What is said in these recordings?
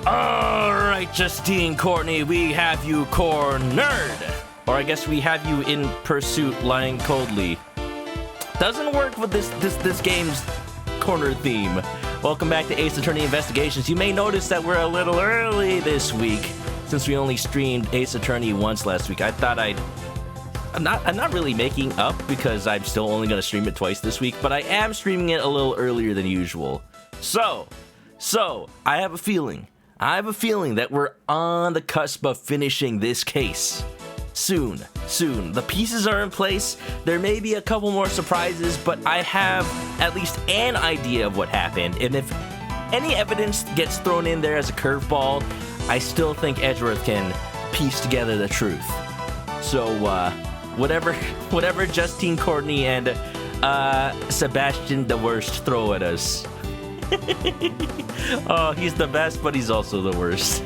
Alright, Justine Courtney, we have you cornered. Or I guess we have you in pursuit, lying coldly. Doesn't work with this game's corner theme. Welcome back to Ace Attorney Investigations. You may notice that we're a little early this week, since we only streamed Ace Attorney once last week. I thought I'm not really making up because I'm still only going to stream it twice this week, but I am streaming it a little earlier than usual. So, I have a feeling that we're on the cusp of finishing this case. Soon. The pieces are in place. There may be a couple more surprises, but I have at least an idea of what happened. And if any evidence gets thrown in there as a curveball, I still think Edgeworth can piece together the truth. So, whatever Justine Courtney and Sebastian the Worst throw at us. Oh, he's the best, but he's also the worst.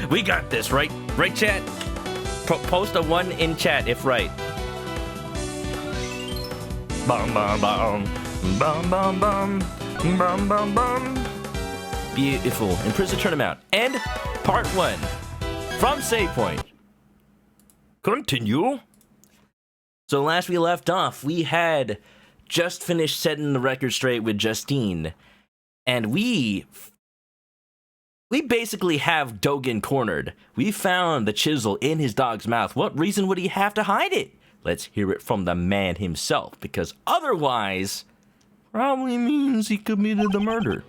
We got this, right? Right, chat? Post a 1 in chat if right. Bum bum bum bum bum bum bum bum bum. Beautiful. Imprison Tournament and part 1 from Save Point. Continue. So last we left off, we had just finished setting the record straight with Justine, and we basically have Dogen cornered. We found the chisel in his dog's mouth. What reason would he have to hide it? Let's hear it from the man himself, because otherwise, probably means he committed the murder.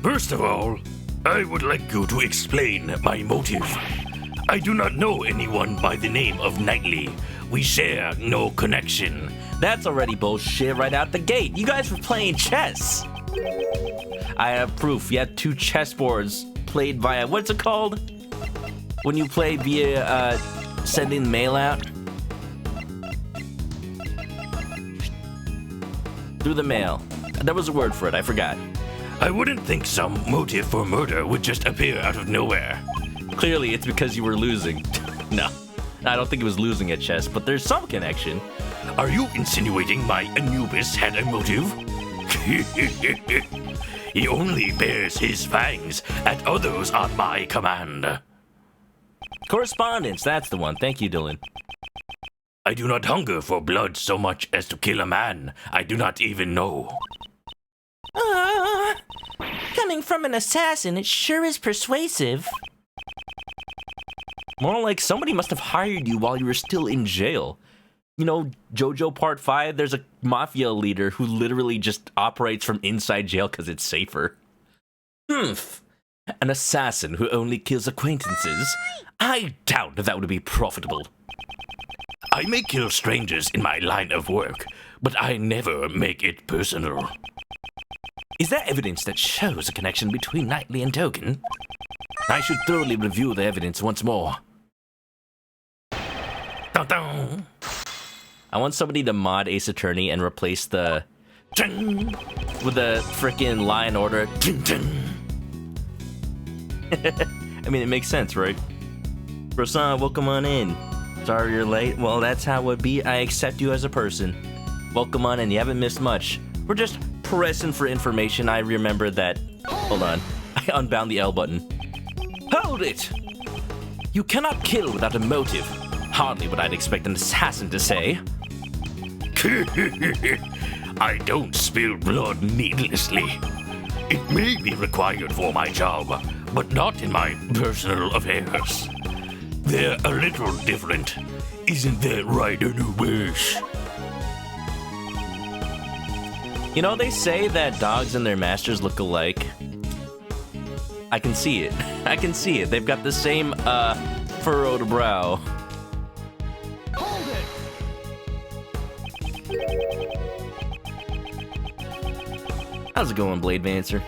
First of all, I would like you to explain my motive. I do not know anyone by the name of Knightley. We share no connection. That's already bullshit right out the gate. You guys were playing chess. I have proof. You had 2 chessboards played via, what's it called? When you play via sending mail out? Through the mail. There was a word for it, I forgot. I wouldn't think some motive for murder would just appear out of nowhere. Clearly, it's because you were losing. No, I don't think it was losing at chess, but there's some connection. Are you insinuating my Anubis had a motive? He only bears his fangs at others on my command. Correspondence, that's the one. Thank you, Dylan. I do not hunger for blood so much as to kill a man I do not even know. Coming from an assassin, it sure is persuasive. More like somebody must have hired you while you were still in jail. You know, JoJo Part 5, there's a mafia leader who literally just operates from inside jail because it's safer. Humph. An assassin who only kills acquaintances? I doubt that would be profitable. I may kill strangers in my line of work, but I never make it personal. Is there evidence that shows a connection between Knightley and Dogen? I should thoroughly review the evidence once more. Dun dun. I want somebody to mod Ace Attorney and replace the with the frickin' Law and Order. I mean, it makes sense, right? Rosan, welcome on in. Sorry you're late. Well, that's how it would be. I accept you as a person. Welcome on in. You haven't missed much. We're just pressing for information. I remember that. Hold on. I unbound the L button. Hold it! You cannot kill without a motive. Hardly what I'd expect an assassin to say. I don't spill blood needlessly. It may be required for my job, but not in my personal affairs. They're a little different. Isn't that right, Anubis? You know, they say that dogs and their masters look alike. I can see it. I can see it. They've got the same, furrowed brow. Hold it! How's it going, Blade Vancer?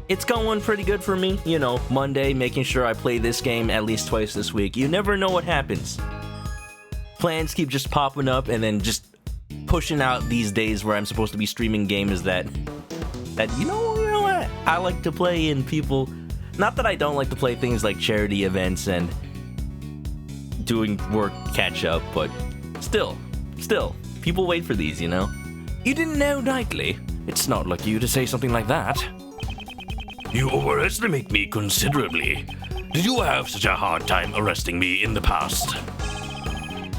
It's going pretty good for me. You know, Monday, making sure I play this game at least twice this week. You never know what happens. Plans keep just popping up and then just pushing out these days where I'm supposed to be streaming games that you know what? I like to play in people. Not that I don't like to play things like charity events and doing work catch up, but still, people wait for these, you know? You didn't know Knightley? It's not like you to say something like that. You overestimate me considerably. Did you have such a hard time arresting me in the past?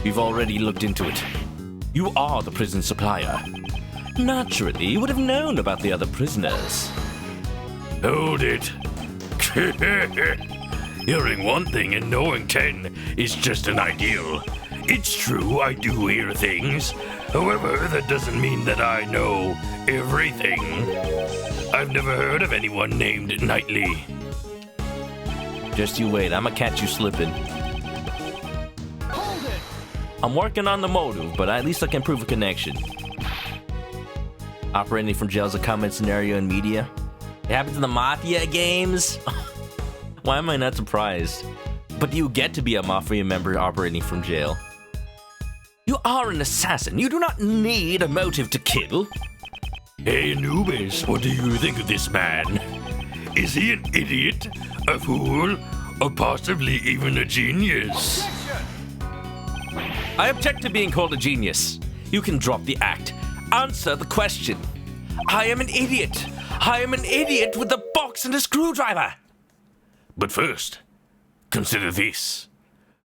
We've already looked into it. You are the prison supplier. Naturally, you would have known about the other prisoners. Hold it. Hearing one thing and knowing 10 is just an ideal. It's true, I do hear things. However, that doesn't mean that I know everything. I've never heard of anyone named Knightley. Just you wait, I'ma catch you slipping. Hold it! I'm working on the motive, but at least I can prove a connection. Operating from jail is a common scenario in media. It happens in the Mafia games. Why am I not surprised? But you get to be a Mafia member operating from jail. You are an assassin. You do not need a motive to kill. Hey Anubis, what do you think of this man? Is he an idiot, a fool, or possibly even a genius? I object to being called a genius. You can drop the act. Answer the question. I am an idiot. I am an idiot with a box and a screwdriver. But first, consider this.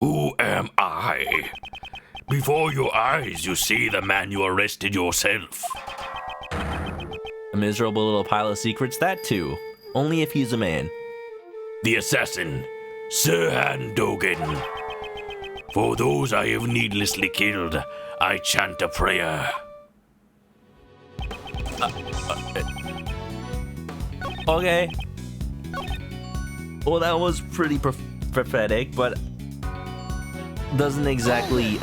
Who am I? Before your eyes, you see the man you arrested yourself. A miserable little pile of secrets, that too. Only if he's a man. The assassin, Sirhan Dogen. For those I have needlessly killed, I chant a prayer. Okay. Well, that was pretty prophetic, but doesn't exactly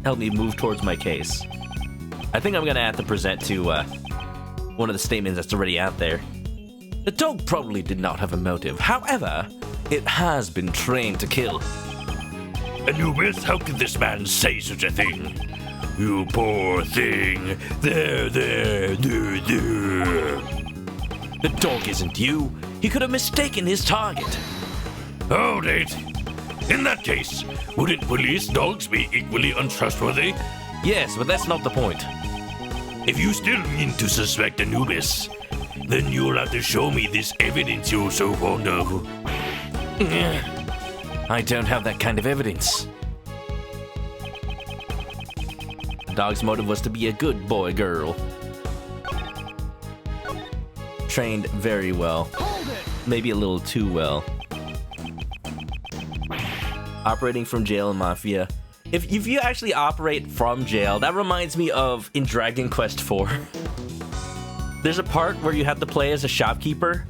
help me move towards my case. I think I'm gonna have to present to one of the statements that's already out there. The dog probably did not have a motive. However, it has been trained to kill. Anubis, how could this man say such a thing? You poor thing. There. The dog isn't you. He could have mistaken his target. Hold it. In that case, wouldn't police dogs be equally untrustworthy? Yes, but that's not the point. If you still mean to suspect Anubis, then you'll have to show me this evidence you're so fond of. I don't have that kind of evidence. The dog's motive was to be a good boy girl. Trained very well. Hold it! Maybe a little too well. Operating from jail in Mafia. If you actually operate from jail, that reminds me of in Dragon Quest IV. There's a part where you have to play as a shopkeeper.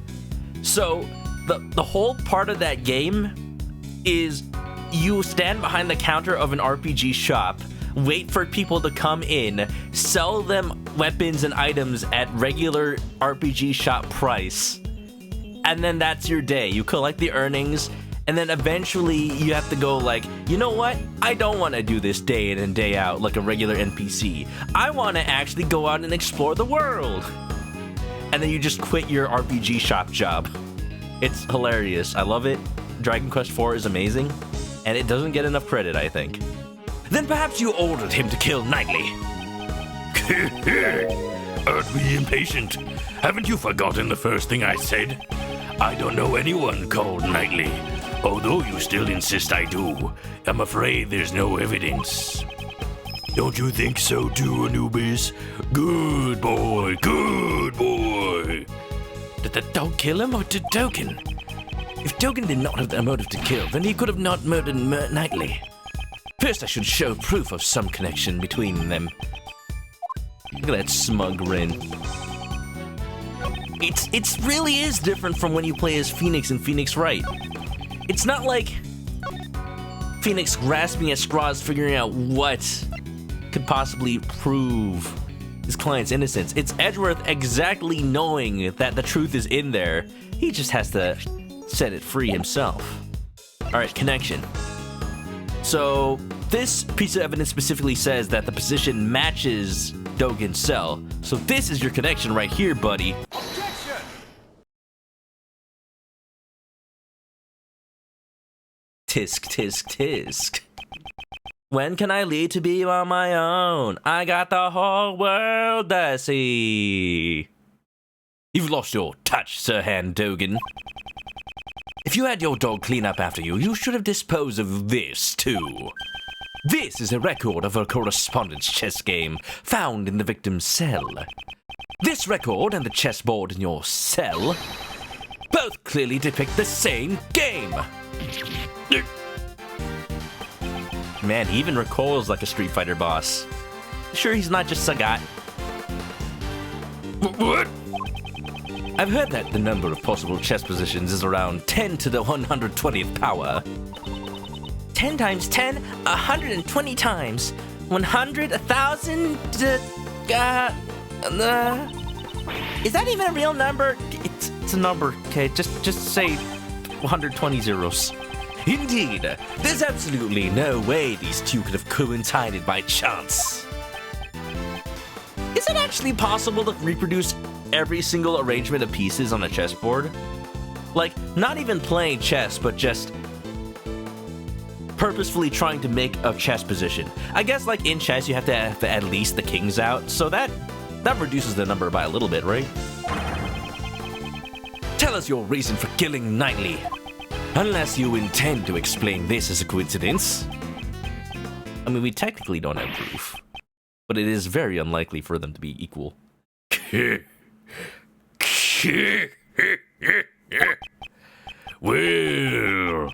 So the whole part of that game is you stand behind the counter of an RPG shop, wait for people to come in, sell them weapons and items at regular RPG shop price, and then that's your day. You collect the earnings, and then eventually you have to go like, you know what? I don't want to do this day in and day out like a regular NPC. I want to actually go out and explore the world. And then you just quit your RPG shop job. It's hilarious. I love it. Dragon Quest IV is amazing, and it doesn't get enough credit, I think. Then perhaps you ordered him to kill Knightley. Aren't we impatient? Haven't you forgotten the first thing I said? I don't know anyone called Knightley. Although you still insist I do, I'm afraid there's no evidence. Don't you think so too, Anubis? Good boy, good boy. Did the dog kill him or did Dogen? If Dogen did not have the motive to kill, then he could have not murdered Knightley. First, I should show proof of some connection between them. Look at that smug grin. It really is different from when you play as Phoenix in Phoenix Wright. It's not like Phoenix grasping at straws, figuring out what could possibly prove his client's innocence. It's Edgeworth exactly knowing that the truth is in there. He just has to set it free himself. Alright, connection. So, this piece of evidence specifically says that the position matches Dogen's cell. So this is your connection right here, buddy. Objection! Tisk, tisk, tisk. When can I leave to be on my own? I got the whole world to see. You've lost your touch, Sir Handogan. If you had your dog clean up after you, you should have disposed of this, too. This is a record of a correspondence chess game found in the victim's cell. This record and the chessboard in your cell both clearly depict the same game. Man, he even recoils like a Street Fighter boss. Sure, he's not just Sagat. What? I've heard that the number of possible chess positions is around 10 to the 120th power. 10 times 10, 120 times. 100, 1,000, is that even a real number? It's a number, okay? Just say 120 zeros. Indeed, there's absolutely no way these two could have coincided by chance. Is it actually possible to reproduce every single arrangement of pieces on a chessboard? Like, not even playing chess, but just purposefully trying to make a chess position. I guess, like, in chess, you have to have at least the kings out, so that reduces the number by a little bit, right? Tell us your reason for killing Knightley. Unless you intend to explain this as a coincidence. I mean, we technically don't have proof, but it is very unlikely for them to be equal. Well,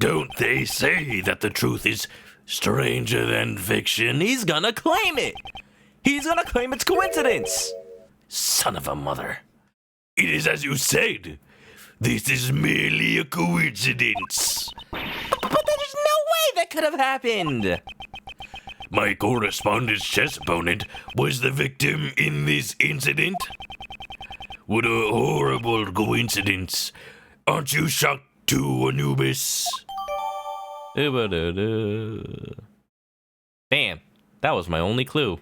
don't they say that the truth is stranger than fiction? He's gonna claim it! He's gonna claim it's coincidence! Son of a mother. It is as you said. This is merely a coincidence. But there's no way that could have happened! My correspondence chess opponent was the victim in this incident. What a horrible coincidence. Aren't you shocked too, Anubis? Damn, that was my only clue.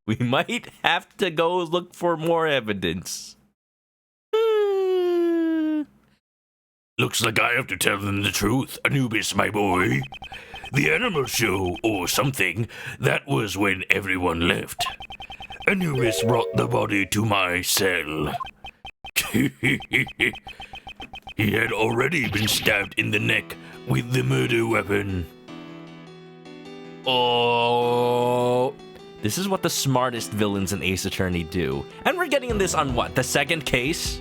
We might have to go look for more evidence. Looks like I have to tell them the truth, Anubis, my boy. The animal show, or something, that was when everyone left. Anubis brought the body to my cell. He had already been stabbed in the neck with the murder weapon. Oh, this is what the smartest villains in Ace Attorney do. And we're getting this on what, the second case?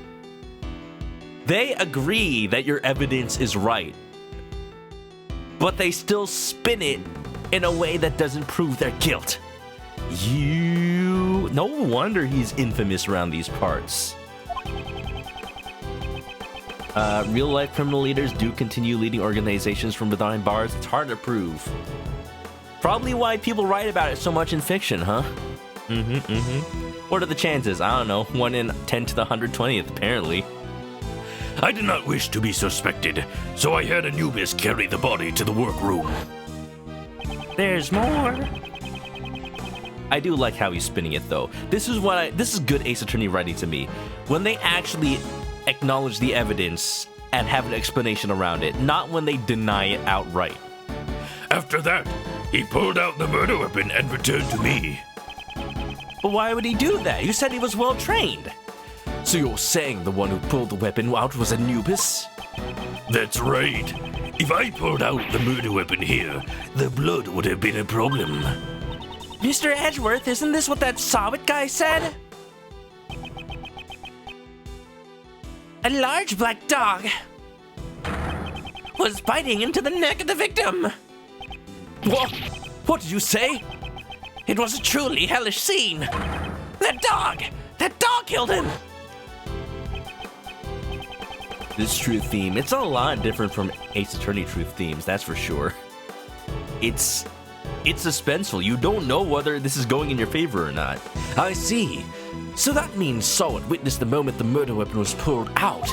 They agree that your evidence is right, but they still spin it in a way that doesn't prove their guilt. No wonder he's infamous around these parts. Real-life criminal leaders do continue leading organizations from behind bars. It's hard to prove. Probably why people write about it so much in fiction, huh? What are the chances? I don't know. 1 in 10 to the 120th, apparently. I did not wish to be suspected, so I had Anubis carry the body to the workroom. There's more. I do like how he's spinning it, though. This is good Ace Attorney writing to me. When they actually acknowledge the evidence and have an explanation around it, not when they deny it outright. After that, he pulled out the murder weapon and returned to me. But why would he do that? You said he was well trained. So you're saying the one who pulled the weapon out was Anubis? That's right. If I pulled out the murder weapon here, the blood would have been a problem. Mr. Edgeworth, isn't this what that Sawit guy said? A large black dog was biting into the neck of the victim. What? What did you say? It was a truly hellish scene. That dog killed him. This truth theme, it's a lot different from Ace Attorney truth themes, that's for sure. It's suspenseful. You don't know whether this is going in your favor or not. I see. So that means Sawit witnessed the moment the murder weapon was pulled out.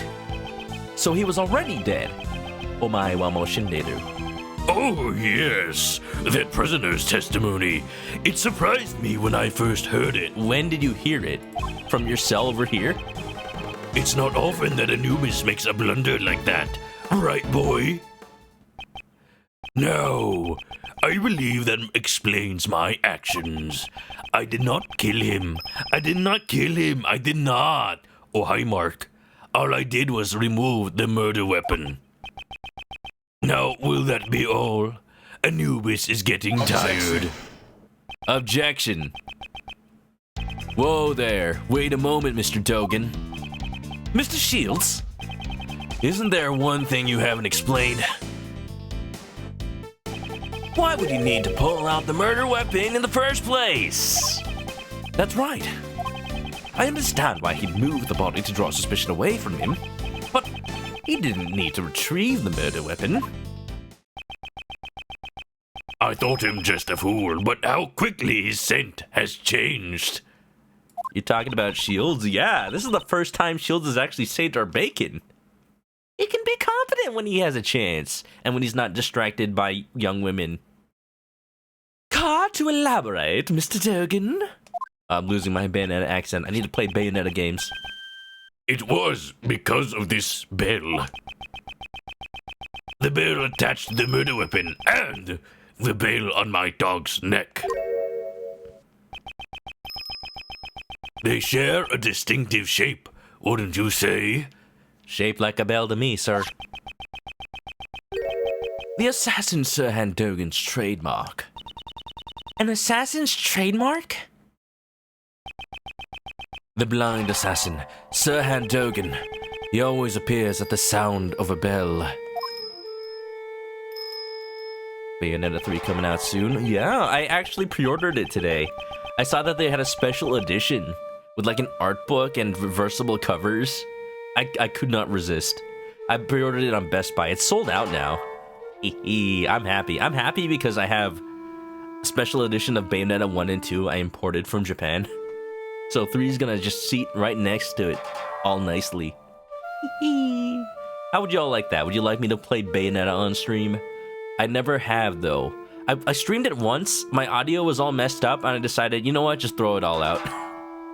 So he was already dead. Omae wa mo shinderu. Oh, yes. That prisoner's testimony. It surprised me when I first heard it. When did you hear it? From your cell over here? It's not often that Anubis makes a blunder like that. Right, boy? No, I believe that explains my actions. I did not kill him. I did not kill him. I did not. Oh, hi, Mark. All I did was remove the murder weapon. Now, will that be all? Anubis is getting tired. Objection. Whoa there. Wait a moment, Mr. Dogen. Mr. Shields, isn't there one thing you haven't explained? Why would you need to pull out the murder weapon in the first place? That's right. I understand why he moved the body to draw suspicion away from him, but he didn't need to retrieve the murder weapon. I thought him just a fool, but how quickly his scent has changed. You're talking about Shields? Yeah, this is the first time Shields has actually saved our bacon. He can be confident when he has a chance, and when he's not distracted by young women. Car to elaborate, Mr. Dogen? I'm losing my Bayonetta accent. I need to play Bayonetta games. It was because of this bell. The bell attached to the murder weapon and the bell on my dog's neck. They share a distinctive shape, wouldn't you say? Shaped like a bell to me, sir. The assassin Sirhan Dogen's trademark. An assassin's trademark? The blind assassin, Sirhan Dogen. He always appears at the sound of a bell. Bayonetta 3 coming out soon. Yeah, I actually pre-ordered it today. I saw that they had a special edition with like an art book and reversible covers. I could not resist. I pre-ordered it on Best Buy. It's sold out now. I'm happy. I'm happy because I have a special edition of Bayonetta 1 and 2 I imported from Japan. So 3 is gonna just sit right next to it, all nicely. How would y'all like that? Would you like me to play Bayonetta on stream? I never have, though. I streamed it once, my audio was all messed up, and I decided, you know what, just throw it all out.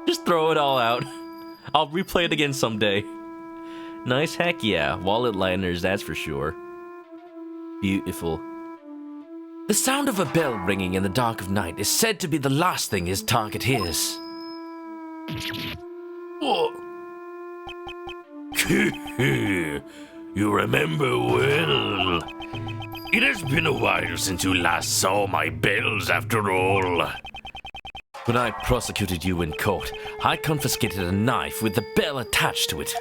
Just throw it all out. I'll replay it again someday. Nice, heck yeah. Wallet liners, that's for sure. Beautiful. The sound of a bell ringing in the dark of night is said to be the last thing his target hears. What? You remember well. It has been a while since you last saw my bells, after all. When I prosecuted you in court, I confiscated a knife with the bell attached to it.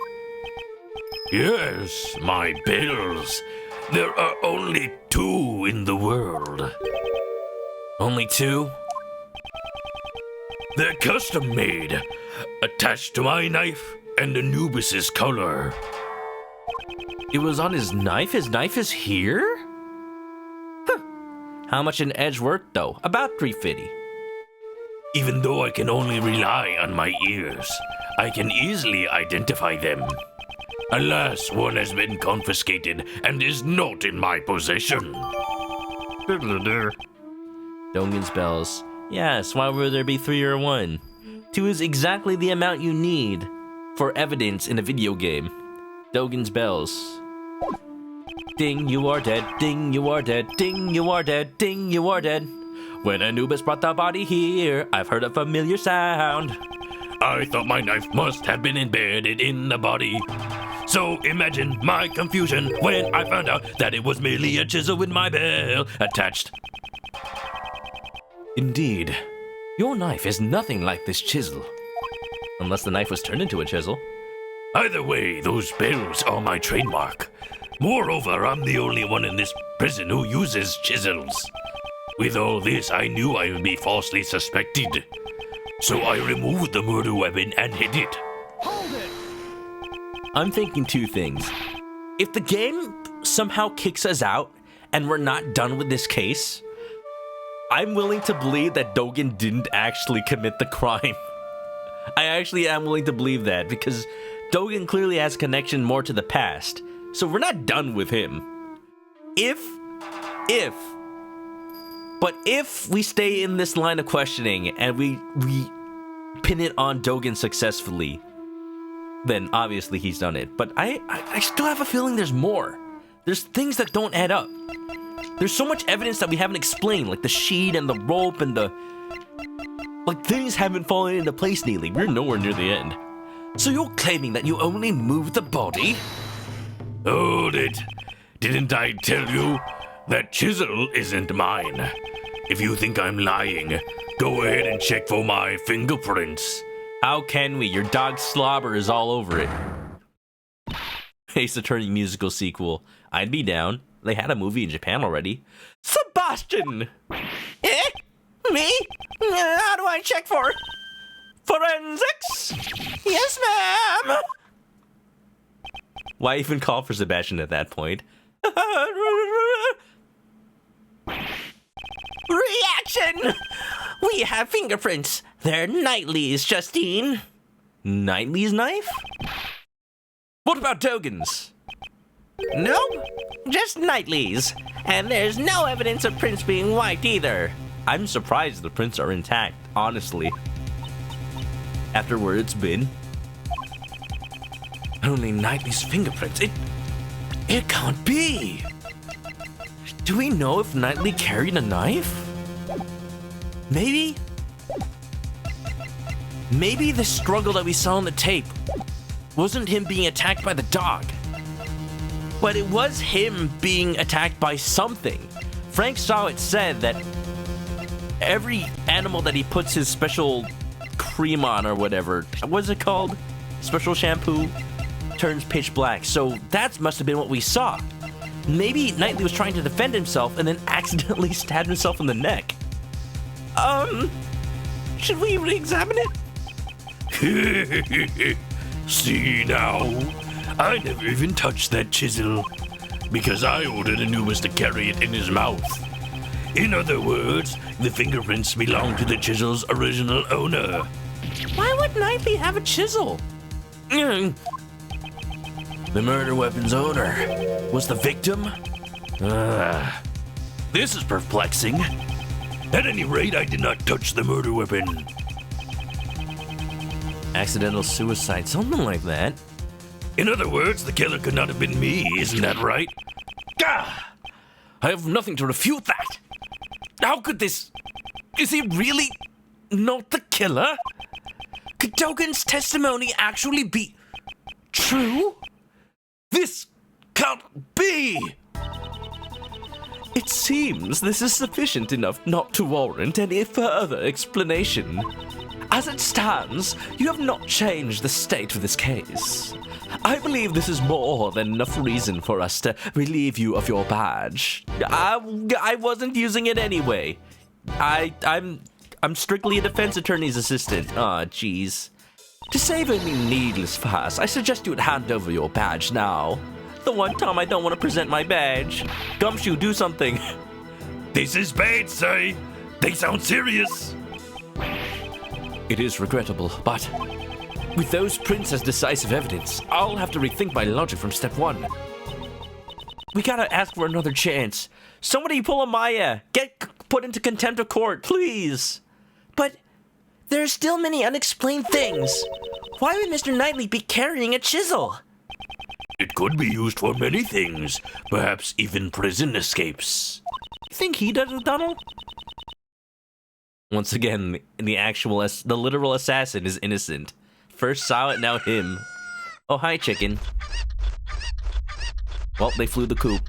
Yes, my bells. There are only 2 in the world. Only 2? They're custom made, attached to my knife and Anubis's color. It was on his knife? His knife is here? Huh. How much an edge worth, though? About $3.50. Even though I can only rely on my ears, I can easily identify them. Alas, one has been confiscated and is not in my possession. Dogen's bells. Yes, why would there be 3 or 1? 2 is exactly the amount you need for evidence in a video game. Dogen's bells. Ding, you are dead. Ding, you are dead. Ding, you are dead. Ding, you are dead. When Anubis brought the body here, I've heard a familiar sound. I thought my knife must have been embedded in the body. So imagine my confusion when I found out that it was merely a chisel with my bell attached. Indeed. Your knife is nothing like this chisel. Unless the knife was turned into a chisel. Either way, those bells are my trademark. Moreover, I'm the only one in this prison who uses chisels. With all this, I knew I would be falsely suspected. So I removed the murder weapon and hid it. Hold it! I'm thinking 2 things. If the game somehow kicks us out and we're not done with this case, I'm willing to believe that Dogen didn't actually commit the crime. I actually am willing to believe that because Dogen clearly has a connection more to the past. So we're not done with him. But if we stay in this line of questioning and we pin it on Dogen successfully, then obviously he's done it. But I still have a feeling there's more. There's things that don't add up. There's so much evidence that we haven't explained, like the sheet and the rope and the... Like, things haven't fallen into place neatly. We're nowhere near the end. So you're claiming that you only moved the body? Hold it. Didn't I tell you? That chisel isn't mine. If you think I'm lying, go ahead and check for my fingerprints. How can we? Your dog's slobber is all over it. Ace Attorney musical sequel. I'd be down. They had a movie in Japan already. Sebastian! Eh? Me? How do I check for forensics? Yes, ma'am! Why even call for Sebastian at that point? Reaction! We have fingerprints. They're Knightley's, Justine. Knightley's knife? What about Dogan's? No, just Knightley's. And there's no evidence of prints being wiped either. I'm surprised the prints are intact, honestly. After where it's been. Only Knightley's fingerprints. It can't be. Do we know if Knightley carried a knife? Maybe the struggle that we saw on the tape wasn't him being attacked by the dog, but it was him being attacked by something. Frank saw it said that every animal that he puts his special cream on or whatever, what's it called? Special shampoo, turns pitch black. So that must have been what we saw. Maybe Knightley was trying to defend himself and then accidentally stabbed himself in the neck. Should we re-examine it? See now? I never even touched that chisel because I ordered Anubis to carry it in his mouth. In other words, the fingerprints belong to the chisel's original owner. Why would Knightley have a chisel? The murder weapon's owner was the victim? This is perplexing. At any rate, I did not touch the murder weapon. Accidental suicide, something like that. In other words, the killer could not have been me, isn't that right? Gah! I have nothing to refute that. How could this... Is he really not the killer? Could Dogan's testimony actually be true? This can't be! It seems this is sufficient enough not to warrant any further explanation. As it stands, you have not changed the state of this case. I believe this is more than enough reason for us to relieve you of your badge. I wasn't using it anyway. I'm strictly a defense attorney's assistant. Aw, jeez. To save any needless fuss, I suggest you would hand over your badge now. The one time I don't want to present my badge. Gumshoe, do something. This is bad, sir. They sound serious. It is regrettable, but with those prints as decisive evidence, I'll have to rethink my logic from step one. We gotta ask for another chance. Somebody pull a Maya. Get put into contempt of court, please. But there are still many unexplained things. Why would Mr. Knightley be carrying a chisel? It could be used for many things, perhaps even prison escapes. You think he does it, Donald? Once again, the literal assassin is innocent. First saw it, now him. Oh, hi, chicken. Well, they flew the coop.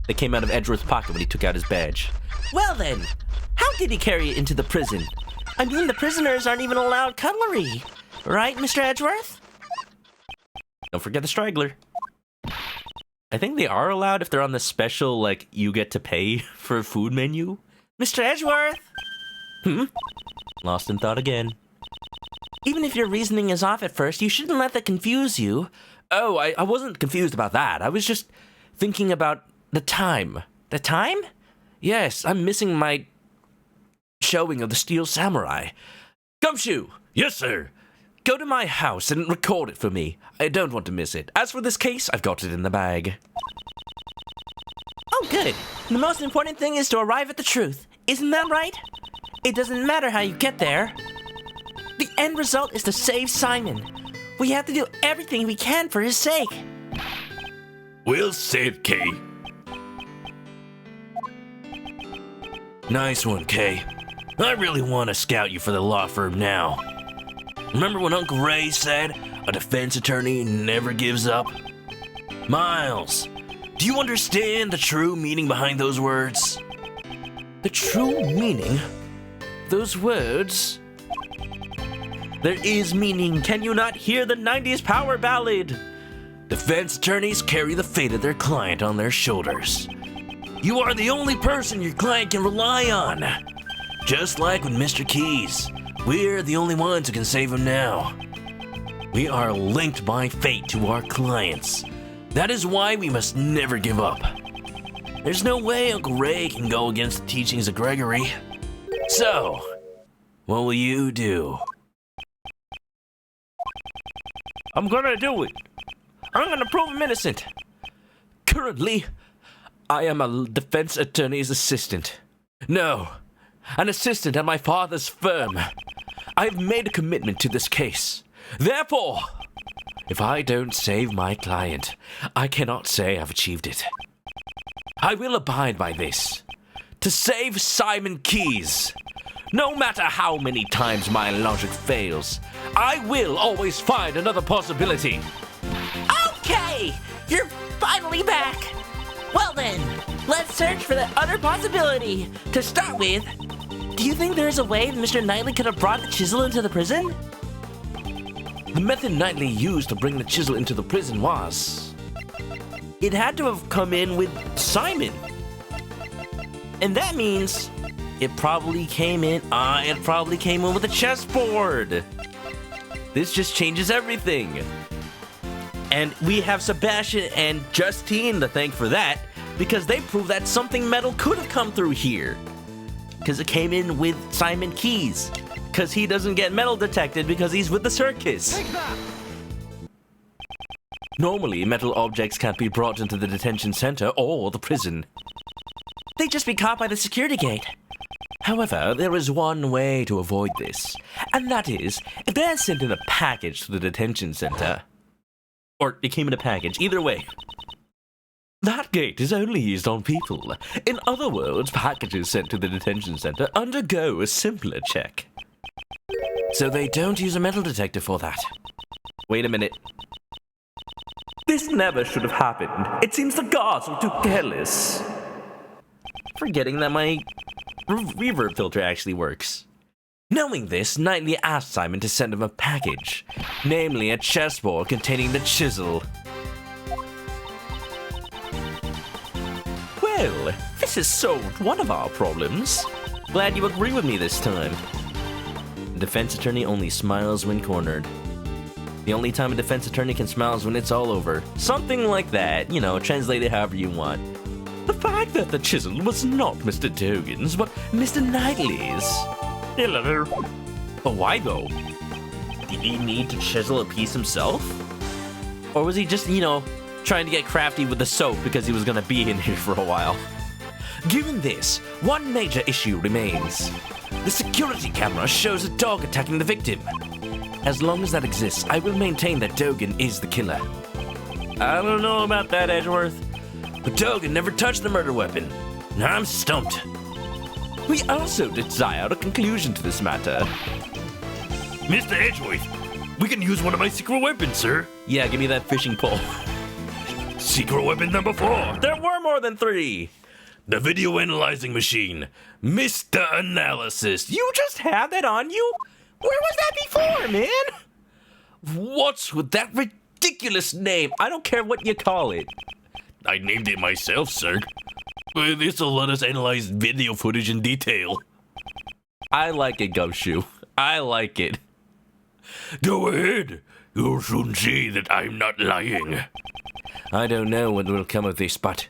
They came out of Edgeworth's pocket when he took out his badge. Well then, how did he carry it into the prison? I mean, the prisoners aren't even allowed cutlery. Right, Mr. Edgeworth? Don't forget the straggler. I think they are allowed if they're on the special, like, you get to pay for food menu. Mr. Edgeworth! Lost in thought again. Even if your reasoning is off at first, you shouldn't let that confuse you. Oh, I wasn't confused about that. I was just thinking about the time. The time? Yes, I'm missing my showing of the Steel Samurai. Gumshoe! Yes, sir. Go to my house and record it for me. I don't want to miss it. As for this case, I've got it in the bag. Oh, good. The most important thing is to arrive at the truth. Isn't that right? It doesn't matter how you get there. The end result is to save Simon. We have to do everything we can for his sake. Well said, Kay. Nice one, Kay. I really want to scout you for the law firm now. Remember when Uncle Ray said a defense attorney never gives up? Miles, do you understand the true meaning behind those words? The true meaning? Those words? There is meaning. Can you not hear the 90s power ballad? Defense attorneys carry the fate of their client on their shoulders. You are the only person your client can rely on. Just like with Mr. Keys, we're the only ones who can save him now. We are linked by fate to our clients. That is why we must never give up. There's no way Uncle Ray can go against the teachings of Gregory. So, what will you do? I'm gonna do it. I'm gonna prove him innocent. Currently, I am a defense attorney's assistant. No, an assistant at my father's firm. I've made a commitment to this case. Therefore, if I don't save my client, I cannot say I've achieved it. I will abide by this. To save Simon Keys. No matter how many times my logic fails, I will always find another possibility. Okay, you're finally back. Well then, let's search for the other possibility. To start with, do you think there's a way Mr. Knightley could have brought the chisel into the prison? The method Knightley used to bring the chisel into the prison was... It had to have come in with Simon. And that means it probably came in with a chessboard. This just changes everything. And we have Sebastian and Justine to thank for that, because they proved that something metal could have come through here. Because it came in with Simon Keys. Because he doesn't get metal detected because he's with the circus. Take that! Normally, metal objects can't be brought into the detention center or the prison. They'd just be caught by the security gate. However, there is one way to avoid this, and that is if they're sent in a package to the detention center. Or it came in a package, either way. That gate is only used on people. In other words, packages sent to the detention center undergo a simpler check. So they don't use a metal detector for that. Wait a minute. This never should have happened. It seems the guards were too careless. Forgetting that my reverb filter actually works. Knowing this, Knightley asked Simon to send him a package, namely a chessboard containing the chisel. Well, this has solved one of our problems. Glad you agree with me this time. The defense attorney only smiles when cornered. The only time a defense attorney can smile is when it's all over. Something like that, you know, translate it however you want. The fact that the chisel was not Mr. Dogan's, but Mr. Knightley's. Hello. But why though? Did he need to chisel a piece himself? Or was he just, you know, trying to get crafty with the soap because he was gonna be in here for a while? Given this, one major issue remains. The security camera shows a dog attacking the victim. As long as that exists, I will maintain that Dogan is the killer. I don't know about that, Edgeworth. But Dogan never touched the murder weapon. Now I'm stumped. We also desire a conclusion to this matter. Mr. Edgeworth, we can use one of my secret weapons, sir. Yeah, give me that fishing pole. Secret weapon number 4. There were more than 3. The video analyzing machine. Mr. Analysis. You just had that on you? Where was that before, man? What's with that ridiculous name? I don't care what you call it. I named it myself, sir. This'll let us analyze video footage in detail. I like it, Gumshoe. I like it. Go ahead. You'll soon see that I'm not lying. I don't know what will come of this, but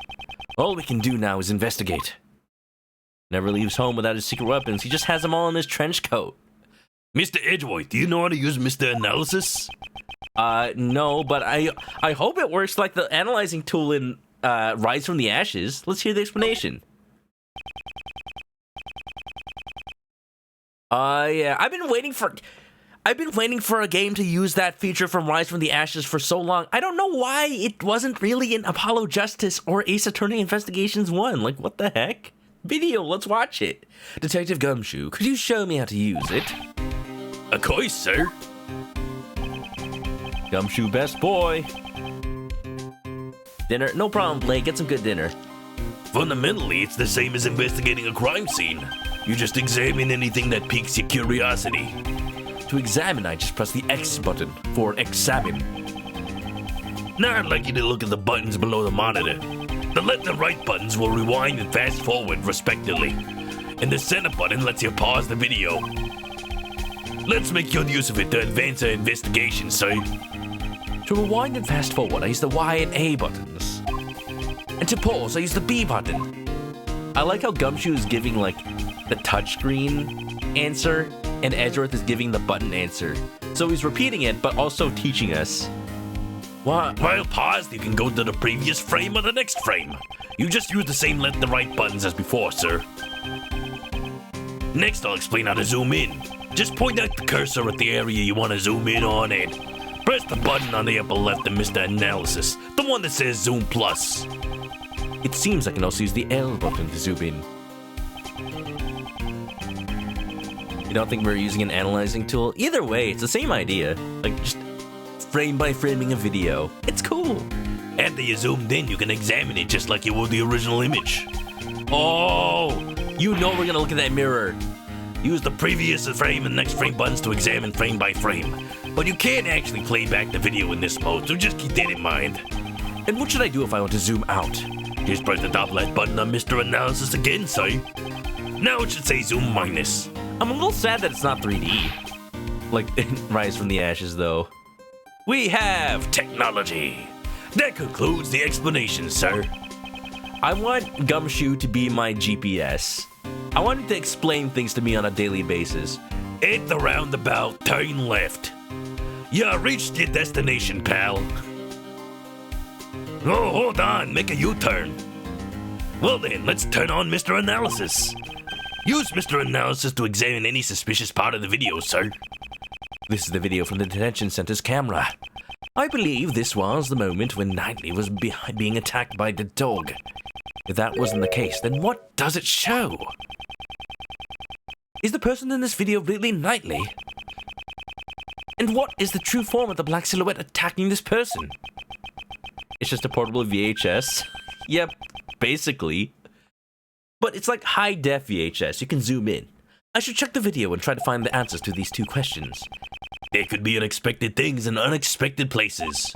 all we can do now is investigate. Never leaves home without his secret weapons. He just has them all in his trench coat. Mr. Edgeworth, do you know how to use Mr. Analysis? No, but I hope it works like the analyzing tool in Rise from the Ashes. Let's hear the explanation. Yeah, I've been waiting for a game to use that feature from Rise from the Ashes for so long. I don't know why it wasn't really in Apollo Justice or Ace Attorney Investigations 1. Like, what the heck? Video, let's watch it. Detective Gumshoe, could you show me how to use it? Of course, sir. Gumshoe, best boy. Dinner? No problem, Blake. Get some good dinner. Fundamentally, it's the same as investigating a crime scene. You just examine anything that piques your curiosity. To examine, I just press the X button for examine. Now I'd like you to look at the buttons below the monitor. The left and right buttons will rewind and fast forward respectively, and the center button lets you pause the video. Let's make good use of it to advance our investigation, sir. To rewind and fast forward, I use the Y and A buttons. And to pause, I use the B button. I like how Gumshoe is giving, like, the touchscreen answer, and Edgeworth is giving the button answer. So he's repeating it, but also teaching us. While paused, you can go to the previous frame or the next frame. You just use the same left and right buttons as before, sir. Next, I'll explain how to zoom in. Just point out the cursor at the area you want to zoom in on and press the button on the upper left of Mr. Analysis, the one that says Zoom Plus. It seems I can also use the L button to zoom in. You don't think we're using an analyzing tool? Either way, it's the same idea. Like, just frame by framing a video. It's cool. After you zoomed in, you can examine it just like you would the original image. Oh, you know we're gonna look at that mirror. Use the previous frame and next frame buttons to examine frame by frame. But you can't actually play back the video in this mode, so just keep that in mind. And what should I do if I want to zoom out? Just press the top left button on Mr. Analysis again, sir. Now it should say Zoom Minus. I'm a little sad that it's not 3D. Like, Rise from the Ashes, though. We have technology. That concludes the explanation, sir. I want Gumshoe to be my GPS. I want him to explain things to me on a daily basis. At the roundabout, turn left. You reached your destination, pal. Oh, hold on, make a U-turn. Well then, let's turn on Mr. Analysis. Use Mr. Analysis to examine any suspicious part of the video, sir. This is the video from the detention center's camera. I believe this was the moment when Knightley was being attacked by the dog. If that wasn't the case, then what does it show? Is the person in this video really Knightley? And what is the true form of the black silhouette attacking this person? It's just a portable VHS. Yep, basically. But it's like high-def VHS. You can zoom in. I should check the video and try to find the answers to these two questions. There could be unexpected things in unexpected places.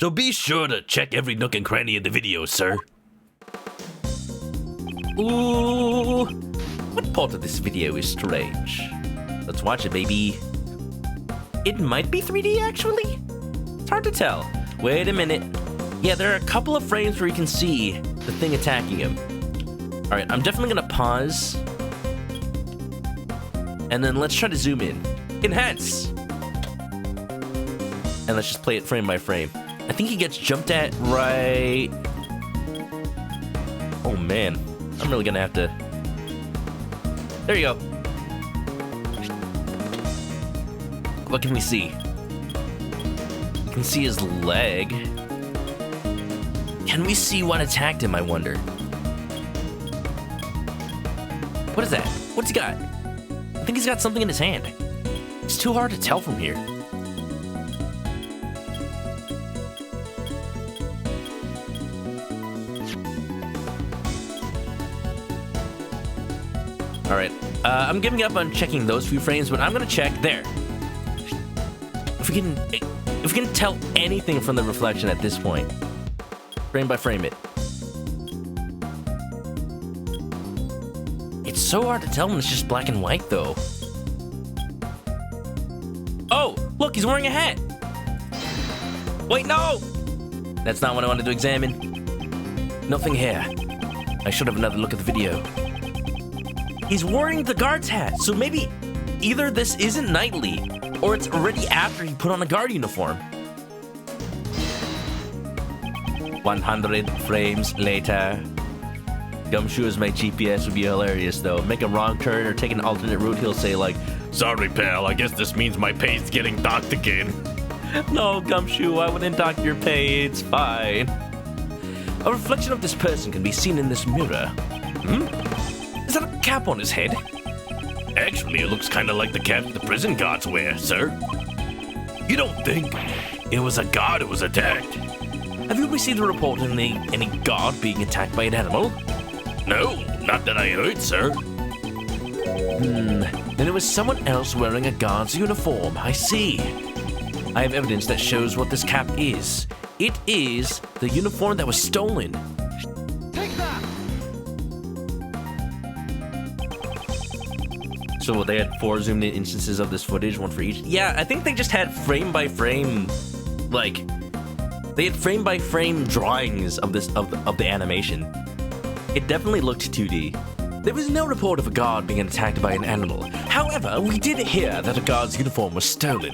So be sure to check every nook and cranny of the video, sir. Ooh, what part of this video is strange? Let's watch it, baby. It might be 3D, actually? It's hard to tell. Wait a minute. Yeah, there are a couple of frames where you can see the thing attacking him. All right, I'm definitely gonna pause. And then let's try to zoom in. Enhance! And let's just play it frame by frame. I think he gets jumped at right... Oh man, I'm really gonna have to... There you go. What can we see? You can see his leg. Can we see what attacked him, I wonder? What is that? What's he got? I think he's got something in his hand. It's too hard to tell from here. All right, I'm giving up on checking those few frames, but I'm gonna check there. If we can tell anything from the reflection at this point, frame by frame it. It's so hard to tell when it's just black and white, though. Oh, look, he's wearing a hat. Wait, no! That's not what I wanted to examine. Nothing here. I should have another look at the video. He's wearing the guard's hat, so maybe either this isn't Knightley, or it's already after he put on a guard uniform. 100 frames later. Gumshoe as my GPS would be hilarious, though. Make a wrong turn or take an alternate route, he'll say, like, Sorry, pal, I guess this means my pay's getting docked again. No, Gumshoe, I wouldn't dock your pay, it's fine. A reflection of this person can be seen in this mirror. Is that a cap on his head? Actually, it looks kind of like the cap the prison guards wear, sir. You don't think it was a guard who was attacked? Have you received a report on any guard being attacked by an animal? No, not that I heard, sir. Then it was someone else wearing a guard's uniform. I see. I have evidence that shows what this cap is. It is the uniform that was stolen. Take that! So they had 4 zoomed in instances of this footage, 1 for each. Yeah, I think they just had frame by frame, like, they had frame by frame drawings of the animation. It definitely looked 2D. There was no report of a guard being attacked by an animal. However, we did hear that a guard's uniform was stolen.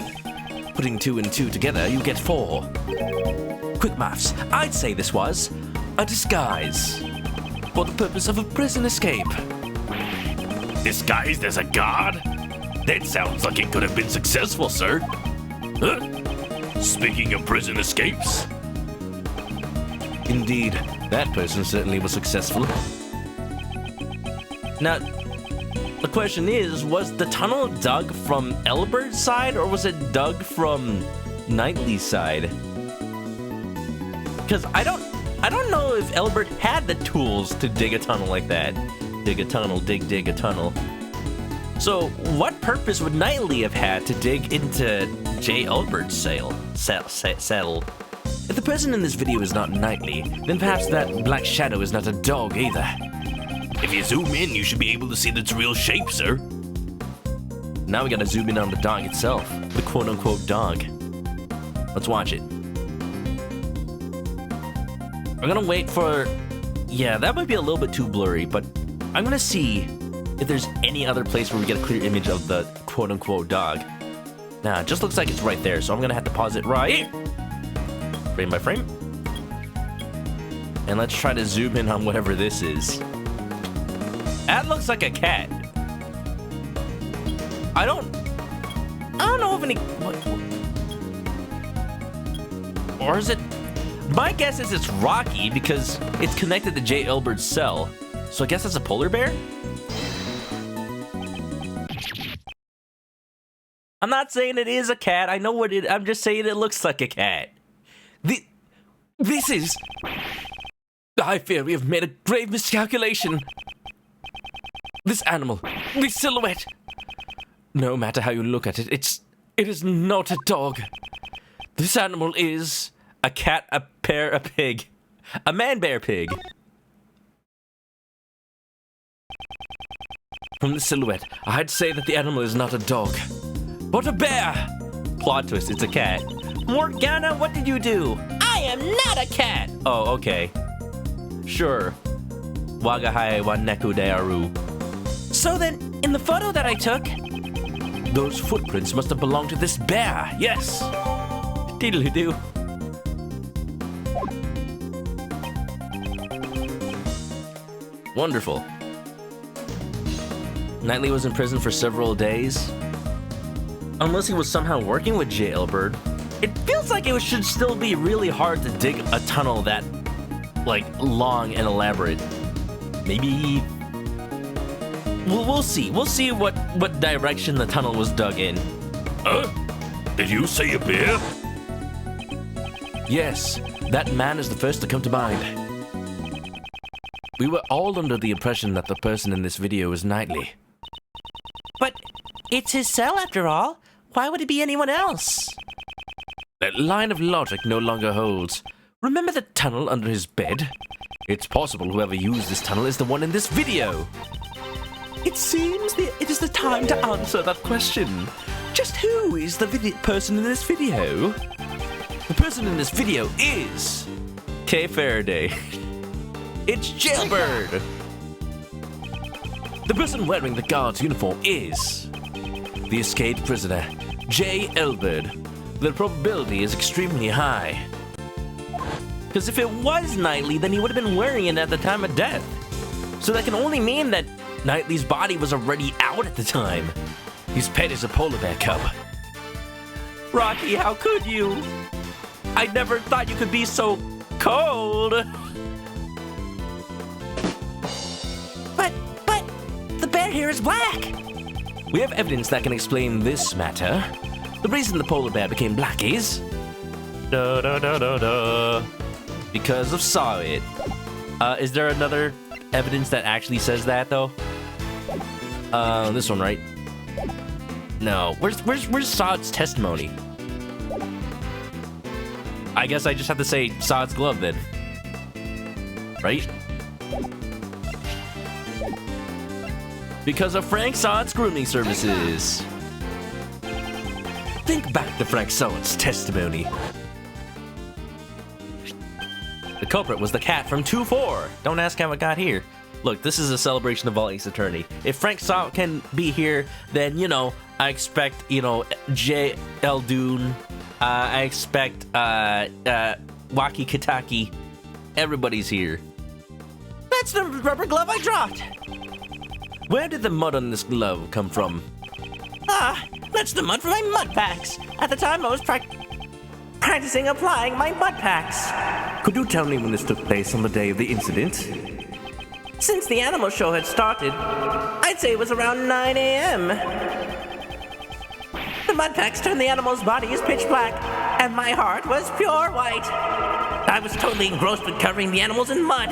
Putting 2 and 2 together, you get 4. Quick maths. I'd say this was a disguise for the purpose of a prison escape. Disguised as a guard? That sounds like it could have been successful, sir. Huh? Speaking of prison escapes, Indeed, that person certainly was successful. Now, the question is, was the tunnel dug from Elbert's side or was it dug from Knightley's side? Because I don't know if Elbert had the tools to dig a tunnel like that. Dig a tunnel, dig a tunnel. So, what purpose would Knightley have had to dig into J. Elbert's cell? If the person in this video is not Knightley, then perhaps that black shadow is not a dog either. if you zoom in, you should be able to see its real shape, sir. Now we gotta zoom in on the dog itself, the quote-unquote dog. Let's watch it. We're gonna wait for... Yeah, that might be a little bit too blurry, but I'm gonna see if there's any other place where we get a clear image of the quote-unquote dog. Nah, it just looks like it's right there, so I'm gonna have to pause it right here. Frame by frame. And let's try to zoom in on whatever this is. That looks like a cat. I don't know if any... What? Or is it... My guess is it's Rocky because it's connected to J. Elbert's cell. So I guess it's a polar bear? I'm not saying it is a cat. I know what it... I'm just saying it looks like a cat. This is... I fear we have made a grave miscalculation. This animal, this silhouette... No matter how you look at it, it is not a dog. This animal is a cat, a bear, a pig. A man-bear pig. From the silhouette, I'd say that the animal is not a dog, but a bear. Plot twist, it's a cat. Morgana, what did you do? I am not a cat! Oh, okay. Sure. Wagahai wa neku de aru. So then, in the photo that I took... Those footprints must have belonged to this bear, yes! Diddly-doo. Wonderful. Knightley was in prison for several days. Unless he was somehow working with J. Elbert. It feels like it should still be really hard to dig a tunnel that, like, long and elaborate. Maybe... We'll see. We'll see what direction the tunnel was dug in. Did you say a bear? Yes, that man is the first to come to mind. We were all under the impression that the person in this video is Knightley. But it's his cell after all. Why would it be anyone else? That line of logic no longer holds. Remember the tunnel under his bed? It's possible whoever used this tunnel is the one in this video. It seems it is the time to answer that question. Just who is the person in this video? The person in this video is... Kay Faraday. It's Jailbird! The person wearing the guard's uniform is... the escaped prisoner, J. Elbert. The probability is extremely high. Because if it was Knightley, then he would have been wearing it at the time of death. So that can only mean that Knightley's body was already out at the time. His pet is a polar bear cub. Rocky, how could you? I never thought you could be so cold. hair is black. We have evidence that can explain this matter. The reason the polar bear became black is... because of Saw It. Is there another evidence that actually says that, though? This one, right? No. Where's Sod's testimony? I guess I just have to say Sod's glove, then. Right? Because of Frank Sod's grooming services. Think back to Frank Sod's testimony. The culprit was the cat from 2-4. Don't ask how it got here. Look, this is a celebration of all Ace Attorney. If Frank Sod can be here, then, you know, I expect, you know, J. Eldoon. I expect, Waki Kitaki. Everybody's here. That's the rubber glove I dropped. Where did the mud on this glove come from? That's the mud from my mud packs. At the time, I was practicing applying my mud packs. Could you tell me when this took place on the day of the incident? Since the animal show had started, I'd say it was around 9 a.m. The mud packs turned the animal's bodies pitch black, and my heart was pure white. I was totally engrossed with covering the animals in mud.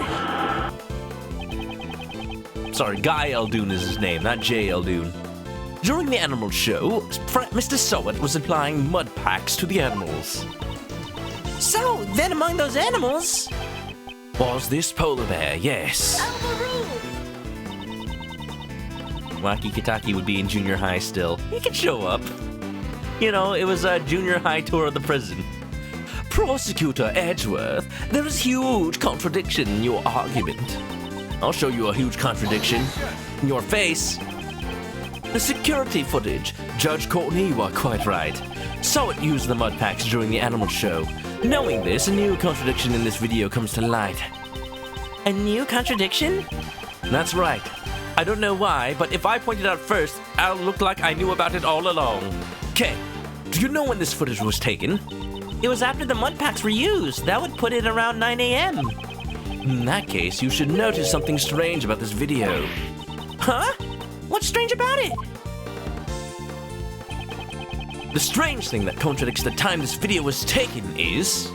Sorry, Guy Eldoon is his name, not J. Eldoon. During the animal show, Mr. Sowat was applying mud packs to the animals. So, then among those animals... was this polar bear, yes. Waki Kitaki would be in junior high still. He could show up. You know, it was a junior high tour of the prison. Prosecutor Edgeworth, there is huge contradiction in your argument. I'll show you a huge contradiction. In your face. The security footage. Judge Courtney, you are quite right. Sowat used the mud packs during the animal show. Knowing this, a new contradiction in this video comes to light. A new contradiction? That's right. I don't know why, but if I point it out first, I'll look like I knew about it all along. Okay, do you know when this footage was taken? It was after the mud packs were used. That would put it around 9 a.m. In that case, you should notice something strange about this video. Huh? What's strange about it? The strange thing that contradicts the time this video was taken is...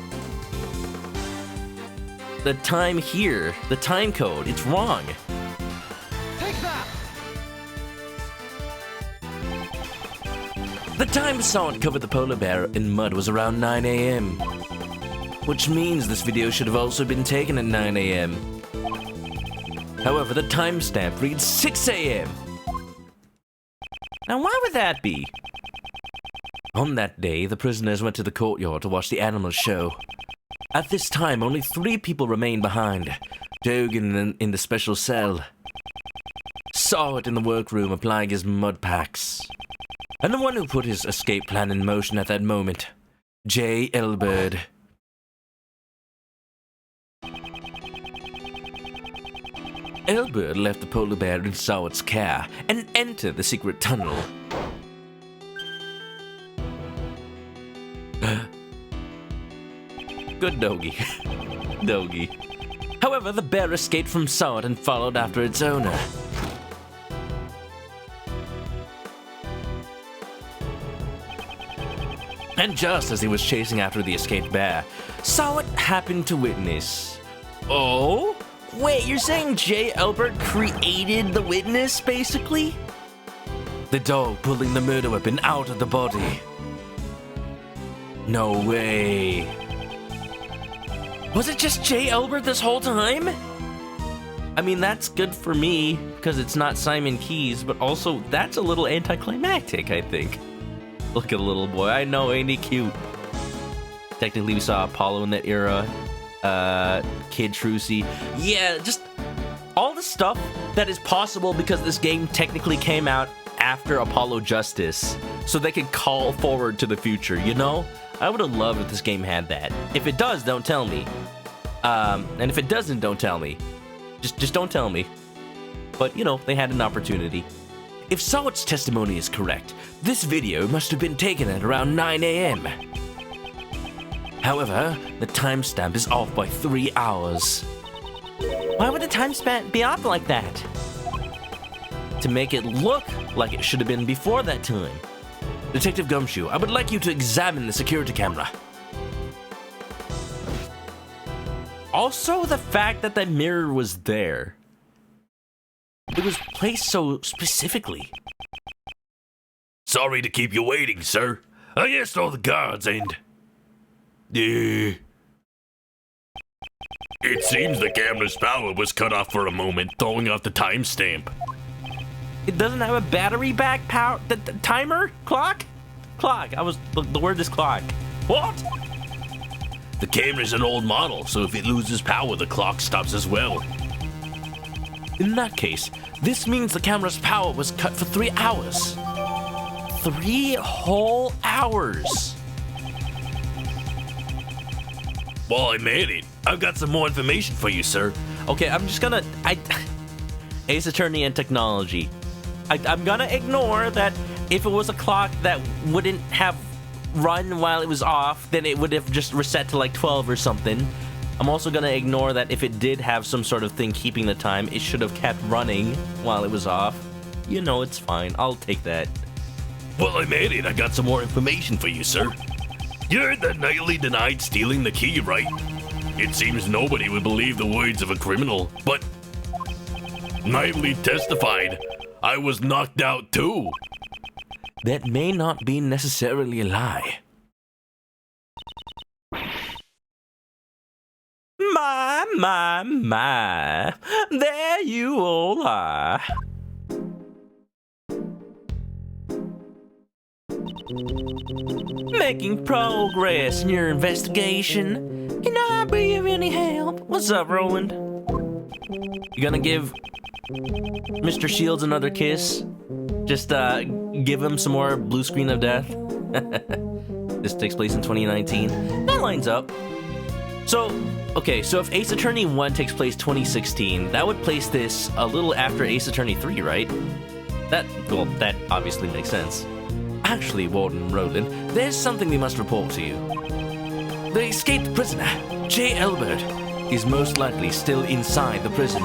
the time here. The time code. It's wrong. Take that! The time Sowat covered the polar bear in mud was around 9 a.m. Which means this video should have also been taken at 9 a.m. However, the timestamp reads 6 a.m. Now why would that be? On that day, the prisoners went to the courtyard to watch the animal show. At this time, only 3 people remained behind. Dogan in the special cell. Sowat in the workroom applying his mud packs. And the one who put his escape plan in motion at that moment, J. Elbird. Elbird left the polar bear in Sowat's care and entered the secret tunnel. Good doggy. Doggy. However, the bear escaped from Sowat and followed after its owner. And just as he was chasing after the escaped bear, Sowat happened to witness. Oh? Wait, you're saying J. Elbert created the witness, basically? The dog pulling the murder weapon out of the body. No way. Was it just J. Elbert this whole time? I mean, that's good for me, because it's not Simon Keys, but also, that's a little anticlimactic, I think. Look at the little boy. I know, ain't he cute? Technically, we saw Apollo in that era. Kid Trucy. Yeah, just all the stuff that is possible because this game technically came out after Apollo Justice. So they could call forward to the future, you know? I would have loved if this game had that. If it does, don't tell me. And if it doesn't, don't tell me. Just don't tell me. But, you know, they had an opportunity. If Sowat's testimony is correct, this video must have been taken at around 9 a.m. However, the timestamp is off by 3 hours. Why would the timestamp be off like that? to make it look like it should have been before that time. Detective Gumshoe, I would like you to examine the security camera. Also, the fact that mirror was there. It was placed so specifically. Sorry to keep you waiting, sir. I asked all the guards and... It seems the camera's power was cut off for a moment, throwing off the timestamp. It doesn't have a battery back power... The timer? Clock? Clock. The word is clock. What? The camera's an old model, so if it loses power, the clock stops as well. In that case, this means the camera's power was cut for 3 hours. 3 whole hours. Well, I'm at it. I've got some more information for you, sir. Okay, I'm just gonna... Ace Attorney and technology. I'm gonna ignore that if it was a clock that wouldn't have run while it was off, then it would have just reset to like 12 or something. I'm also gonna ignore that if it did have some sort of thing keeping the time, it should have kept running while it was off. You know, it's fine. I'll take that. Well, I'm at it. I got some more information for you, sir. You heard that Knightley denied stealing the key, right? It seems nobody would believe the words of a criminal, but Knightley testified, I was knocked out too. That may not be necessarily a lie. My, there you all are. Making progress in your investigation. Can I be of any help? What's up, Roland? You gonna give Mr. Shields another kiss? Just give him some more blue screen of death? This takes place in 2019. That lines up. So, okay, so if Ace Attorney 1 takes place 2016, that would place this a little after Ace Attorney 3, right? That obviously makes sense. Actually, Warden Roland, there's something we must report to you. The escaped prisoner, J. Elbert, is most likely still inside the prison.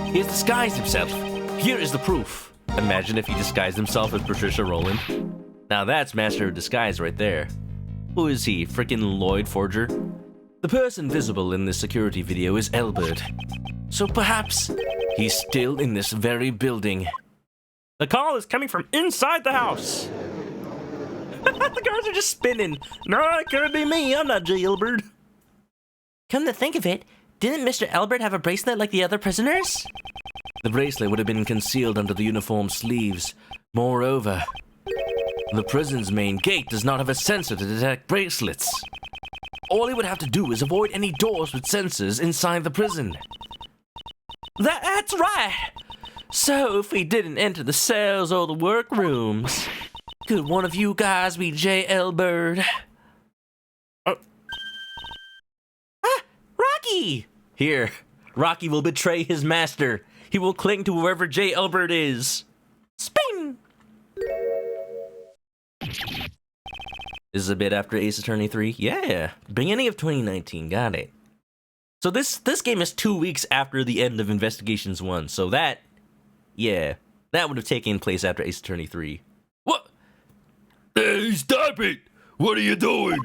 He has disguised himself. Here is the proof. Imagine if he disguised himself as Patricia Rowland. Now that's master of disguise right there. Who is he, frickin' Lloyd Forger? The person visible in this security video is Elbert. So perhaps he's still in this very building. The call is coming from inside the house. The guards are just spinning. No, it could be me. I'm not J. Elbert. Come to think of it, didn't Mr. Elbert have a bracelet like the other prisoners? The bracelet would have been concealed under the uniform sleeves. Moreover, the prison's main gate does not have a sensor to detect bracelets. All he would have to do is avoid any doors with sensors inside the prison. That's right! So if we didn't enter the cells or the workrooms, could one of you guys be J. Elbert? Rocky! Here, Rocky will betray his master. He will cling to whoever J. Elbert is. Spin! This is a bit after Ace Attorney 3. Yeah, beginning of 2019. Got it. So this game is 2 weeks after the end of Investigations 1. So that would have taken place after Ace Attorney 3. What? Hey, stop it! What are you doing?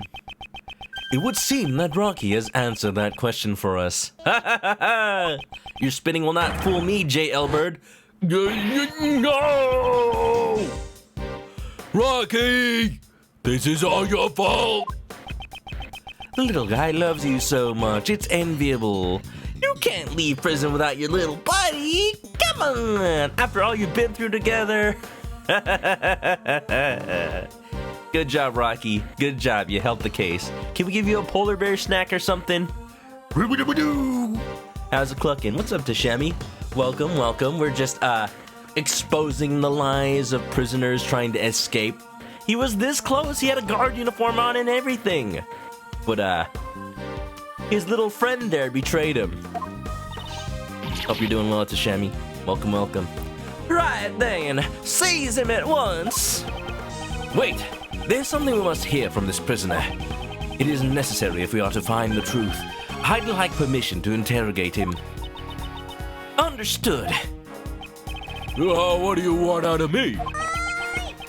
It would seem that Rocky has answered that question for us. Ha ha ha ha! Your spinning will not fool me, J. Elbert. No! Rocky! This is all your fault! The little guy loves you so much, it's enviable. You can't leave prison without your little buddy. Come on! After all you've been through together. Good job, Rocky. Good job, you helped the case. Can we give you a polar bear snack or something? How's it clucking? What's up, Tashemi? Welcome, welcome. We're just, exposing the lies of prisoners trying to escape. He was this close, he had a guard uniform on and everything. But, his little friend there betrayed him. Hope you're doing well, Tashemi. Welcome, welcome. Right then, seize him at once. Wait, there's something we must hear from this prisoner. It is necessary if we are to find the truth. I'd like permission to interrogate him. Understood. What do you want out of me?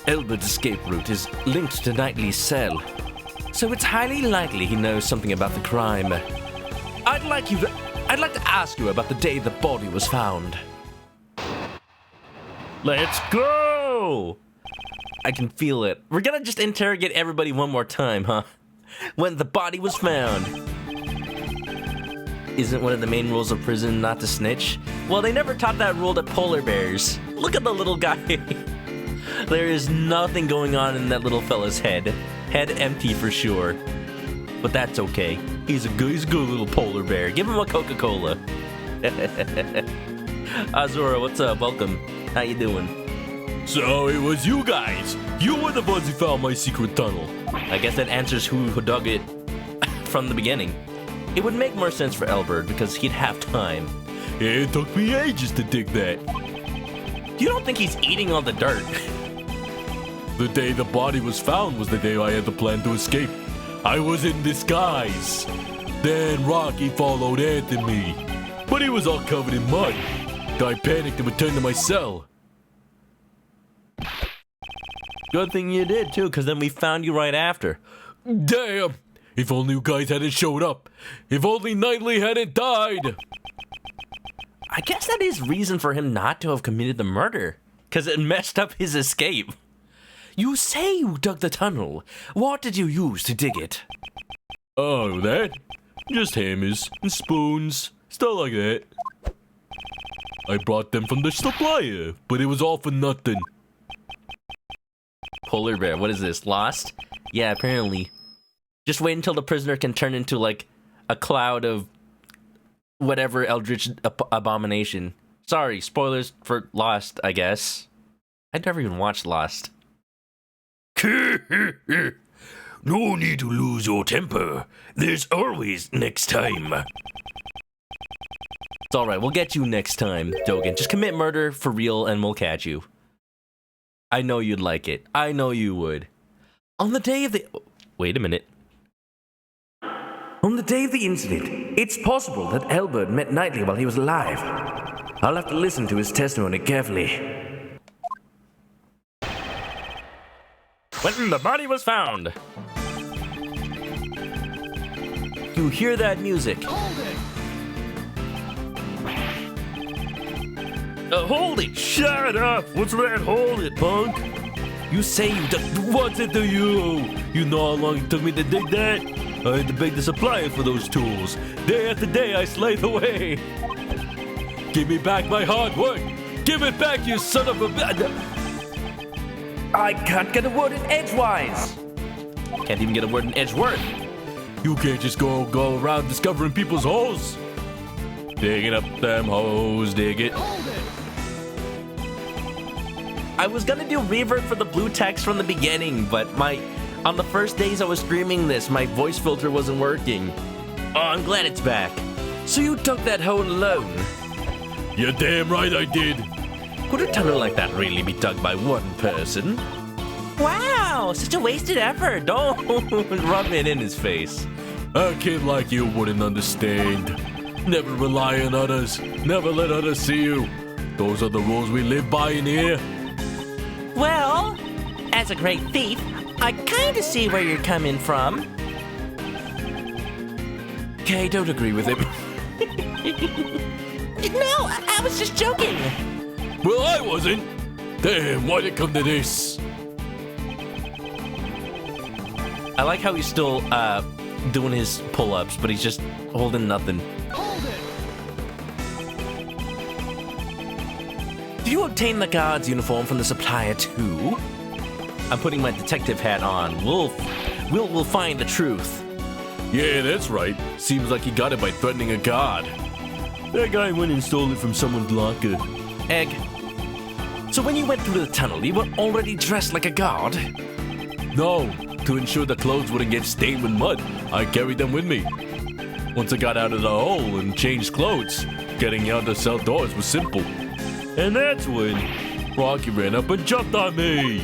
Elbert's escape route is linked to Knightley's cell, so it's highly likely he knows something about the crime. I'd like to ask you about the day the body was found. Let's go! I can feel it. We're gonna just interrogate everybody one more time, huh? When the body was found. Isn't one of the main rules of prison not to snitch? Well, they never taught that rule to polar bears. Look at the little guy. There is nothing going on in that little fella's head. Head empty for sure. But that's okay. He's a good little polar bear. Give him a Coca-Cola. Azura, what's up? Welcome. How you doing? So it was you guys. You were the ones who found my secret tunnel. I guess that answers who dug it from the beginning. It would make more sense for Elbert because he'd have time. It took me ages to dig that. You don't think he's eating all the dirt? The day the body was found was the day I had the plan to escape. I was in disguise. Then Rocky followed Anthony, but he was all covered in mud. I panicked and returned to my cell. Good thing you did too, because then we found you right after. Damn! If only you guys hadn't showed up. If only Knightley hadn't died. I guess that is reason for him not to have committed the murder, because it messed up his escape. You say you dug the tunnel. What did you use to dig it? Oh, that? Just hammers and spoons, stuff like that. I brought them from the supplier, but it was all for nothing. Polar bear, what is this? Lost? Yeah, apparently. Just wait until the prisoner can turn into, like, a cloud of whatever eldritch abomination. Sorry, spoilers for Lost, I guess. I never even watched Lost. No need to lose your temper. There's always next time. It's alright, we'll get you next time, Dogen. Just commit murder for real and we'll catch you. I know you'd like it. I know you would. On the day of the... Wait a minute. On the day of the incident, it's possible that Elbert met Knightley while he was alive. I'll have to listen to his testimony carefully. When the body was found. You hear that music? Hold it! Shut up! What's that? Hold it, punk! You say you what's it to you? You know how long it took me to dig that? I had to beg the supplier for those tools. Day after day, I slaved away. Give me back my hard work! Give it back, you son of a... I can't get a word in edgewise! Can't even get a word in Edgeworth. You can't just go around discovering people's holes. Digging up them holes, dig it. I was gonna do reverb for the blue text from the beginning, but on the first days I was streaming this, my voice filter wasn't working. Oh, I'm glad it's back. So you dug that hole alone? You're damn right I did. Could a tunnel like that really be dug by one person? Wow, such a wasted effort. Don't rub it in his face. A kid like you wouldn't understand. Never rely on others. Never let others see you. Those are the rules we live by in here. Well, as a great thief, I kinda see where you're coming from. Okay, don't agree with him. No, I was just joking. Well, I wasn't. Damn, why'd it come to this? I like how he's still doing his pull-ups, but he's just holding nothing. Did you obtain the guard's uniform from the supplier too? I'm putting my detective hat on. We'll find the truth. Yeah, that's right. Seems like he got it by threatening a guard. That guy went and stole it from someone's locker. Egg. So when you went through the tunnel, you were already dressed like a guard? No, to ensure the clothes wouldn't get stained with mud, I carried them with me. Once I got out of the hole and changed clothes, getting out the cell doors was simple. And that's when Rocky ran up and jumped on me.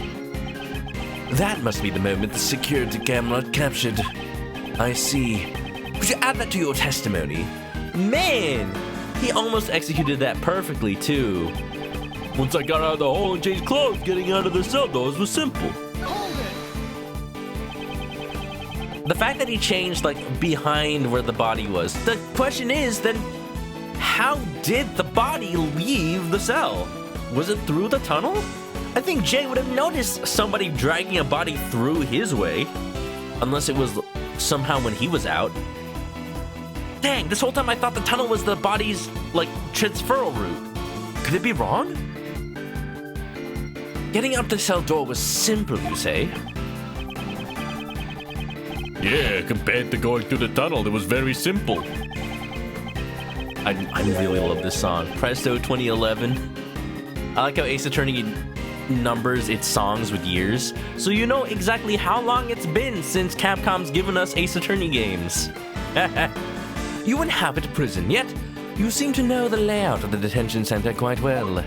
That must be the moment the security camera captured. I see. Would you add that to your testimony? Man, he almost executed that perfectly too. Once I got out of the hole and changed clothes, getting out of the cell doors was simple. Hold it. The fact that he changed, like, behind where the body was. The question is, then, how did the body leave the cell? Was it through the tunnel? I think Jay would have noticed somebody dragging a body through his way. Unless it was somehow when he was out. Dang, this whole time I thought the tunnel was the body's, like, transferal route. Could it be wrong? Getting out the cell door was simple, you say? Yeah, compared to going through the tunnel, it was very simple. I really love this song. Presto 2011. I like how Ace Attorney numbers its songs with years, so you know exactly how long it's been since Capcom's given us Ace Attorney games. You inhabit prison, yet you seem to know the layout of the detention center quite well.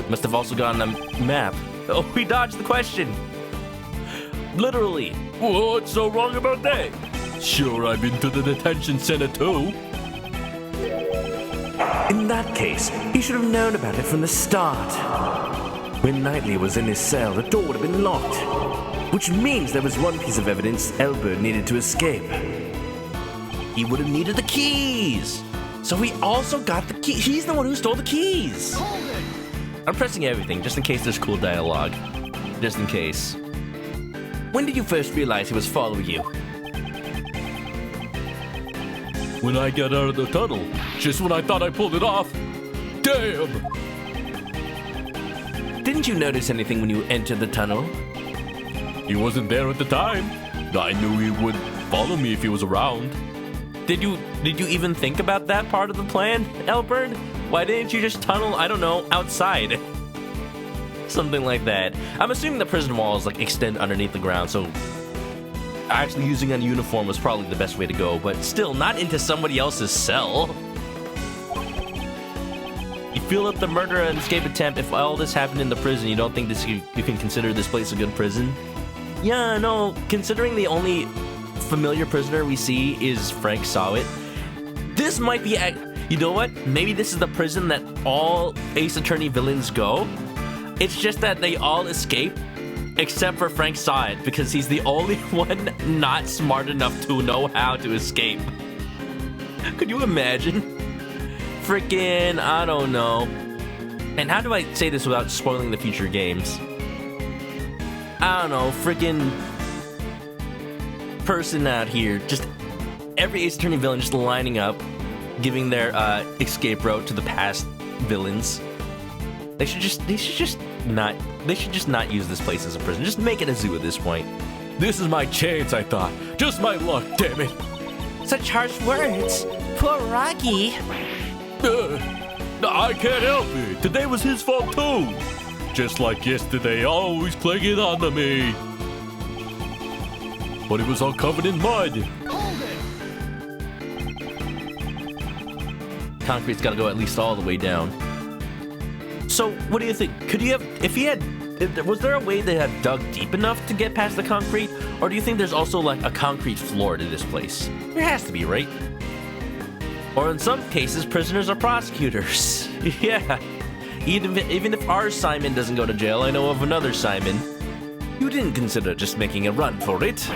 Must have also gotten a map. Oh, we dodged the question. Literally. What's so wrong about that? Sure, I've been to the detention center too. In that case, he should have known about it from the start. When Knightley was in his cell, the door would have been locked, which means there was one piece of evidence Elbert needed to escape. He would have needed the keys. So he also got the key. He's the one who stole the keys. Hold it. I'm pressing everything just in case there's cool dialogue. Just in case. When did you first realize he was following you? When I got out of the tunnel, just when I thought I pulled it off. Damn! Didn't you notice anything when you entered the tunnel? He wasn't there at the time. I knew he would follow me if he was around. Did you even think about that part of the plan, Elbert? Why didn't you just tunnel, I don't know, outside? Something like that. I'm assuming the prison walls like extend underneath the ground, so actually using a uniform was probably the best way to go, but still not into somebody else's cell. You feel that the murder and escape attempt, if all this happened in the prison, you don't think this you can consider this place a good prison? Yeah, no, considering the only familiar prisoner we see is Frank Sawit, this might be, you know what? Maybe this is the prison that all Ace Attorney villains go. It's just that they all escape, except for Frank Sawit, because he's the only one not smart enough to know how to escape. Could you imagine? Freaking, I don't know. And how do I say this without spoiling the future games? I don't know, freaking person out here, just every Ace Attorney villain just lining up, giving their escape route to the past villains. They should just not use this place as a prison. Just make it a zoo at this point. This is my chance, I thought. Just my luck, damn it. Such harsh words. Poor Rocky. I can't help it. Today was his fault too. Just like yesterday, always clinging on to me. But it was all covered in mud. Hold it. Concrete's got to go at least all the way down. So, what do you think? Could you have, was there a way they had dug deep enough to get past the concrete? Or do you think there's also like a concrete floor to this place? There has to be, right? Or in some cases, prisoners are prosecutors. Yeah. Even if our Simon doesn't go to jail, I know of another Simon. You didn't consider just making a run for it.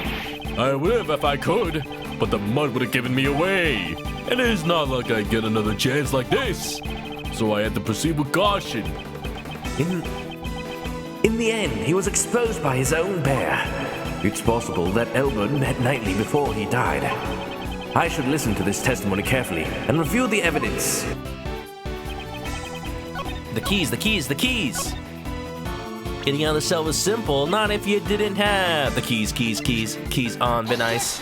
I would have if I could, but the mud would have given me away. And it's not like I get another chance like this. So I had to proceed with caution. In the end, he was exposed by his own bear. It's possible that Elbert met Knightley before he died. I should listen to this testimony carefully and review the evidence. The keys. Getting out of the cell was simple, not if you didn't have the keys on, be nice.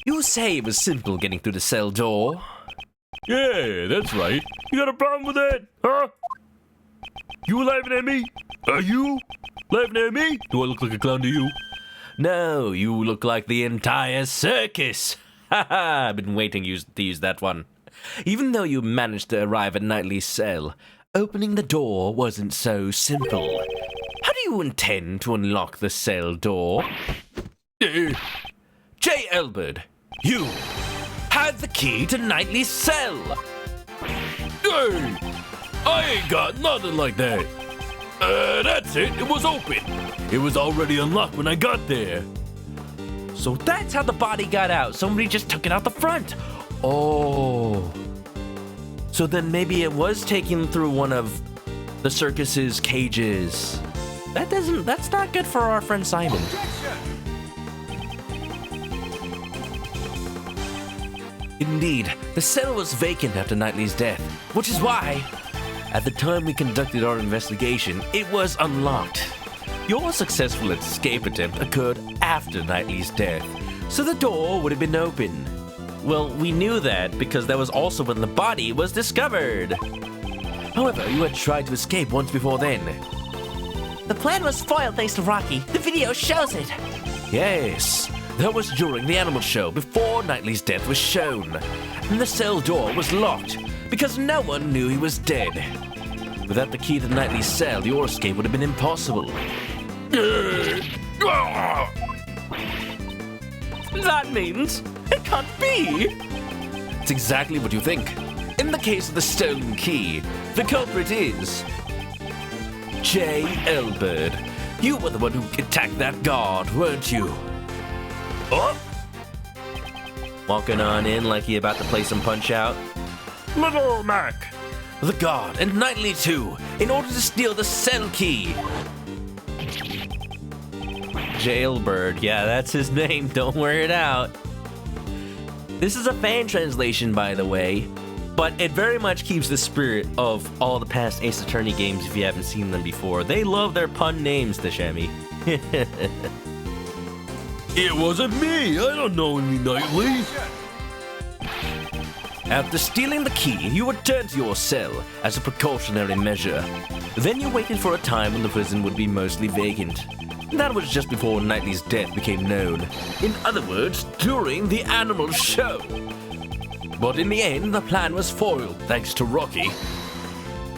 You say it was simple getting through the cell door. Yeah, that's right. You got a problem with that, huh? You laughing at me? Are you laughing at me? Do I look like a clown to you? No, you look like the entire circus. Haha, I've been waiting to use that one. Even though you managed to arrive at Knightley's cell, opening the door wasn't so simple. How do you intend to unlock the cell door? J. Elbert, you had the key to Knightley's cell. Hey, I ain't got nothing like that. That's it. It was open. It was already unlocked when I got there. So that's how the body got out. Somebody just took it out the front. Oh. So then maybe it was taken through one of the circus's cages. That's not good for our friend Simon. Indeed, the cell was vacant after Knightley's death, which is why, at the time we conducted our investigation, it was unlocked. Your successful escape attempt occurred after Knightley's death, so the door would have been open. Well, we knew that because that was also when the body was discovered. However, you had tried to escape once before then. The plan was foiled thanks to Rocky. The video shows it. Yes, that was during the animal show before Knightley's death was shown. And the cell door was locked because no one knew he was dead. Without the key to Knightley's cell, your escape would have been impossible. That means it can't be. It's exactly what you think. In the case of the stolen key, the culprit is J. Elbird. You were the one who attacked that guard, weren't you? Oh! Walking on in like he about to play some Punch-Out. Little Mac. The guard and Knightley too, in order to steal the cell key. Jailbird, yeah, that's his name, don't wear it out. This is a fan translation, by the way, but it very much keeps the spirit of all the past Ace Attorney games if you haven't seen them before. They love their pun names, the Shemmy. It wasn't me. I don't know any Knightley. After stealing the key, you returned to your cell as a precautionary measure. Then you waited for a time when the prison would be mostly vacant. That was just before Knightley's death became known. In other words, during the animal show. But in the end, the plan was foiled thanks to Rocky.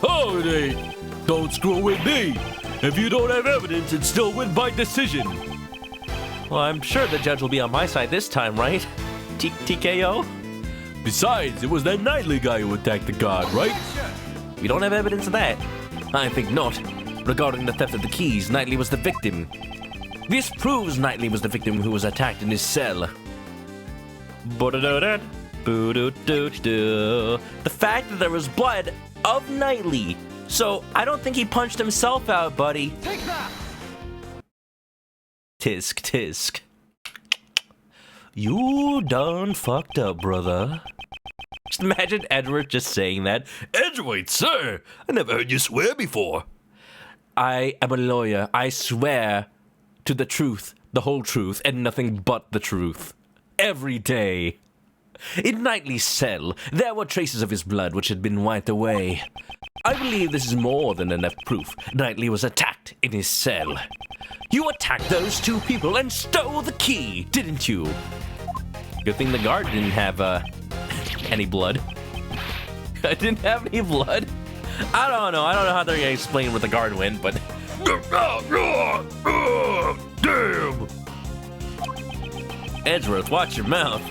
Oh, it ain't. Don't screw with me. If you don't have evidence, it's still win by decision. Well, I'm sure the judge will be on my side this time, right? TKO? Besides, it was that Knightley guy who attacked the guard, right? We don't have evidence of that. I think not. Regarding the theft of the keys, Knightley was the victim. This proves Knightley was the victim who was attacked in his cell. The fact that there was blood of Knightley. So I don't think he punched himself out, buddy. Take that! Tisk. You done fucked up, brother. Just imagine Edward just saying that. Edward, sir, I never heard you swear before. I am a lawyer. I swear to the truth, the whole truth, and nothing but the truth. Every day. In Knightley's cell, there were traces of his blood which had been wiped away. I believe this is more than enough proof. Knightley was attacked in his cell. You attacked those two people and stole the key, didn't you? Good thing the guard didn't have, any blood. I didn't have any blood? I don't know how they're gonna explain where the guard went, but... Damn! Edgeworth, watch your mouth.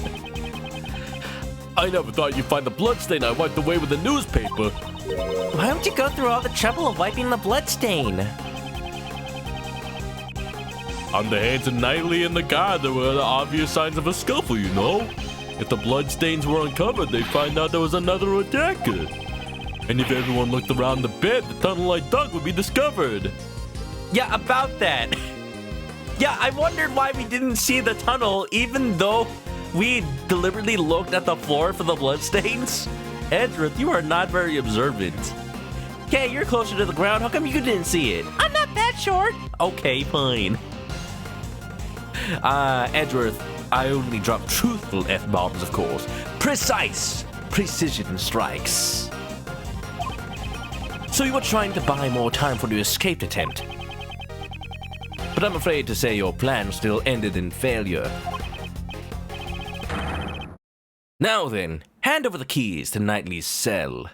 I never thought you'd find the bloodstain I wiped away with the newspaper. Why don't you go through all the trouble of wiping the bloodstain? On the hands of Knightley and the guard, there were the obvious signs of a scuffle, you know? If the bloodstains were uncovered, they'd find out there was another attacker. And if everyone looked around the bed, the tunnel I dug would be discovered. Yeah, about that. Yeah, I wondered why we didn't see the tunnel, even though we deliberately looked at the floor for the bloodstains. Edgeworth, you are not very observant. Okay, you're closer to the ground. How come you didn't see it? I'm not that short. Okay, fine. Edgeworth, I only drop truthful F-bombs, of course. Precise precision strikes. So you were trying to buy more time for the escape attempt. But I'm afraid to say your plan still ended in failure. Now then, hand over the keys to Knightley's cell.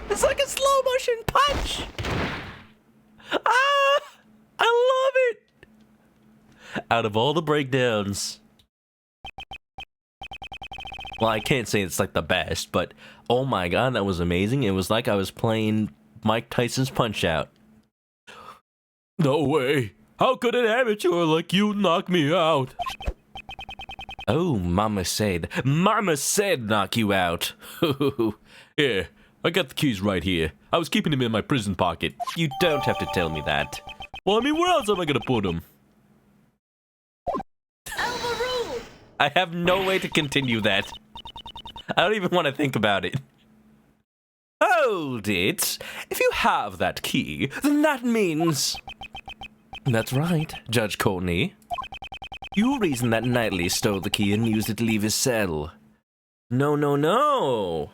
It's like a slow motion punch. out of all the breakdowns. Well, I can't say it's like the best, but oh my god, that was amazing. It was like I was playing Mike Tyson's Punch-Out. No way. How could an amateur like you knock me out? Oh, Mama said knock you out. Yeah, I got the keys right here. I was keeping them in my prison pocket. You don't have to tell me that. Well, I mean, where else am I gonna put them? I have no way to continue that. I don't even want to think about it. Hold it. If you have that key, then that means... That's right, Judge Courtney. You reason that Knightley stole the key and used it to leave his cell. No. No.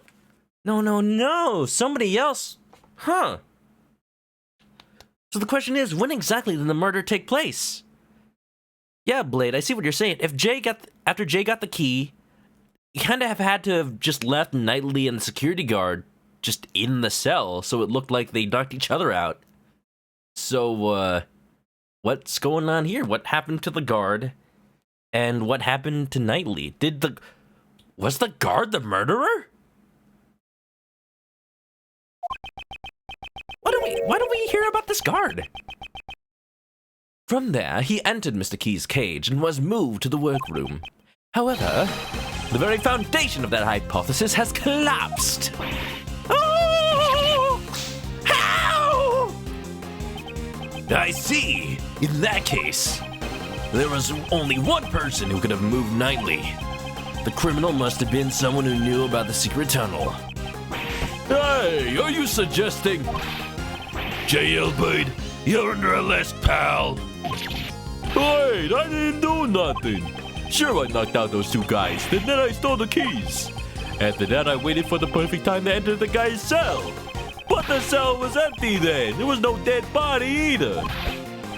Somebody else. Huh. So the question is, when exactly did the murder take place? Yeah, Blade, I see what you're saying. If after Jay got the key, you kind of had to have just left Knightley and the security guard just in the cell, so it looked like they knocked each other out. So, what's going on here? What happened to the guard? And what happened to Knightley? Was the guard the murderer? Why do we hear about this guard? From there, he entered Mr. Key's cage and was moved to the workroom. However, the very foundation of that hypothesis has collapsed. Oh! How? I see. In that case, there was only one person who could have moved Knightley. The criminal must have been someone who knew about the secret tunnel. Hey, are you suggesting... Jailbird, you're under arrest, pal. Wait, I didn't do nothing. Sure, I knocked out those two guys, and then I stole the keys. After that, I waited for the perfect time to enter the guy's cell. But the cell was empty then. There was no dead body either.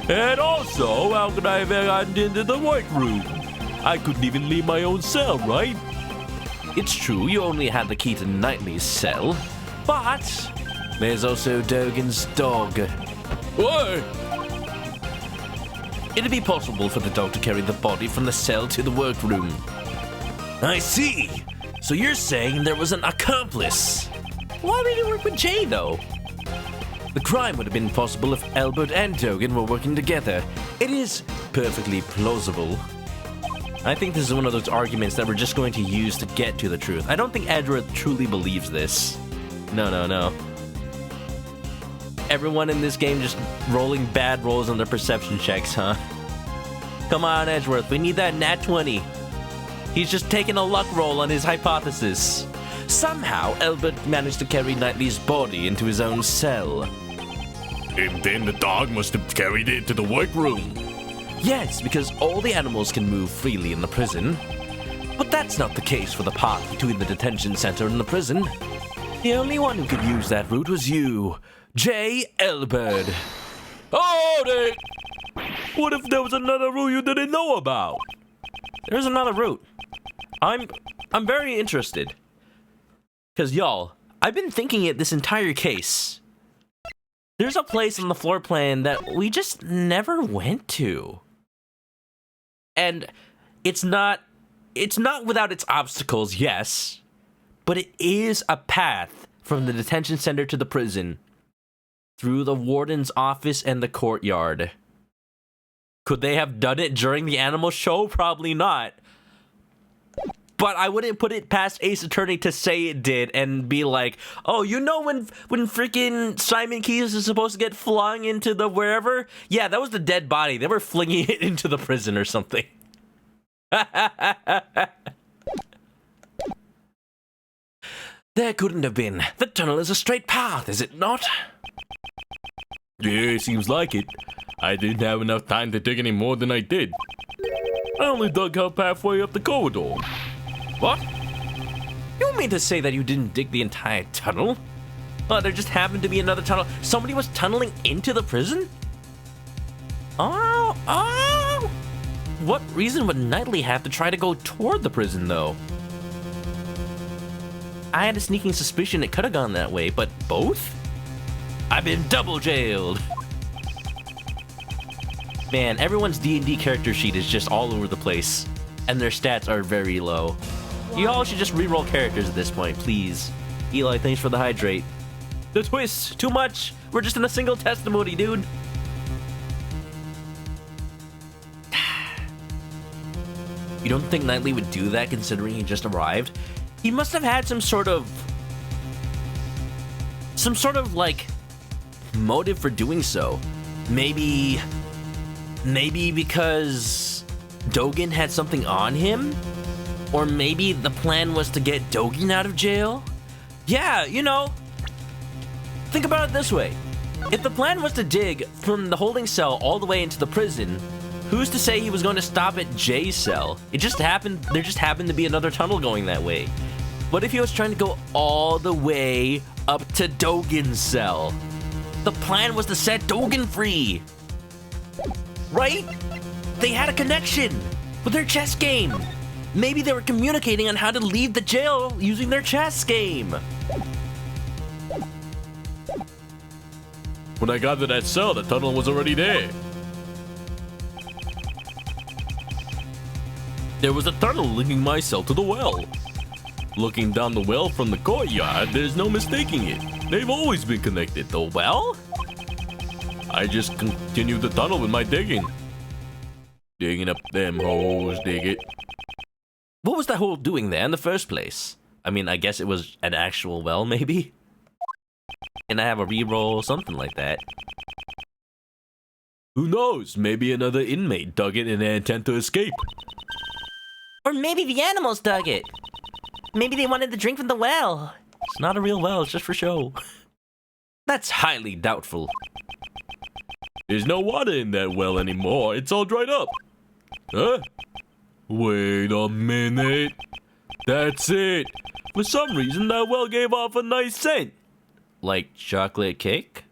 And also, how could I have gotten into the workroom? I couldn't even leave my own cell, right? It's true, you only had the key to Knightley's cell, but there's also Dogan's dog. What? It'd be possible for the dog to carry the body from the cell to the workroom. I see. So you're saying there was an accomplice. Why did he work with Jay, though? The crime would have been possible if Albert and Dogan were working together. It is perfectly plausible. I think this is one of those arguments that we're just going to use to get to the truth. I don't think Edgeworth truly believes this. No. Everyone in this game just rolling bad rolls on their perception checks, huh? Come on, Edgeworth, we need that nat 20. He's just taking a luck roll on his hypothesis. Somehow, Albert managed to carry Knightley's body into his own cell. And then the dog must have carried it to the workroom. Yes, because all the animals can move freely in the prison. But that's not the case for the path between the detention center and the prison. The only one who could use that route was you, J. Elbert. Hold it! What if there was another route you didn't know about? There's another route. I'm very interested. Because, y'all, I've been thinking it this entire case. There's a place on the floor plan that we just never went to. And it's not without its obstacles, yes, but it is a path from the detention center to the prison, through the warden's office and the courtyard. Could they have done it during the animal show? Probably not. But I wouldn't put it past Ace Attorney to say it did and be like, oh, you know when freaking Simon Keys is supposed to get flung into the wherever? Yeah, that was the dead body. They were flinging it into the prison or something. There couldn't have been. The tunnel is a straight path, is it not? Yeah, seems like it. I didn't have enough time to dig any more than I did. I only dug up halfway up the corridor. What? You mean to say that you didn't dig the entire tunnel? Oh, there just happened to be another tunnel. Somebody was tunneling into the prison? Oh! What reason would Knightley have to try to go toward the prison, though? I had a sneaking suspicion it could have gone that way, but both? I've been double jailed. Man, everyone's D&D character sheet is just all over the place, and their stats are very low. You all should just reroll characters at this point, please. Eli, thanks for the hydrate. The twist, too much. We're just in a single testimony, dude. You don't think Knightley would do that considering he just arrived? He must have had some sort of like motive for doing so. Maybe because Dogen had something on him? Or maybe the plan was to get Dogen out of jail? Yeah, you know, think about it this way. If the plan was to dig from the holding cell all the way into the prison, who's to say he was going to stop at Jay's cell? There just happened to be another tunnel going that way. What if he was trying to go all the way up to Dogen's cell? The plan was to set Dogen free. Right? They had a connection with their chess game. Maybe they were communicating on how to leave the jail using their chess game. When I got to that cell, the tunnel was already there. There was a tunnel linking my cell to the well. Looking down the well from the courtyard, there's no mistaking it. They've always been connected. The well? I just continued the tunnel with my digging. Digging up them holes, dig it. What was that hole doing there in the first place? I mean, I guess it was an actual well, maybe? Can I have a reroll, something like that? Who knows? Maybe another inmate dug it in an intent to escape. Or maybe the animals dug it. Maybe they wanted to drink from the well. It's not a real well, it's just for show. That's highly doubtful. There's no water in that well anymore. It's all dried up. Huh? Wait a minute. That's it. For some reason, that well gave off a nice scent. Like chocolate cake?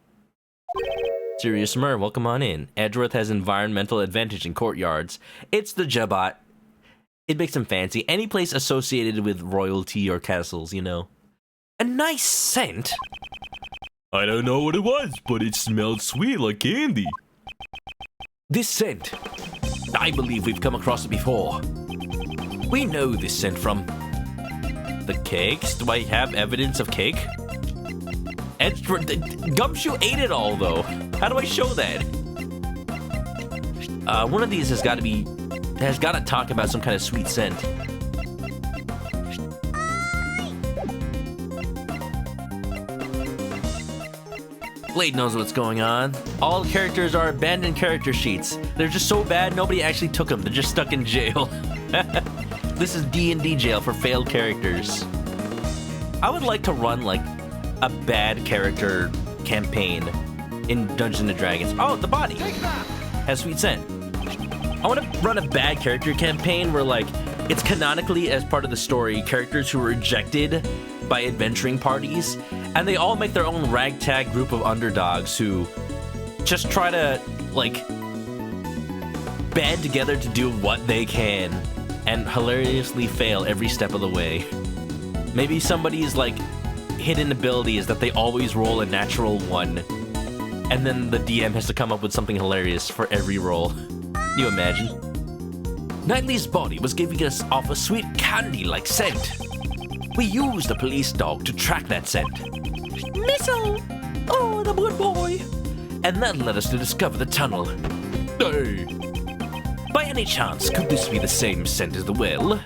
Serious Smur, welcome on in. Edgeworth has environmental advantage in courtyards. It's the Jabot. It makes him fancy. Any place associated with royalty or castles, you know. A nice scent? I don't know what it was, but it smelled sweet like candy. This scent. I believe we've come across it before. We know this scent from... the cakes? Do I have evidence of cake? Gumshoe ate it all, though. How do I show that? One of these has got to talk about some kind of sweet scent. Blade knows what's going on. All characters are abandoned character sheets. They're just so bad, nobody actually took them. They're just stuck in jail. This is D&D jail for failed characters. I would like to run, like, a bad character campaign in Dungeons & Dragons. Oh, the body has sweet scent. I want to run a bad character campaign where, like, it's canonically, as part of the story, characters who were rejected by adventuring parties, and they all make their own ragtag group of underdogs who just try to, like, band together to do what they can and hilariously fail every step of the way. Maybe somebody's, like, hidden ability is that they always roll a natural 1, and then the DM has to come up with something hilarious for every roll. Can you imagine? Knightley's body was giving us off a sweet candy-like scent. We used a police dog to track that scent. Missile! Oh, the good boy! And that led us to discover the tunnel. Hey! By any chance, could this be the same scent as the well?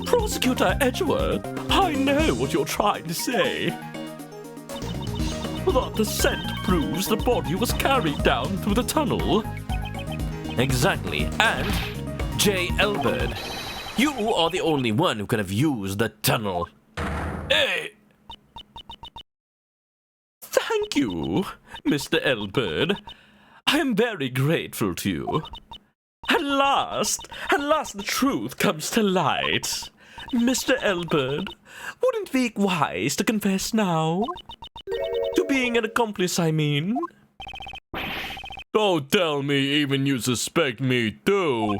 Prosecutor Edgeworth, I know what you're trying to say. But the scent proves the body was carried down through the tunnel. Exactly, and J. Elbert, you are the only one who could have used the tunnel. Hey! Thank you, Mr. Elbert. I am very grateful to you. At last the truth comes to light. Mr. Elbert, wouldn't it be wise to confess now? To being an accomplice, I mean. Don't tell me even you suspect me too.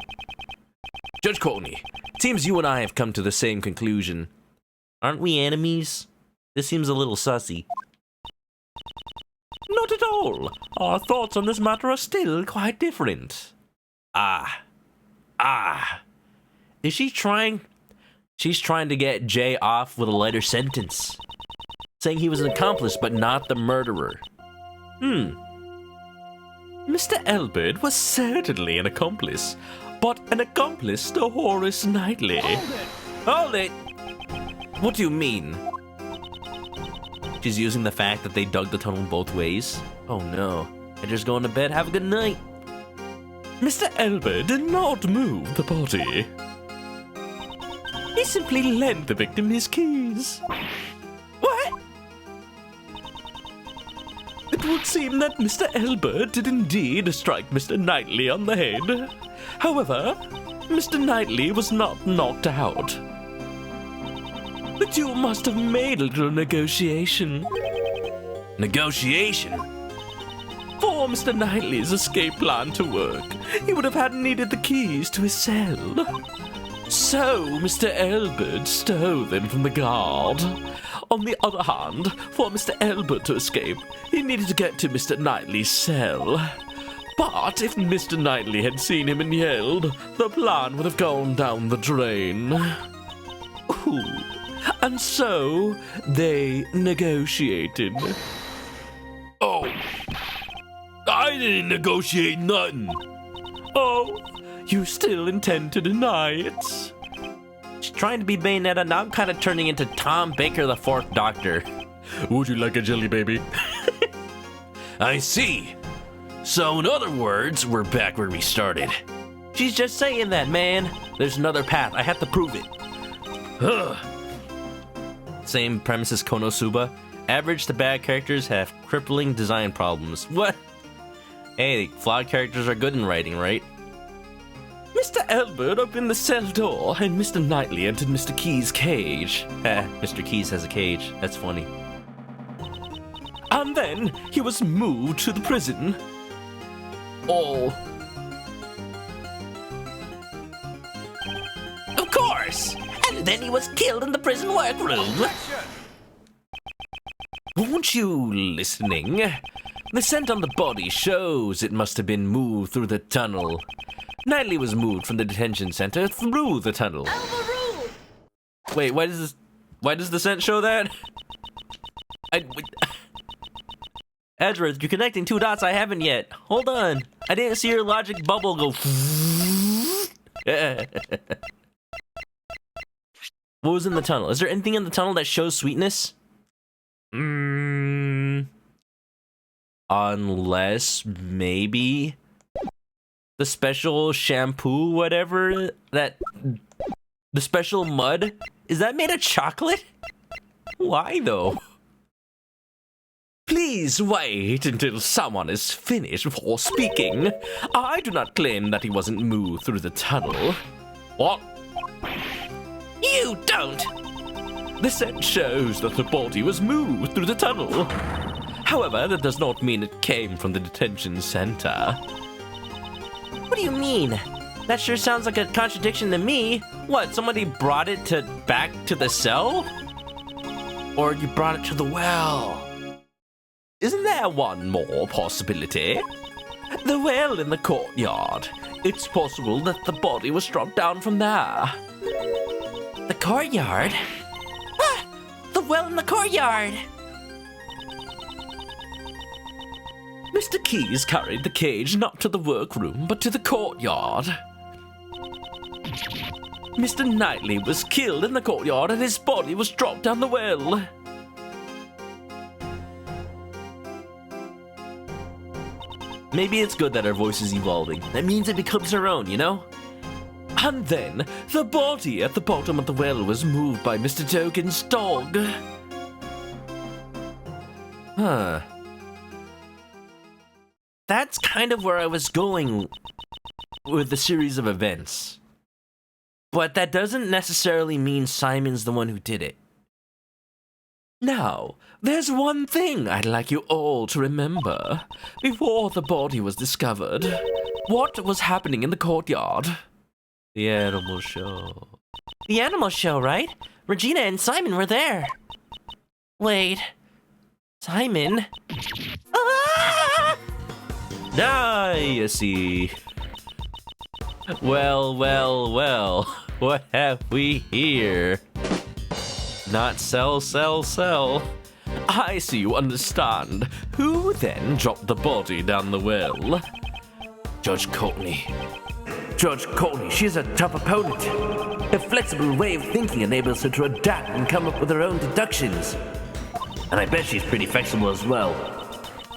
Judge Courtney, it seems you and I have come to the same conclusion. Aren't we enemies? This seems a little sussy. Not at all. Our thoughts on this matter are still quite different. Ah. Is she trying? She's trying to get Jay off with a lighter sentence. Saying he was an accomplice, but not the murderer. Mr. Elbert was certainly an accomplice, but an accomplice to Horace Knightley. Hold it! What do you mean? She's using the fact that they dug the tunnel both ways? Oh no. I just going to bed. Have a good night. Mr. Elbert did not move the body. He simply lent the victim his keys. What? It would seem that Mr. Elbert did indeed strike Mr. Knightley on the head. However, Mr. Knightley was not knocked out. The two must have made a little negotiation. Negotiation? For Mr. Knightley's escape plan to work, he would have needed the keys to his cell. So, Mr. Elbert stole them from the guard. On the other hand, for Mr. Elbert to escape, he needed to get to Mr. Knightley's cell. But if Mr. Knightley had seen him and yelled, the plan would have gone down the drain. Ooh. And so, they negotiated. Oh, I didn't negotiate nothing. Oh, you still intend to deny it? She's trying to be Bayonetta, now I'm kind of turning into Tom Baker, the Fourth Doctor. Would you like a jelly baby? I see. So in other words, we're back where we started. She's just saying that, man. There's another path, I have to prove it. Ugh. Same premise as Konosuba. Average to bad characters have crippling design problems. What? Hey, flawed characters are good in writing, right? Mr. Elbert opened the cell door, and Mr. Knightley entered Mr. Key's cage. Mr. Keys has a cage. That's funny. And then he was moved to the prison. Oh. Of course! And then he was killed in the prison workroom. Weren't you listening? The scent on the body shows it must have been moved through the tunnel. Knightley was moved from the detention center through the tunnel. Wait, why does the scent show that? Edgeworth, you're connecting two dots I haven't yet. Hold on. I didn't see your logic bubble go. What was in the tunnel? Is there anything in the tunnel that shows sweetness? Unless maybe the special shampoo, whatever, the special mud, is that made of chocolate? Why though? Please wait until someone is finished before speaking. I do not claim that he wasn't moved through the tunnel. What? You don't! The scent shows that the body was moved through the tunnel. However, that does not mean it came from the detention center. What do you mean? That sure sounds like a contradiction to me. What, somebody brought it back to the cell? Or you brought it to the well? Isn't there one more possibility? The well in the courtyard. It's possible that the body was struck down from there. The courtyard? Ah! The well in the courtyard! Mr. Keys carried the cage not to the workroom, but to the courtyard. Mr. Knightley was killed in the courtyard and his body was dropped down the well. Maybe it's good that her voice is evolving. That means it becomes her own, you know? And then, the body at the bottom of the well was moved by Mr. Token's dog. Huh. That's kind of where I was going with the series of events. But that doesn't necessarily mean Simon's the one who did it. Now, there's one thing I'd like you all to remember. Before the body was discovered, what was happening in the courtyard? The animal show. The animal show, right? Regina and Simon were there. Wait. Simon? I see. Well, well, well. What have we here? Not sell, sell, sell. I see you understand. Who then dropped the body down the well? Judge Courtney. Judge Courtney, she's a tough opponent. Her flexible way of thinking enables her to adapt and come up with her own deductions. And I bet she's pretty flexible as well.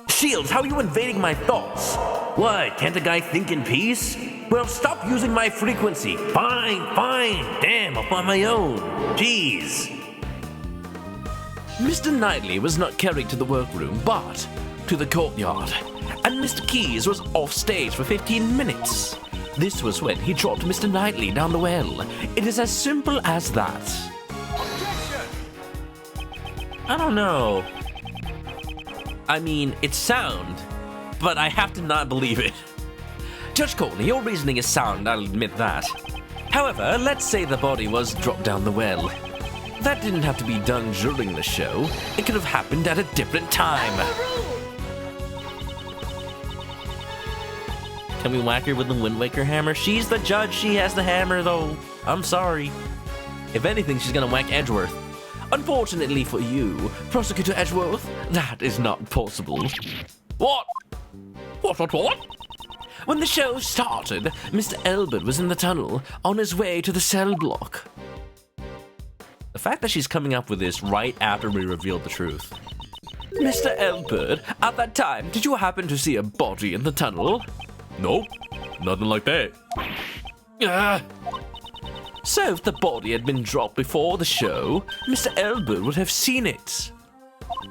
Shields, how are you invading my thoughts? What, can't a guy think in peace? Well, stop using my frequency. Fine, fine. Damn, I'll find my own. Jeez. Mr. Knightley was not carried to the workroom, but to the courtyard. And Mr. Keys was off stage for 15 minutes. This was when he dropped Mr. Knightley down the well. It is as simple as that. I don't know. I mean, it's sound, but I have to not believe it. Judge Courtney, your reasoning is sound, I'll admit that. However, let's say the body was dropped down the well. That didn't have to be done during the show. It could have happened at a different time. Can we whack her with the Wind Waker hammer? She's the judge, she has the hammer though. I'm sorry. If anything, she's gonna whack Edgeworth. Unfortunately for you, Prosecutor Edgeworth, that is not possible. What? What? When the show started, Mr. Elbert was in the tunnel on his way to the cell block. The fact that she's coming up with this right after we revealed the truth. Mr. Elbert, at that time, did you happen to see a body in the tunnel? Nope, nothing like that. So if the body had been dropped before the show, Mr. Elbert would have seen it.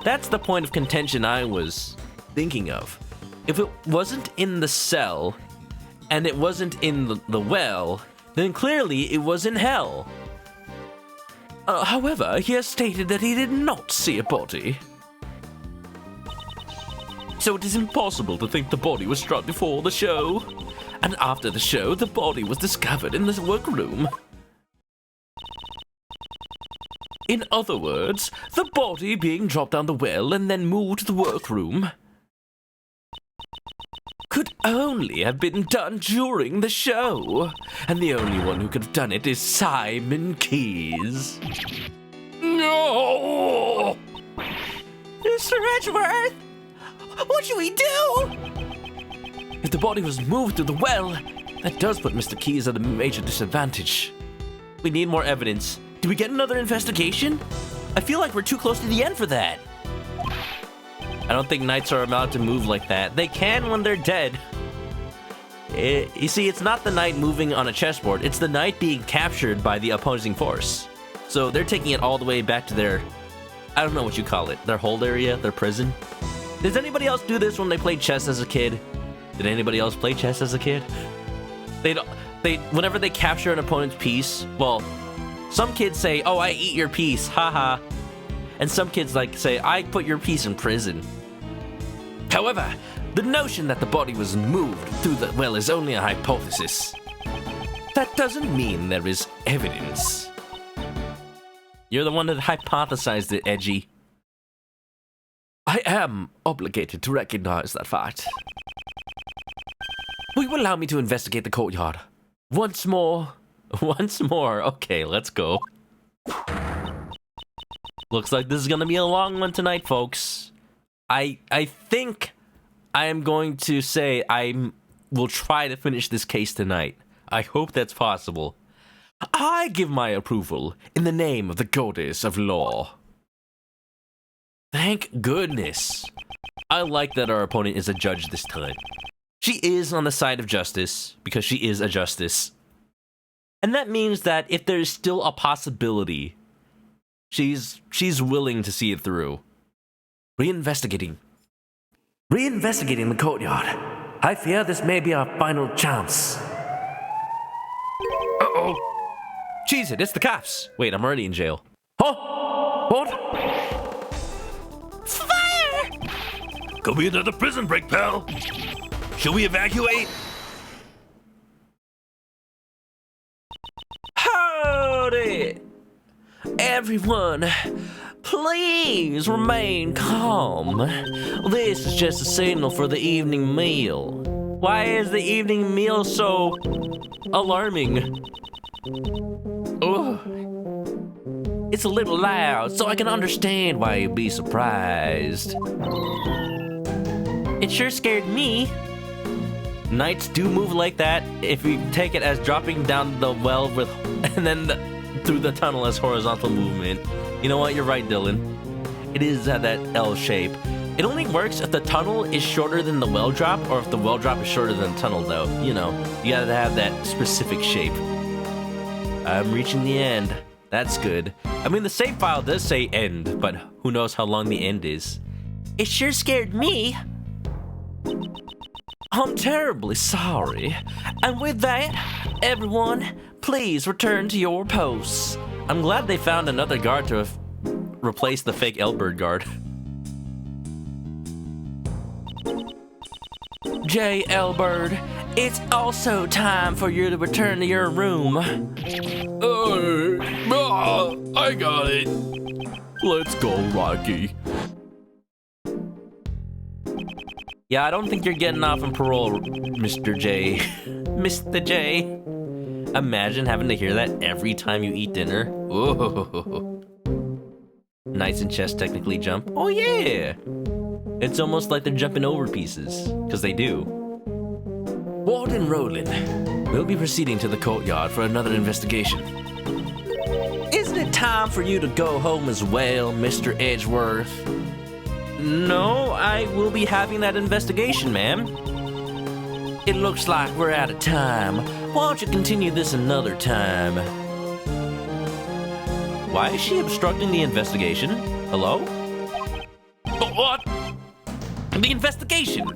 That's the point of contention I was thinking of. If it wasn't in the cell, and it wasn't in the well, then clearly it was in hell. However, he has stated that he did not see a body. So it is impossible to think the body was dropped before the show. And after the show, the body was discovered in the workroom. In other words, the body being dropped down the well and then moved to the workroom could only have been done during the show. And the only one who could have done it is Simon Keys. No! Mr. Edgeworth! What should we do? If the body was moved to the well, that does put Mr. Keys at a major disadvantage. We need more evidence. Do we get another investigation? I feel like we're too close to the end for that. I don't think knights are allowed to move like that. They can when they're dead. You see, it's not the knight moving on a chessboard. It's the knight being captured by the opposing force. So they're taking it all the way back to their, I don't know what you call it, their hold area, their prison. Does anybody else do this when they played chess as a kid? Did anybody else play chess as a kid? Whenever they capture an opponent's piece, well, some kids say, "Oh, I eat your piece, haha," and some kids say, "I put your piece in prison." However, the notion that the body was moved through the well is only a hypothesis. That doesn't mean there is evidence. You're the one that hypothesized it, Edgy. I am obligated to recognize that fact. Will you allow me to investigate the courtyard? Once more. Okay, let's go. Looks like this is gonna be a long one tonight, folks. I think I am going to say I will try to finish this case tonight. I hope that's possible. I give my approval in the name of the goddess of law. Thank goodness. I like that our opponent is a judge this time. She is on the side of justice because she is a justice. And that means that if there's still a possibility, she's willing to see it through. Reinvestigating the courtyard. I fear this may be our final chance. Uh-oh. Cheese it's the cops. Wait, I'm already in jail. Huh? What? Fire! Could be another prison break, pal. Should we evacuate? Howdy! Everyone, Please remain calm. This is just a signal for the evening meal. Why is the evening meal so alarming? Ugh. It's a little loud, so I can understand why you'd be surprised. It sure scared me. Knights do move like that if you take it as dropping down the well with, and then through the tunnel as horizontal movement. You know what? You're right, Dylan. It is that L shape. It only works if the tunnel is shorter than the well drop, or if the well drop is shorter than the tunnel, though. You know, you gotta have that specific shape. I'm reaching the end. That's good. I mean, the save file does say end, but who knows how long the end is. It sure scared me. I'm terribly sorry. And with that, everyone, please return to your posts. I'm glad they found another guard to replace the fake Elbird guard. J. Elbird, it's also time for you to return to your room. I got it. Let's go, Rocky. Yeah, I don't think you're getting off on parole, Mr. J. Mr. J. Imagine having to hear that every time you eat dinner. Ooh. Knights and chess technically jump. Oh yeah! It's almost like they're jumping over pieces, because they do. Warden Roland, we'll be proceeding to the courtyard for another investigation. Isn't it time for you to go home as well, Mr. Edgeworth? No, I will be having that investigation, ma'am. It looks like we're out of time. Why don't you continue this another time? Why is she obstructing the investigation? Hello? What? The investigation!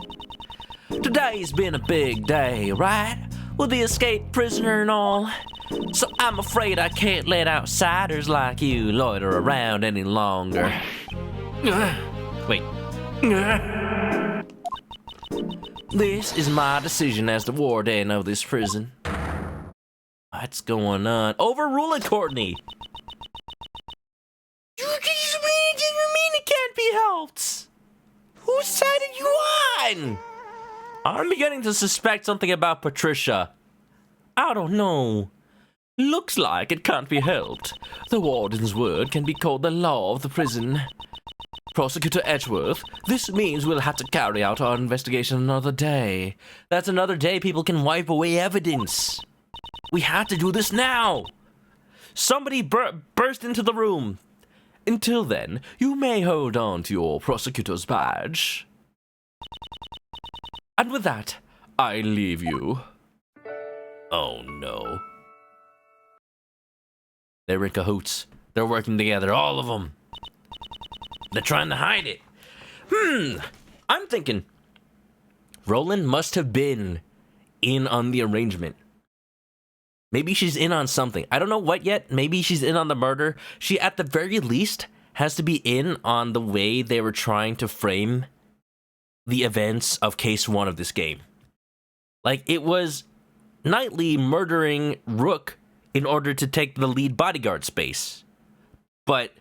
Today's been a big day, right? With the escaped prisoner and all. So I'm afraid I can't let outsiders like you loiter around any longer. Wait. This is my decision as the warden of this prison. What's going on? Overrule it, Courtney! You mean it can't be helped? Whose side are you on? I'm beginning to suspect something about Patricia. I don't know. Looks like it can't be helped. The warden's word can be called the law of the prison. Prosecutor Edgeworth, this means we'll have to carry out our investigation another day. That's another day people can wipe away evidence. We have to do this now. Somebody burst into the room. Until then, you may hold on to your prosecutor's badge. And with that, I leave you. Oh no. They're in cahoots. They're working together, all of them. They're trying to hide it. I'm thinking Roland must have been in on the arrangement. Maybe she's in on something. I don't know what yet. Maybe she's in on the murder. She, at the very least, has to be in on the way they were trying to frame the events of Case 1 of this game. Like, it was Knightley murdering Rook in order to take the lead bodyguard space. But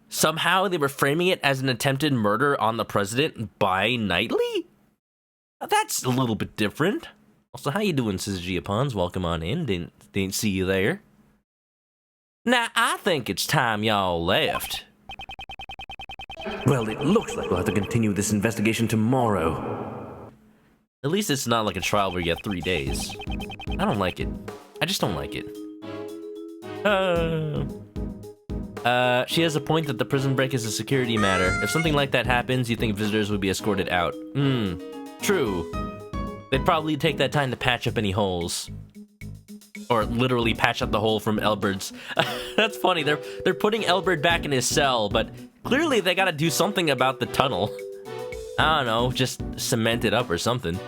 somehow they were framing it as an attempted murder on the president by Knightley? That's a little bit different. Also, how you doing, Syzygiopons? Welcome on in. Didn't see you there. Now, I think it's time y'all left. Well, it looks like we'll have to continue this investigation tomorrow. At least it's not like a trial where you have 3 days. I don't like it. I just don't like it. She has a point that the prison break is a security matter. If something like that happens, you think visitors would be escorted out. True. They'd probably take that time to patch up any holes. Or literally patch up the hole from Elbird's. That's funny, they're putting Elbird back in his cell, but clearly they gotta do something about the tunnel. I don't know, just cement it up or something.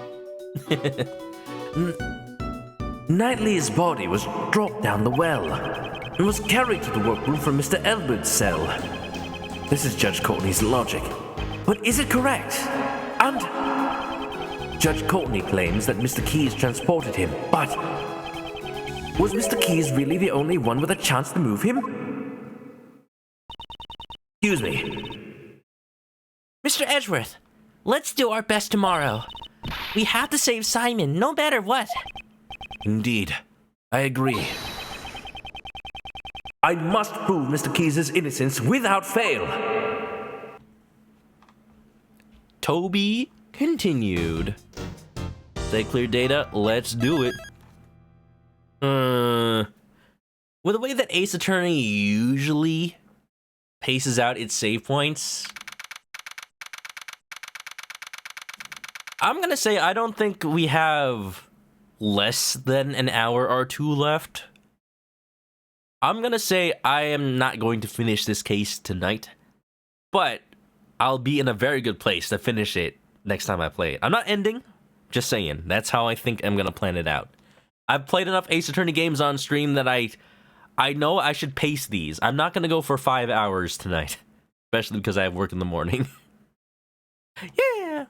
Knightley's body was dropped down the well and was carried to the workroom from Mr. Elbird's cell. This is Judge Courtney's logic. But is it correct? And Judge Courtney claims that Mr. Keyes transported him, but was Mr. Keyes really the only one with a chance to move him? Excuse me. Mr. Edgeworth, let's do our best tomorrow. We have to save Simon, no matter what. Indeed, I agree. I must prove Mr. Keys' innocence without fail. Toby continued. Say clear data, let's do it. With the way that Ace Attorney usually paces out its save points, I'm gonna say I don't think we have less than an hour or two left. I'm gonna say I am not going to finish this case tonight, but I'll be in a very good place to finish it next time I play it. I'm not ending, just saying. That's how I think I'm gonna plan it out. I've played enough Ace Attorney games on stream that I know I should pace these. I'm not gonna go for 5 hours tonight, especially because I have work in the morning. Yeah.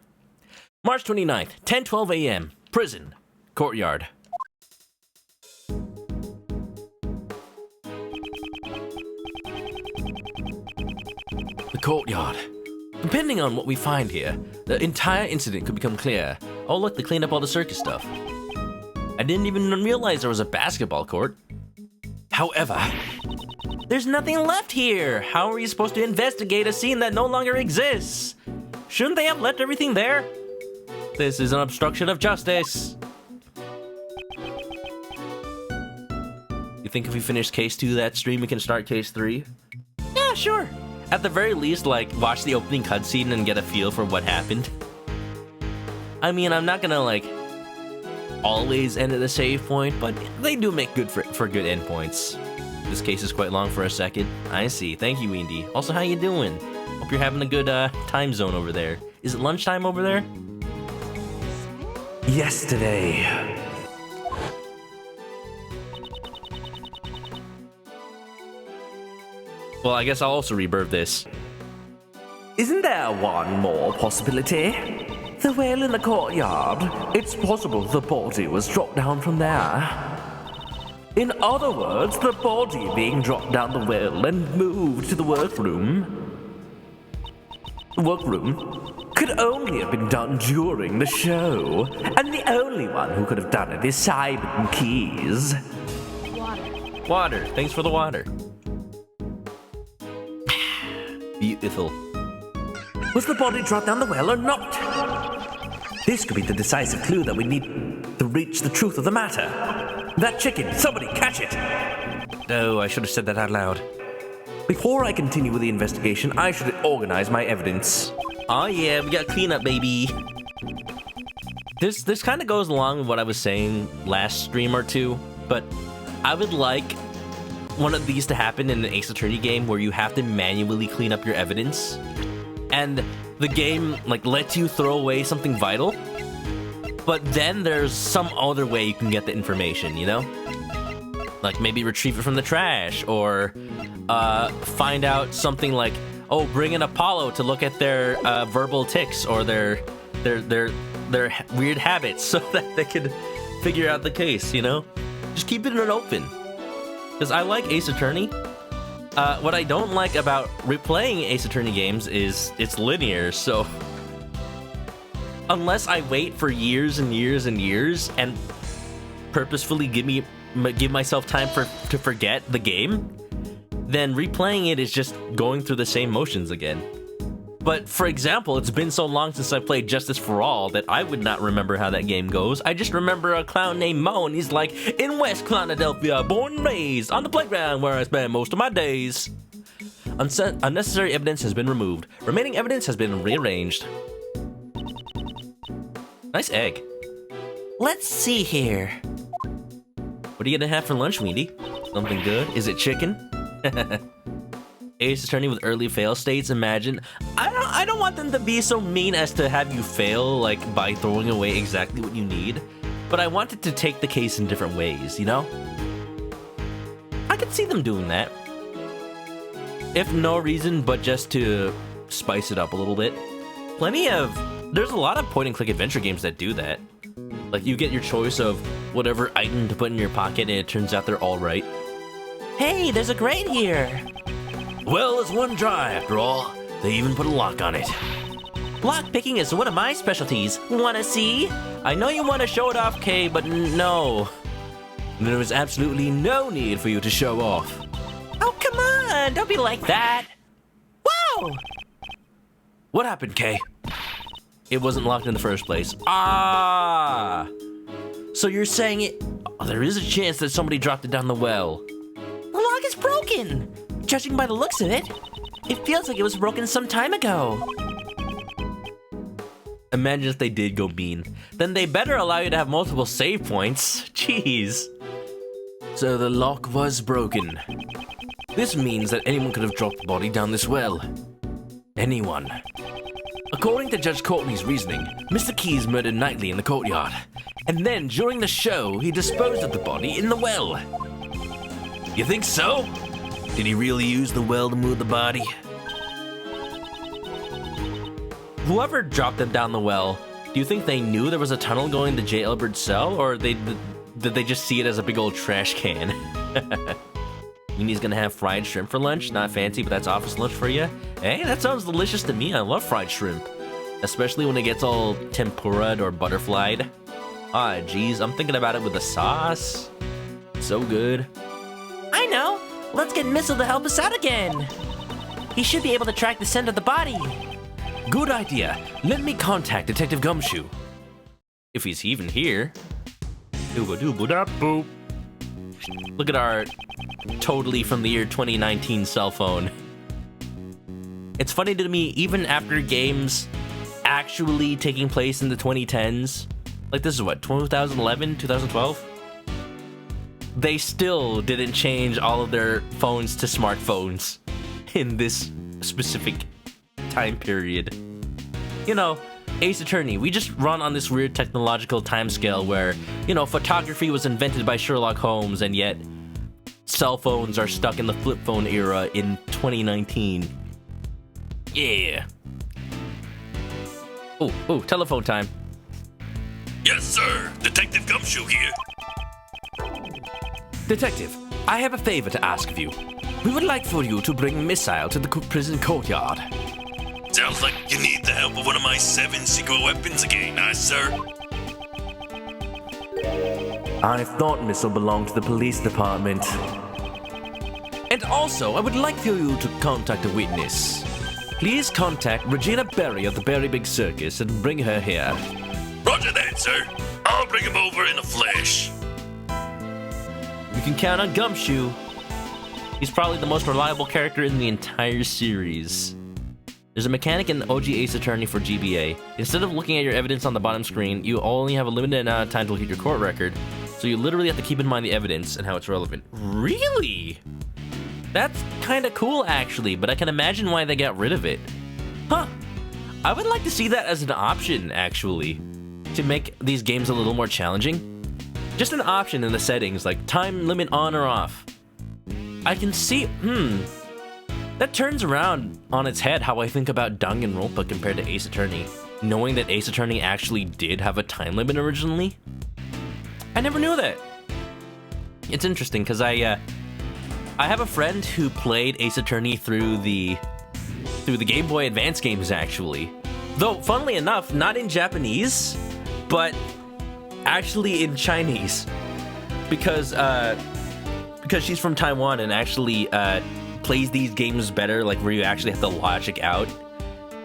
March 29th, 10:12 a.m. Prison. Courtyard. The courtyard. Depending on what we find here, the entire incident could become clear. Oh look, they cleaned up all the circus stuff. I didn't even realize there was a basketball court. However, there's nothing left here. How are you supposed to investigate a scene that no longer exists? Shouldn't they have left everything there? This is an obstruction of justice. You think if we finish case 2 that stream, we can start case 3? Yeah, sure. At the very least, like, watch the opening cutscene and get a feel for what happened. I mean, I'm not gonna, like, always end at a save point, but they do make good for good endpoints. This case is quite long for a second. I see. Thank you, Indy. Also, how you doing? Hope you're having a good time zone over there. Is it lunchtime over there? Yesterday. Well, I guess I'll also rebirth this. Isn't there one more possibility? The well in the courtyard. It's possible the body was dropped down from there. In other words, the body being dropped down the well and moved to the workroom. The workroom could only have been done during the show, and the only one who could have done it is Simon Keys. Water. Thanks for the water. Beautiful. Was the body dropped down the well or not? This could be the decisive clue that we need to reach the truth of the matter. That chicken, somebody catch it! Oh, I should have said that out loud. Before I continue with the investigation, I should organize my evidence. Oh yeah, we got cleanup, baby. This kind of goes along with what I was saying last stream or two, but I would like one of these to happen in an Ace Attorney game where you have to manually clean up your evidence, and the game like lets you throw away something vital, but then there's some other way you can get the information, you know? Like maybe retrieve it from the trash, or find out something like, oh, bring in Apollo to look at their verbal tics or their weird habits so that they could figure out the case, you know? Just keep it in an open. Because I like Ace Attorney. What I don't like about replaying Ace Attorney games is it's linear, so unless I wait for years and years and years and purposefully give myself time to forget the game, then replaying it is just going through the same motions again. But for example, it's been so long since I played Justice for All that I would not remember how that game goes. I just remember a clown named Mo, and he's like, in West Clownadelphia, born and raised, on the playground where I spend most of my days. Unnecessary evidence has been removed. Remaining evidence has been rearranged. Nice egg. Let's see here. What are you gonna have for lunch, Weedy? Something good? Is it chicken? Ace Attorney with early fail states, imagine. I don't want them to be so mean as to have you fail, like, by throwing away exactly what you need. But I wanted to take the case in different ways, you know? I could see them doing that. If no reason but just to spice it up a little bit. There's a lot of point-and-click adventure games that do that. Like, you get your choice of whatever item to put in your pocket, and it turns out they're all right. Hey, there's a grate here. well as one dry, after all. They even put a lock on it. Lock picking is one of my specialties. Wanna see? I know you want to show it off, Kay, but no. There was absolutely no need for you to show off. Oh, come on! Don't be like that! Whoa! What happened, Kay? It wasn't locked in the first place. Ah! So you're saying it... Oh, there is a chance that somebody dropped it down the well. The lock is broken! Judging by the looks of it, it feels like it was broken some time ago. Imagine if they did go mean. Then they better allow you to have multiple save points. Jeez. So the lock was broken. This means that anyone could have dropped the body down this well. Anyone. According to Judge Courtney's reasoning, Mr. Keys murdered Knightley in the courtyard. And then, during the show, he disposed of the body in the well. You think so? Did he really use the well to move the body? Whoever dropped them down the well, do you think they knew there was a tunnel going to J. Albert's cell, or did they just see it as a big old trash can? Nini's gonna have fried shrimp for lunch. Not fancy, but that's office lunch for you. Hey, that sounds delicious to me. I love fried shrimp, especially when it gets all tempura'd or butterflied. Ah, geez, I'm thinking about it with the sauce. So good. I know! Let's get Missile to help us out again! He should be able to track the scent of the body. Good idea. Let me contact Detective Gumshoe. If he's even here. Dooba-dooba-da-boop. Look at our totally from the year 2019 cell phone. It's funny to me, even after games actually taking place in the 2010s, like this is what, 2011, 2012? They still didn't change all of their phones to smartphones in this specific time period. You know, Ace Attorney, we just run on this weird technological timescale where, you know, photography was invented by Sherlock Holmes, and yet cell phones are stuck in the flip phone era in 2019. Yeah. Oh, telephone time. Yes, sir. Detective Gumshoe here. Detective, I have a favor to ask of you. We would like for you to bring Missile to the prison courtyard. Sounds like you need the help of one of my 7 secret weapons again, sir. I thought Missile belonged to the police department. And also, I would like for you to contact a witness. Please contact Regina Berry of the Berry Big Circus and bring her here. Roger that, sir. I'll bring him over in a flash. You can count on Gumshoe. He's probably the most reliable character in the entire series. There's a mechanic in OG Ace Attorney for GBA. Instead of looking at your evidence on the bottom screen, you only have a limited amount of time to look at your court record, so you literally have to keep in mind the evidence and how it's relevant. Really? That's kinda cool, actually, but I can imagine why they got rid of it. Huh. I would like to see that as an option, actually, to make these games a little more challenging. Just an option in the settings, like time limit on or off. I can see, that turns around on its head how I think about Danganronpa compared to Ace Attorney, knowing that Ace Attorney actually did have a time limit originally. I never knew that. It's interesting because I have a friend who played Ace Attorney through the Game Boy Advance games, actually. Though, funnily enough, not in Japanese, but actually in Chinese, because she's from Taiwan and actually plays these games better, like where you actually have to logic out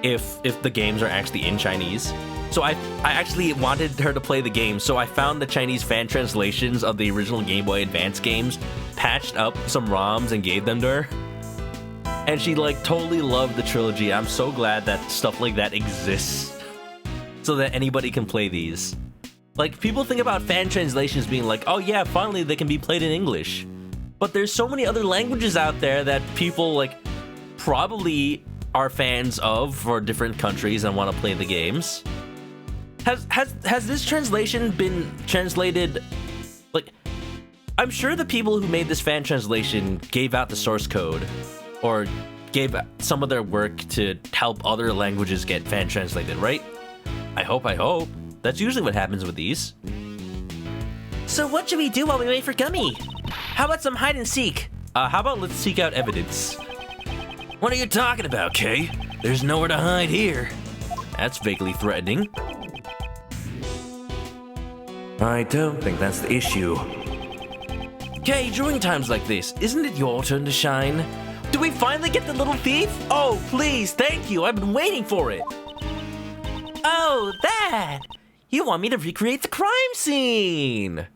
if the games are actually in Chinese. So I actually wanted her to play the game, so I found the Chinese fan translations of the original Game Boy Advance games, patched up some ROMs and gave them to her. And she like totally loved the trilogy. I'm so glad that stuff like that exists so that anybody can play these. Like, people think about fan translations being like, oh yeah, finally they can be played in English. But there's so many other languages out there that people like probably are fans of for different countries and want to play the games. Has this translation been translated? Like, I'm sure the people who made this fan translation gave out the source code or gave some of their work to help other languages get fan translated, right? I hope. That's usually what happens with these. So what should we do while we wait for Gummy? How about some hide and seek? How about let's seek out evidence? What are you talking about, Kay? There's nowhere to hide here. That's vaguely threatening. I don't think that's the issue. Kay, during times like this, isn't it your turn to shine? Do we finally get the little thief? Oh, please, thank you. I've been waiting for it. Oh, that! You want me to recreate the crime scene?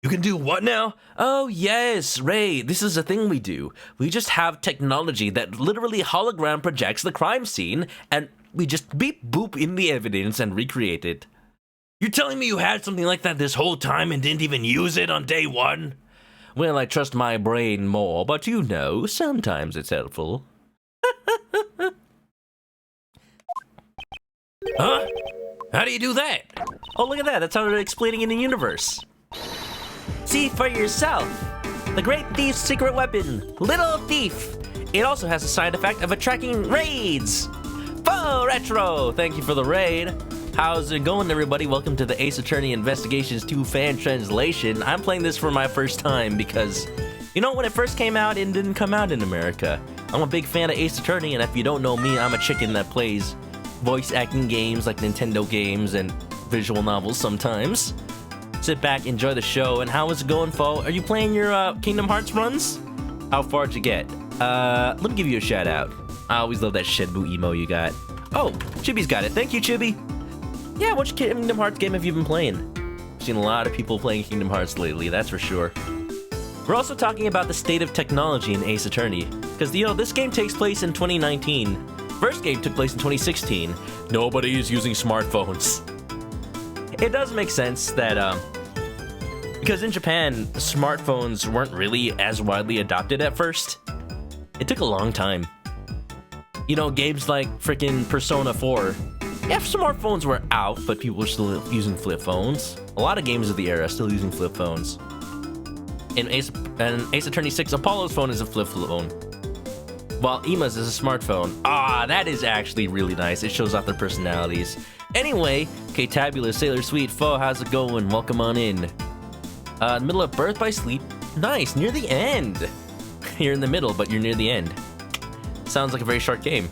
You can do what now? Oh, yes, Ray, this is a thing we do. We just have technology that literally hologram projects the crime scene, and we just beep boop in the evidence and recreate it. You're telling me you had something like that this whole time and didn't even use it on day one? Well, I trust my brain more, but you know, sometimes it's helpful. Huh? How do you do that? Oh, look at that. That's how they're explaining in the universe. See for yourself. The Great Thief's secret weapon, Little Thief. It also has a side effect of attracting raids. Faux retro! Thank you for the raid. How's it going, everybody? Welcome to the Ace Attorney Investigations 2 fan translation. I'm playing this for my first time because, you know, when it first came out, it didn't come out in America. I'm a big fan of Ace Attorney, and if you don't know me, I'm a chicken that plays voice acting games like Nintendo games and visual novels sometimes. Sit back, enjoy the show, and how is it going, Fo? Are you playing your Kingdom Hearts runs? How far did you get? Let me give you a shout out. I always love that Shenmue emo you got. Oh, Chibi's got it. Thank you, Chibi. Yeah, which Kingdom Hearts game have you been playing? I've seen a lot of people playing Kingdom Hearts lately, that's for sure. We're also talking about the state of technology in Ace Attorney, because, you know, this game takes place in 2019. First game took place in 2016. Nobody is using smartphones. It does make sense that, because in Japan, smartphones weren't really as widely adopted at first. It took a long time. You know, games like frickin' Persona 4. Yeah, smartphones were out, but people were still using flip phones. A lot of games of the era are still using flip phones. In Ace Attorney 6, Apollo's phone is a flip phone, while Ima's is a smartphone. Ah, that is actually really nice. It shows off their personalities. Anyway, K-Tabulous, Sailor Sweet, Fo, how's it going? Welcome on in. Middle of Birth by Sleep. Nice, near the end. You're in the middle, but you're near the end. Sounds like a very short game.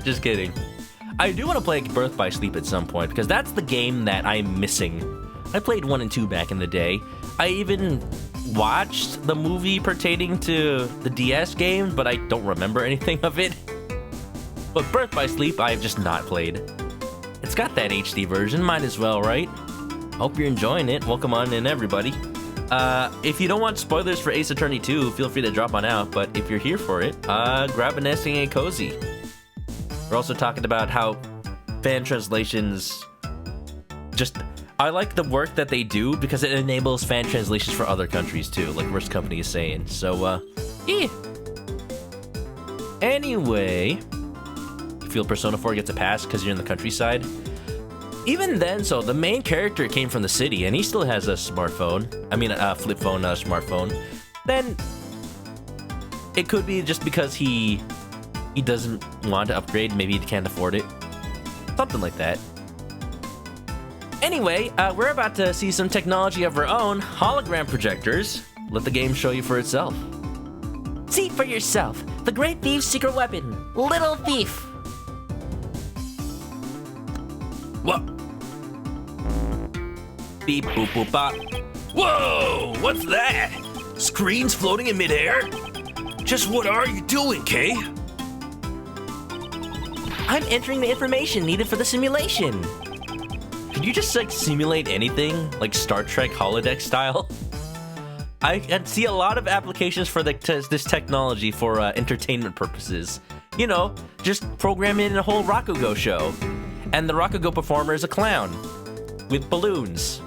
Just kidding. I do want to play Birth by Sleep at some point, because that's the game that I'm missing. I played 1 and 2 back in the day. I even watched the movie pertaining to the DS game, but I don't remember anything of it. But Birth by Sleep, I've just not played. It's got that HD version, might as well, right? Hope you're enjoying it. Welcome on in, everybody. If you don't want spoilers for Ace Attorney 2, feel free to drop on out, but if you're here for it, grab a nesting and cozy. We're also talking about how fan translations I like the work that they do because it enables fan translations for other countries too, like Worst Company is saying. So, yeah. Anyway, you feel Persona 4 gets a pass because you're in the countryside? Even then, so the main character came from the city and he still has a smartphone. I mean, a flip phone, not a smartphone. Then, it could be just because he doesn't want to upgrade, maybe he can't afford it. Something like that. Anyway, we're about to see some technology of our own, hologram projectors. Let the game show you for itself. See for yourself. The Great Thief's secret weapon, Little Thief. What? Beep, boop, boop, bop. Whoa! What's that? Screens floating in midair? Just what are you doing, Kay? I'm entering the information needed for the simulation. Could you just, like, simulate anything? Like Star Trek holodeck style? I can see a lot of applications for this technology for entertainment purposes. You know, just program in a whole Rakugo show. And the Rakugo performer is a clown. With balloons.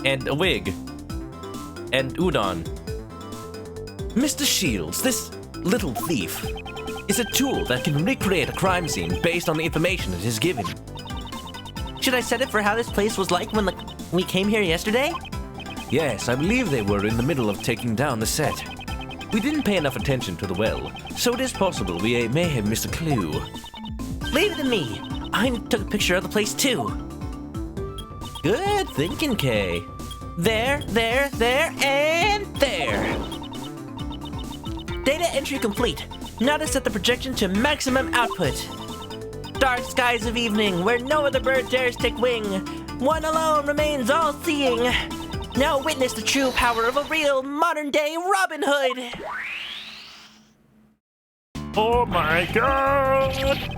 And a wig. And udon. Mr. Shields, this little thief is a tool that can recreate a crime scene based on the information it is given. Should I set it for how this place was like when we came here yesterday? Yes, I believe they were in the middle of taking down the set. We didn't pay enough attention to the well, so it is possible we may have missed a clue. Leave it to me. I took a picture of the place too. Good thinking, Kay. There, and there. Data entry complete. Now to set the projection to maximum output. Dark skies of evening, where no other bird dares take wing. One alone remains all-seeing. Now witness the true power of a real modern-day Robin Hood. Oh my god!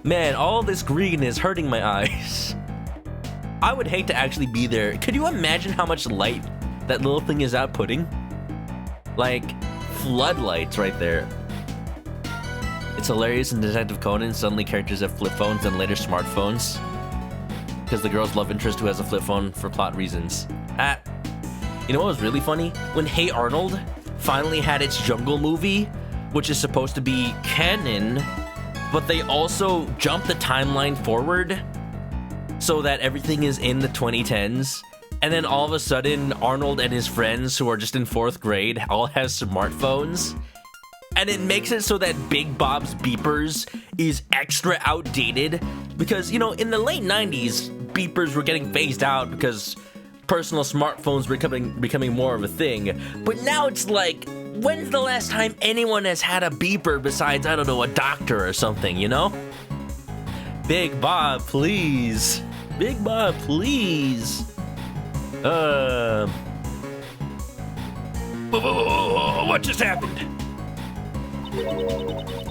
Man, all this green is hurting my eyes. I would hate to actually be there. Could you imagine how much light that little thing is outputting? Like, floodlights right there. It's hilarious in Detective Conan, suddenly characters have flip phones and later smartphones. Because the girl's love interest who has a flip phone for plot reasons. You know what was really funny? When Hey Arnold finally had its Jungle movie, which is supposed to be canon, but they also jumped the timeline forward so that everything is in the 2010s. And then all of a sudden, Arnold and his friends who are just in 4th grade all have smartphones. And it makes it so that Big Bob's beepers is extra outdated because, you know, in the late 90s, beepers were getting phased out because personal smartphones were becoming more of a thing. But now it's like, when's the last time anyone has had a beeper besides, I don't know, a doctor or something, you know? Big Bob, please. Big Bob, please. What just happened?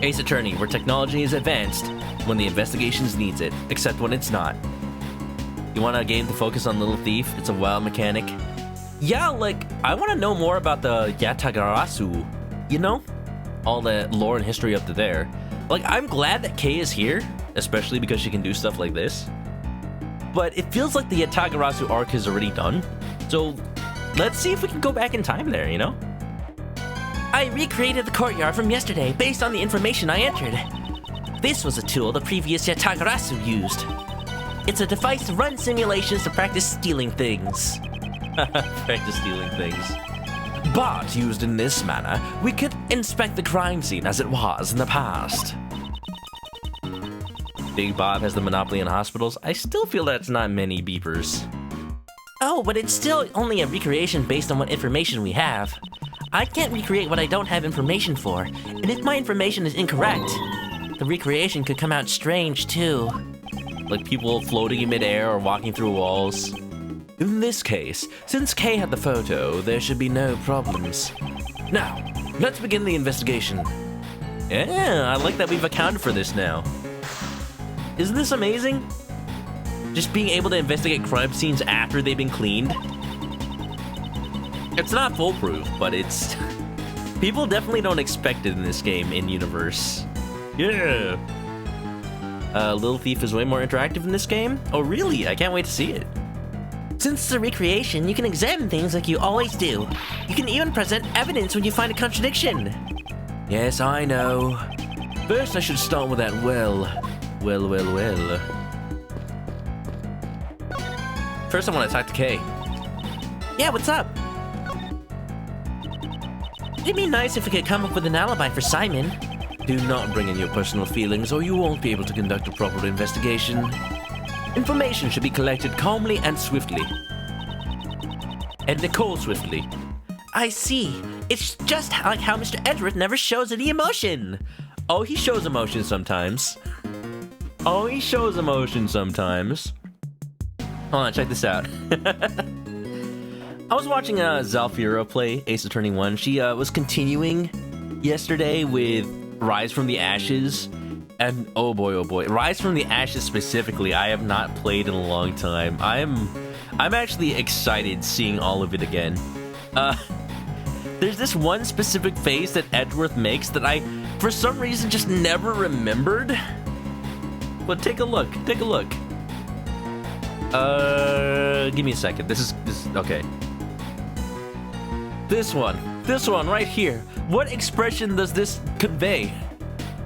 Ace Attorney, where technology is advanced when the investigations needs it, except when it's not. You want a game to focus on Little Thief? It's a wild mechanic. Yeah, like, I want to know more about the Yatagarasu, you know? All the lore and history up to there. Like, I'm glad that Kay is here, especially because she can do stuff like this. But it feels like the Yatagarasu arc is already done. So, let's see if we can go back in time there, you know? I recreated the courtyard from yesterday based on the information I entered. This was a tool the previous Yatagarasu used. It's a device to run simulations to practice stealing things. Practice stealing things. But used in this manner, we could inspect the crime scene as it was in the past. Big Bob has the monopoly on hospitals. I still feel that's not many beepers. Oh, but it's still only a recreation based on what information we have. I can't recreate what I don't have information for, and if my information is incorrect, the recreation could come out strange too. Like people floating in midair or walking through walls. In this case, since Kay had the photo, there should be no problems. Now, let's begin the investigation. Yeah, I like that we've accounted for this now. Isn't this amazing? Just being able to investigate crime scenes after they've been cleaned. It's not foolproof, but it's... People definitely don't expect it in this game, in-universe. Yeah! Little Thief is way more interactive in this game? Oh, really? I can't wait to see it. Since it's a recreation, you can examine things like you always do. You can even present evidence when you find a contradiction. Yes, I know. First, I should start with that well. Well. First, I want to talk to Kay. Yeah, what's up? It'd be nice if we could come up with an alibi for Simon. Do not bring in your personal feelings or you won't be able to conduct a proper investigation. Information should be collected calmly and swiftly. And Nicole swiftly. I see. It's just like how Mr. Edgeworth never shows any emotion. Oh, he shows emotion sometimes. Hold on, check this out. I was watching Zalfira play Ace Attorney 1. She was continuing yesterday with Rise from the Ashes. And oh boy, Rise from the Ashes specifically, I have not played in a long time. I'm actually excited seeing all of it again. There's this one specific face that Edgeworth makes that I, for some reason, just never remembered. But take a look. Give me a second. This is okay. This one right here. What expression does this convey?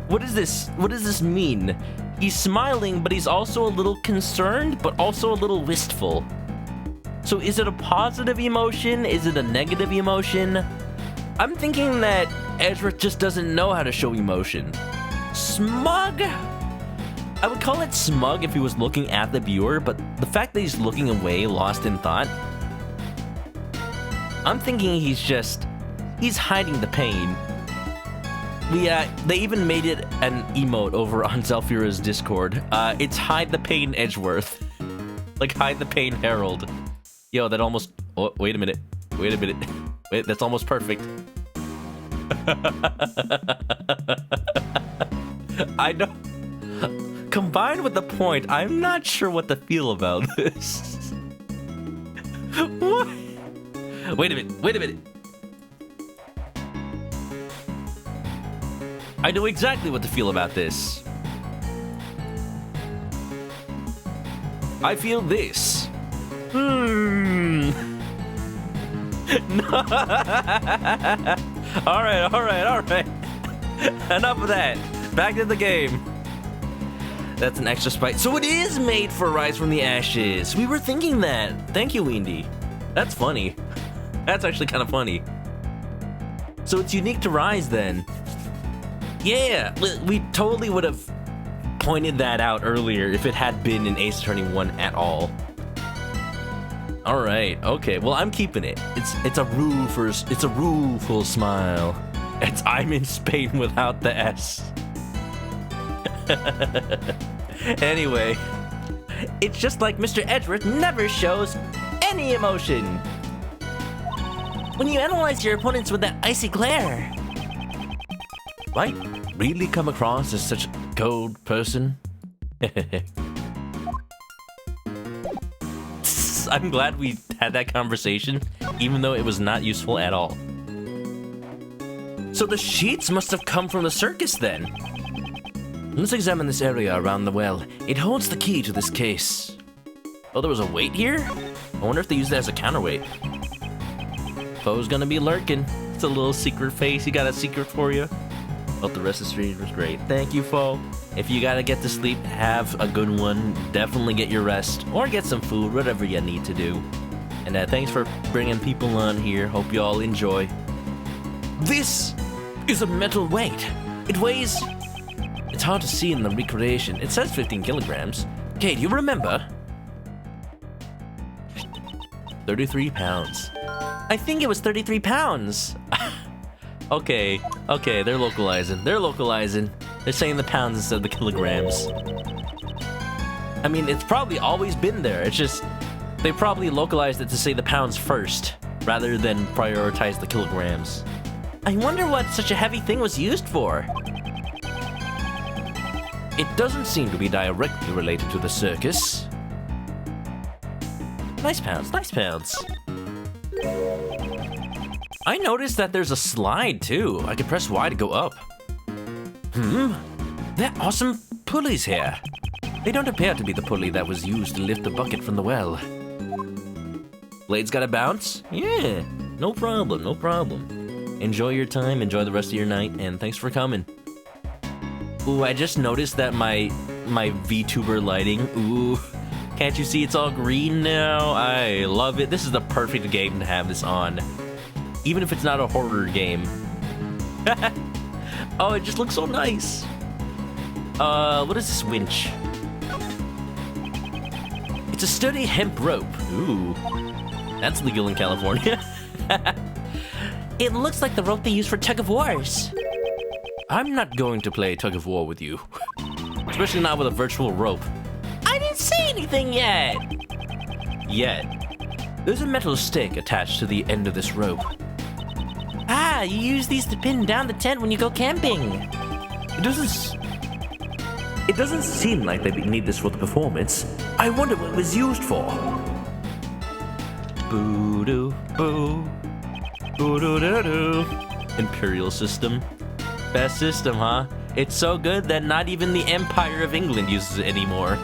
What does this mean? He's smiling, but he's also a little concerned, but also a little wistful. So is it a positive emotion? Is it a negative emotion? I'm thinking that Edgeworth just doesn't know how to show emotion. Smug? I would call it smug if he was looking at the viewer, but the fact that he's looking away, lost in thought, I'm thinking he's hiding the pain. They even made it an emote over on Zelfira's Discord. It's Hide the Pain Edgeworth. Like Hide the Pain Herald. Yo, that almost... Oh, wait a minute. Wait, that's almost perfect. I know. Combined with the point, I'm not sure what to feel about this. What? Wait a minute. I know exactly what to feel about this. I feel this. No. All right. Enough of that. Back to the game. That's an extra spite. So it is made for Rise from the Ashes. We were thinking that. Thank you, Wendy. That's funny. That's actually kind of funny. So it's unique to Rise then. Yeah, we totally would have pointed that out earlier if it had been in Ace Attorney 1 at all. All right, okay. Well, I'm keeping it. It's a rueful smile. It's I'm in Spain without the S. Anyway, it's just like Mr. Edgeworth never shows any emotion. When you analyze your opponents with that icy glare. Might really come across as such a cold person. I'm glad we had that conversation, even though it was not useful at all. So the sheets must have come from the circus then. Let's examine this area around the well. It holds the key to this case. Oh, there was a weight here? I wonder if they used that as a counterweight. Foe's gonna be lurking. It's a little secret face. He got a secret for you. Hope the rest of the stream was great. Thank you, Foe. If you gotta get to sleep, have a good one. Definitely get your rest. Or get some food, whatever you need to do. And thanks for bringing people on here. Hope you all enjoy. This is a metal weight. It weighs... It's hard to see in the recreation. It says 15 kilograms. Okay, do you remember? 33 pounds. I think it was 33 pounds. Okay, they're localizing. They're saying the pounds instead of the kilograms. I mean, it's probably always been there. It's just, they probably localized it to say the pounds first, rather than prioritize the kilograms. I wonder what such a heavy thing was used for. It doesn't seem to be directly related to the circus. Nice pounds. I noticed that there's a slide too. I can press Y to go up. They're awesome pulleys here. They don't appear to be the pulley that was used to lift the bucket from the well. Blade's gotta bounce? Yeah, no problem. Enjoy your time, enjoy the rest of your night, and thanks for coming. Ooh, I just noticed that my VTuber lighting, ooh, can't you see it's all green now? I love it. This is the perfect game to have this on. Even if it's not a horror game. Oh, it just looks so nice. What is this winch? It's a sturdy hemp rope. Ooh, that's legal in California. It looks like the rope they use for tug-of-wars. I'm not going to play tug of war with you. Especially not with a virtual rope. I didn't say anything yet. There's a metal stake attached to the end of this rope. Ah, you use these to pin down the tent when you go camping. It doesn't seem like they need this for the performance. I wonder what it was used for. Boo-doo, boo. Boo-doo-doo-doo. Imperial system. Best system, huh? It's so good that not even the Empire of England uses it anymore.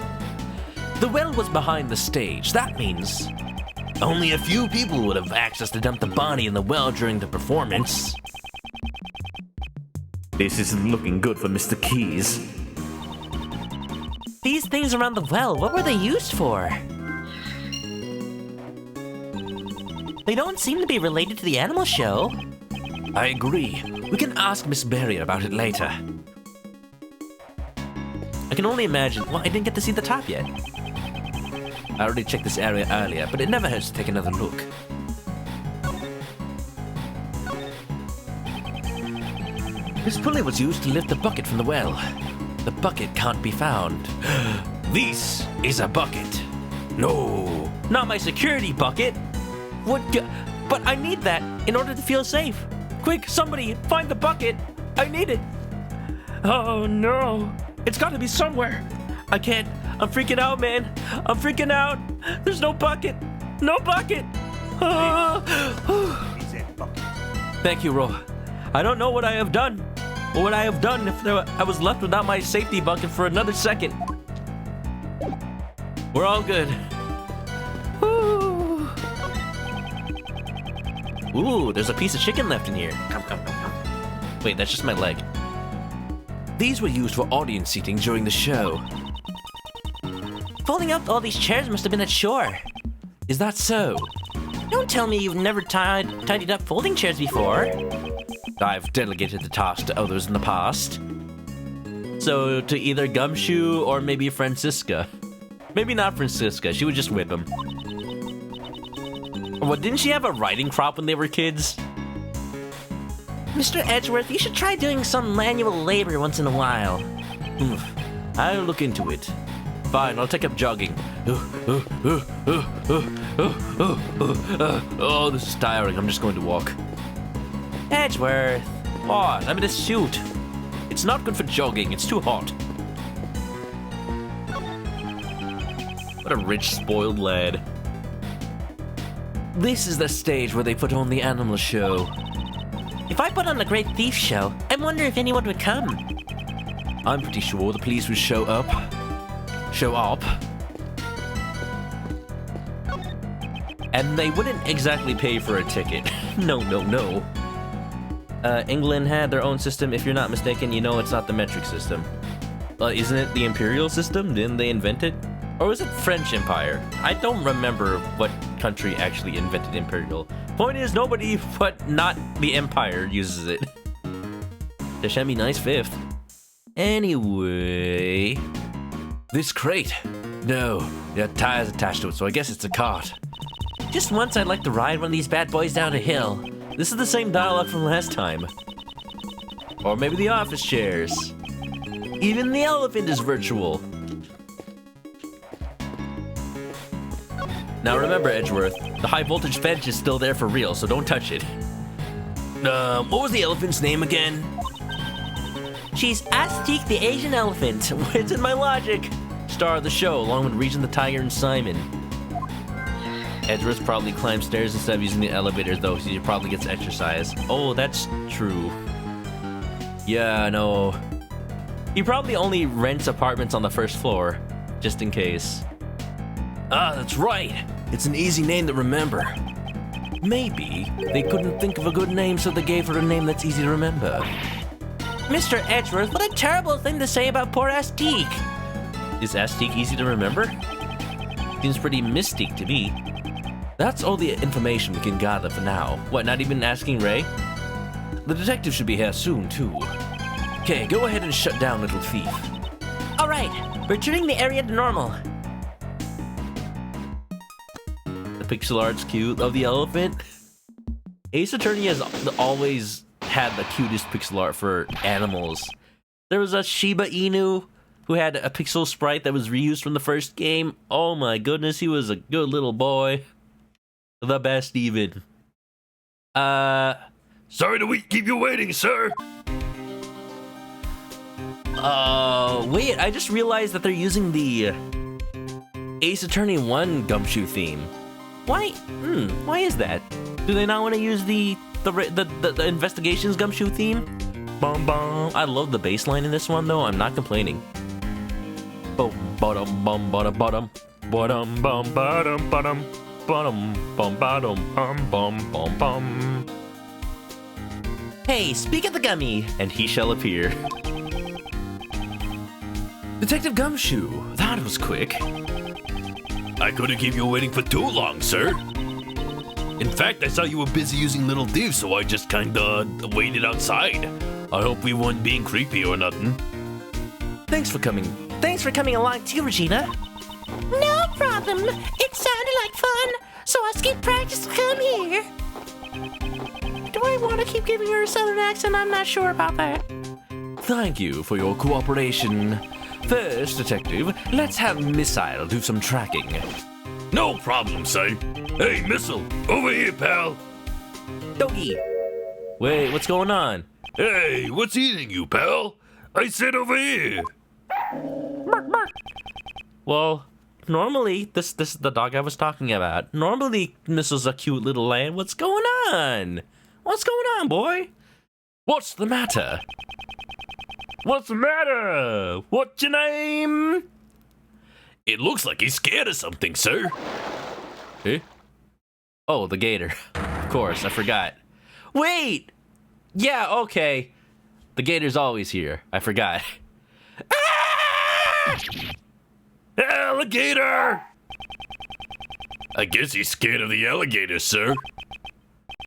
The well was behind the stage. That means only a few people would have access to dump the body in the well during the performance. This isn't looking good for Mr. Keys. These things around the well, what were they used for? They don't seem to be related to the animal show. I agree. We can ask Miss Barrier about it later. I can only imagine... Well, I didn't get to see the top yet. I already checked this area earlier, but it never hurts to take another look. This pulley was used to lift the bucket from the well. The bucket can't be found. This is a bucket. No. Not my security bucket. But I need that in order to feel safe. Quick, somebody, find the bucket. I need it. Oh no. It's gotta be somewhere. I can't. I'm freaking out, man. I'm freaking out. There's no bucket. No bucket. Thank you, Ro. I don't know what I have done. What would I have done if I was left without my safety bucket for another second? We're all good. Ooh, there's a piece of chicken left in here. Come. Wait, that's just my leg. These were used for audience seating during the show. Folding up all these chairs must have been a chore. Is that so? Don't tell me you've never tidied up folding chairs before. I've delegated the task to others in the past. So to either Gumshoe or maybe Francisca. Maybe not Francisca, she would just whip him. What, didn't she have a riding crop when they were kids? Mr. Edgeworth, you should try doing some manual labor once in a while. I'll look into it. Fine, I'll take up jogging. Oh, this is tiring. I'm just going to walk. Edgeworth. What? I'm in a suit. It's not good for jogging. It's too hot. What a rich, spoiled lad. This is the stage where they put on the animal show. If I put on a Great Thief show, I wonder if anyone would come. I'm pretty sure the police would show up. And they wouldn't exactly pay for a ticket. No. England had their own system. If you're not mistaken, you know it's not the metric system. Isn't it the imperial system? Didn't they invent it? Or was it French Empire? I don't remember what country actually invented imperial. Point is, nobody but not the Empire uses it. There should be nice fifth. Anyway... This crate? No, there are tires attached to it, so I guess it's a cart. Just once I'd like to ride one of these bad boys down a hill. This is the same dialogue from last time. Or maybe the office chairs. Even the elephant is virtual. Now remember, Edgeworth, the high voltage fence is still there for real, so don't touch it. What was the elephant's name again? She's Astique the Asian elephant. It's in my logic. Star of the show, along with Regent the Tiger and Simon. Edgeworth probably climbs stairs instead of using the elevator, though, so he probably gets exercise. Oh, that's true. Yeah, no. He probably only rents apartments on the first floor, just in case. Ah, that's right. It's an easy name to remember. Maybe they couldn't think of a good name, so they gave her a name that's easy to remember. Mr. Edgeworth, what a terrible thing to say about poor Astique. Is Astique easy to remember? Seems pretty mystique to me. That's all the information we can gather for now. What, not even asking Ray? The detective should be here soon, too. Okay, go ahead and shut down, little thief. All right, returning the area to normal. The pixel art's cute. Of the elephant? Ace Attorney has always had the cutest pixel art for animals. There was a Shiba Inu who had a pixel sprite that was reused from the first game. Oh my goodness, he was a good little boy. The best even. Sorry to keep you waiting, sir. Wait, I just realized that they're using the Ace Attorney 1 Gumshoe theme. Why? Why is that? Do they not want to use the Investigations Gumshoe theme? Bum bum. I love the bass line in this one, though. I'm not complaining. Bum bottom bum bottom bottom bottom bum bottom bottom bottom bum bottom bum bum bum. Hey, speak of the gummy. And he shall appear. Detective Gumshoe, that was quick. I couldn't keep you waiting for too long, sir. In fact, I saw you were busy using Little Thief, so I just kinda waited outside. I hope we weren't being creepy or nothing. Thanks for coming. Thanks for coming along too, Regina. No problem. It sounded like fun, so I skipped practice to come here. Do I want to keep giving her a southern accent? I'm not sure about that. Thank you for your cooperation. First, Detective, let's have Missile do some tracking. No problem, say. Hey, Missile, over here, pal. Doggy. Wait, what's going on? Hey, what's eating you, pal? I said over here. Well, normally, this is the dog I was talking about. Normally, Missile's a cute little lamb. What's going on? What's going on, boy? What's the matter? What's the matter? What's your name? It looks like he's scared of something, sir. Eh? Oh, the gator. Of course, I forgot. Wait! Yeah, okay. The gator's always here. I forgot. Alligator! I guess he's scared of the alligator, sir.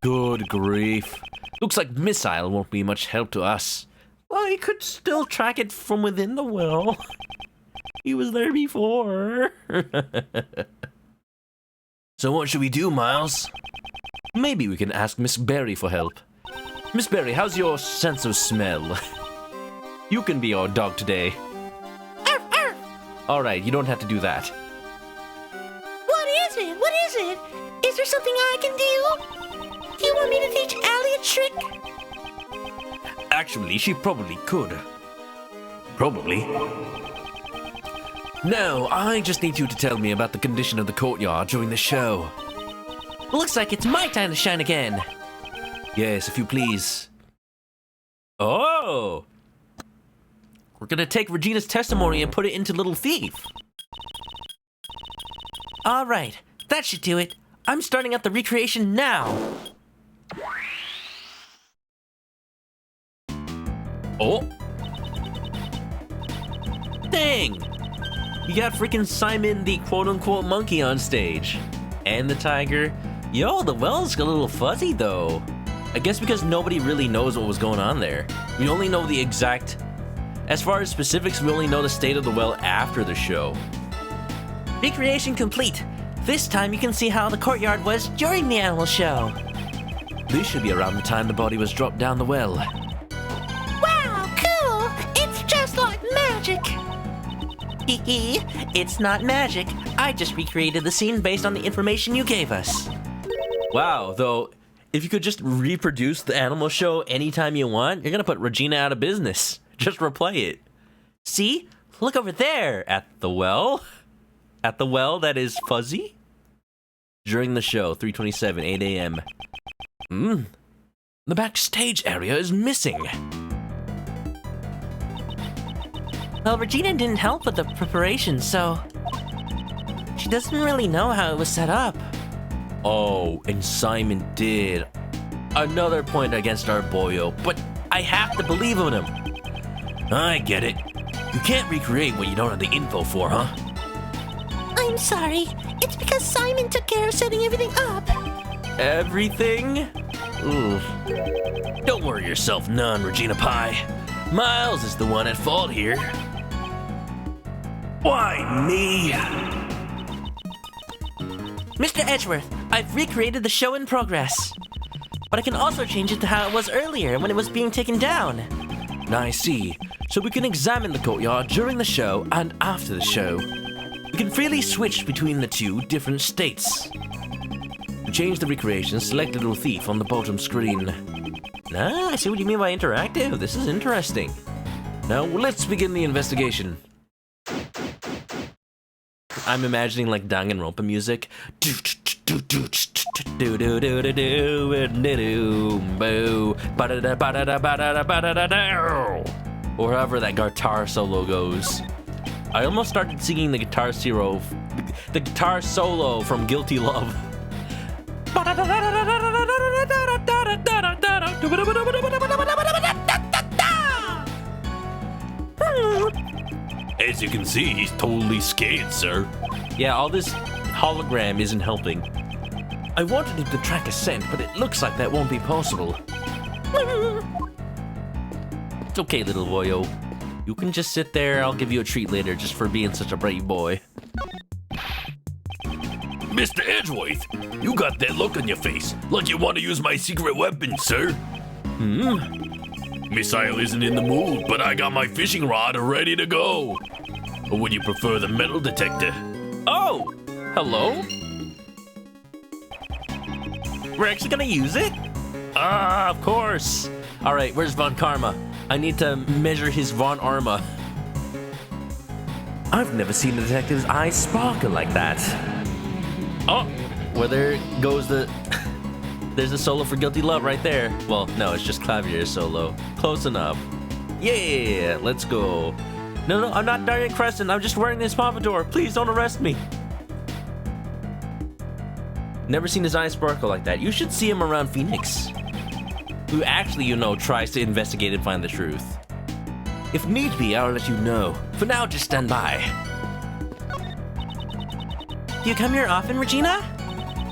Good grief. Looks like Missile won't be much help to us. Well, he could still track it from within the well. He was there before. So what should we do, Miles? Maybe we can ask Miss Berry for help. Miss Berry, how's your sense of smell? You can be our dog today. Arf, arf. All right, you don't have to do that. What is it? What is it? Is there something I can do? Do you want me to teach Allie a trick? Actually, she probably could. Probably. No, I just need you to tell me about the condition of the courtyard during the show. Looks like it's my time to shine again. Yes, if you please. Oh! We're gonna take Regina's testimony and put it into Little Thief. All right, that should do it. I'm starting up the recreation now. Oh! Dang! You got freaking Simon the quote-unquote monkey on stage. And the tiger. Yo, the well's a little fuzzy though. I guess because nobody really knows what was going on there. We only know the exact... As far as specifics, we only know the state of the well after the show. Recreation complete. This time you can see how the courtyard was during the animal show. This should be around the time the body was dropped down the well. Wow, cool! It's just like magic! Hee it's not magic. I just recreated the scene based on the information you gave us. Wow, though, if you could just reproduce the animal show anytime you want, you're gonna put Regina out of business. Just replay it. See? Look over there at the well. At the well that is fuzzy. During the show, 3:27, 8 a.m. The backstage area is missing. Well, Regina didn't help with the preparation, so... She doesn't really know how it was set up. Oh, and Simon did. Another point against our boyo, but I have to believe in him. I get it. You can't recreate what you don't have the info for, huh? I'm sorry. It's because Simon took care of setting everything up. Everything? Ooh. Don't worry yourself none, Regina Pie. Miles is the one at fault here. Why me? Mr. Edgeworth, I've recreated the show in progress. But I can also change it to how it was earlier when it was being taken down. I see. So we can examine the courtyard during the show and after the show. We can freely switch between the two different states. To change the recreation, select Little Thief on the bottom screen. Ah, I see what you mean by interactive. This is interesting. Now let's begin the investigation. I'm imagining like Danganronpa music. Or however that guitar solo goes. I almost started singing the guitar solo from Guilty Love. As you can see, he's totally scared, sir. Yeah, all this hologram isn't helping. I wanted him to track a scent, but it looks like that won't be possible. It's okay, little boyo. You can just sit there. I'll give you a treat later just for being such a brave boy. Mr. Edgeworth, you got that look on your face, like you want to use my secret weapon, sir. Missile isn't in the mood, but I got my fishing rod ready to go. Or would you prefer the metal detector? Oh, hello? We're actually gonna use it? Ah, of course. All right, where's Von Karma? I need to measure his Von Arma. I've never seen a detective's eyes sparkle like that. Oh, well, there goes the... There's a solo for Guilty Love right there. Well, no, it's just Clavier solo. Close enough. Yeah, let's go. No, I'm not Darien Crescent. I'm just wearing this pompadour. Please don't arrest me. Never seen his eyes sparkle like that. You should see him around Phoenix, who actually, tries to investigate and find the truth. If need be, I'll let you know. For now, just stand by. You come here often, Regina?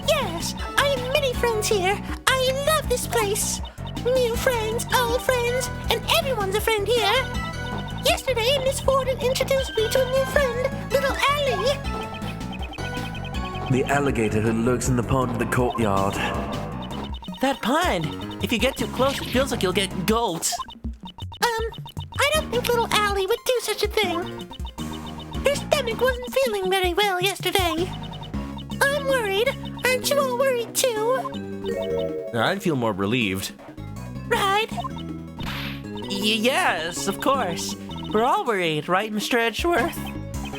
Yes, I have many friends here. I love this place. New friends, old friends, and everyone's a friend here. Yesterday, Miss Forden introduced me to a new friend, little Allie. The alligator who lurks in the pond in the courtyard. That pond. If you get too close, it feels like you'll get gulped. I don't think little Allie would do such a thing. Her stomach wasn't feeling very well yesterday. I'm worried. Aren't you all worried too? I'd feel more relieved. Right? Yes, of course. We're all worried, right, Mr. Edgeworth?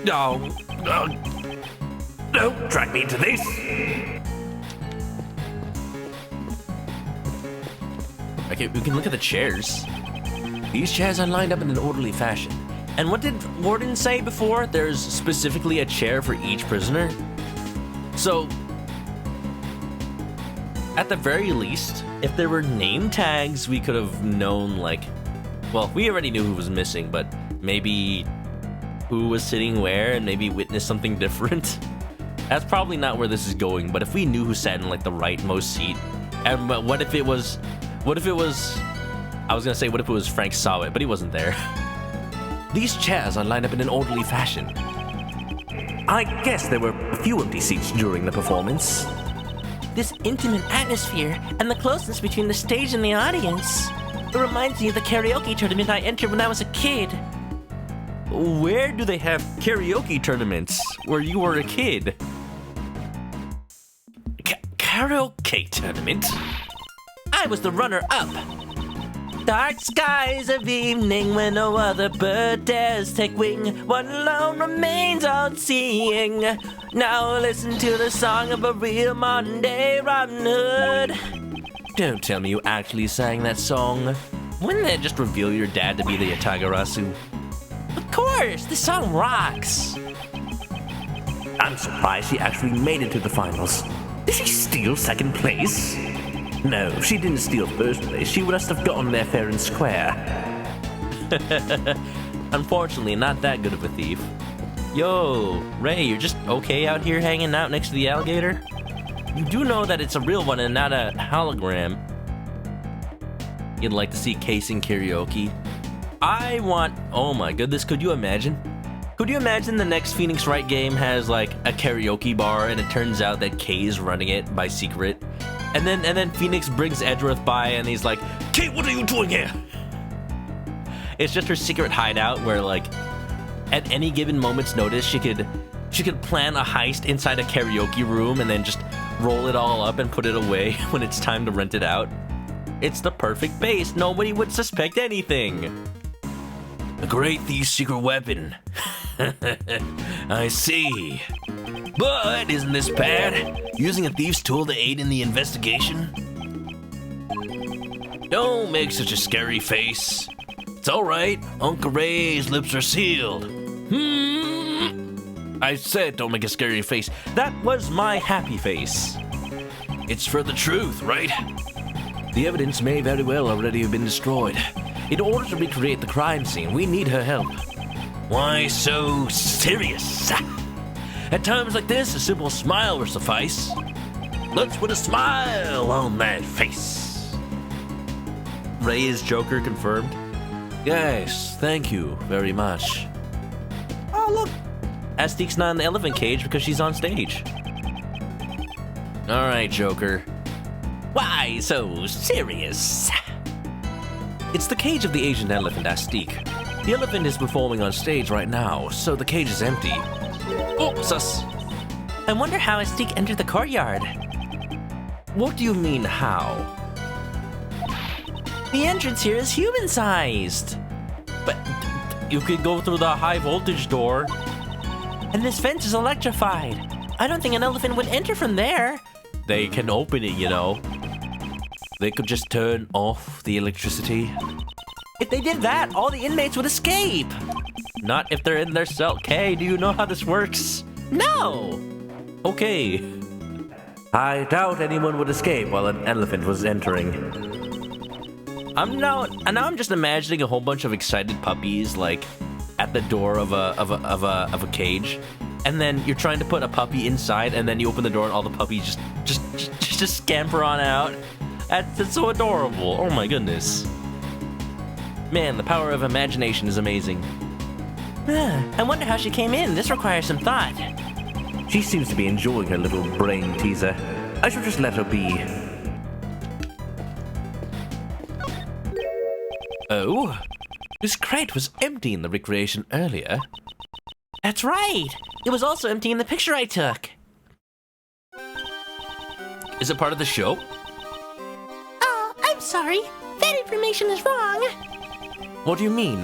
No. Don't drag me into this. Okay, we can look at the chairs. These chairs are lined up in an orderly fashion. And what did Warden say before? There's specifically a chair for each prisoner. So, at the very least, if there were name tags, we could have known, well, we already knew who was missing, but maybe who was sitting where and maybe witnessed something different. That's probably not where this is going, but if we knew who sat in, the rightmost seat, and what if it was, I was gonna say, what if it was Frank Sawit, but he wasn't there. These chairs are lined up in an orderly fashion. I guess there were a few empty seats during the performance. This intimate atmosphere and the closeness between the stage and the audience. It reminds me of the karaoke tournament I entered when I was a kid. Where do they have karaoke tournaments where you were a kid? Karaoke tournament? I was the runner-up. Dark skies of evening when no other bird dares take wing. One alone remains all-seeing. Now listen to the song of a real modern-day Robin Hood. Don't tell me you actually sang that song. Wouldn't that just reveal your dad to be the Yatagarasu? Of course, this song rocks. I'm surprised she actually made it to the finals. Did she steal second place? No, if she didn't steal first place, she would just have gotten there fair and square. Unfortunately, not that good of a thief. Yo, Ray, you're just okay out here hanging out next to the alligator? You do know that it's a real one and not a hologram. You'd like to see Casing karaoke? Oh my goodness, could you imagine? Could you imagine the next Phoenix Wright game has a karaoke bar and it turns out that Kay is running it by secret? And then Phoenix brings Edgeworth by and he's like, Kate, what are you doing here? it's just her secret hideout where at any given moment's notice she could plan a heist inside a karaoke room and then just roll it all up and put it away when it's time to rent it out. It's the perfect base. Nobody would suspect anything. A great thief's secret weapon. I see. But isn't this bad? Using a thief's tool to aid in the investigation? Don't make such a scary face. It's alright. Uncle Ray's lips are sealed. I said don't make a scary face. That was my happy face. It's for the truth, right? The evidence may very well already have been destroyed. In order to recreate the crime scene, we need her help. Why so serious? At times like this, a simple smile will suffice. Let's put a smile on that face. Ray is Joker confirmed. Yes, thank you very much. Oh, look. Astique's not in the elephant cage because she's on stage. All right, Joker. Why so serious? It's the cage of the Asian elephant, Astique. The elephant is performing on stage right now, so the cage is empty. Oh, sus. I wonder how Astique entered the courtyard. What do you mean, how? The entrance here is human-sized. But you could go through the high voltage door. And this fence is electrified. I don't think an elephant would enter from there. They can open it, you know. They could just turn off the electricity. If they did that, all the inmates would escape. Not if they're in their cell. Kay, do you know how this works? No! Okay. I doubt anyone would escape while an elephant was entering. I'm just imagining a whole bunch of excited puppies like at the door of a cage, and then you're trying to put a puppy inside, and then you open the door and all the puppies just scamper on out. That's so adorable. Oh my goodness. Man, the power of imagination is amazing. I wonder how she came in. This requires some thought. She seems to be enjoying her little brain teaser. I should just let her be. Oh, this crate was empty in the recreation earlier. That's right. It was also empty in the picture I took. Is it part of the show? Oh, I'm sorry. That information is wrong. What do you mean?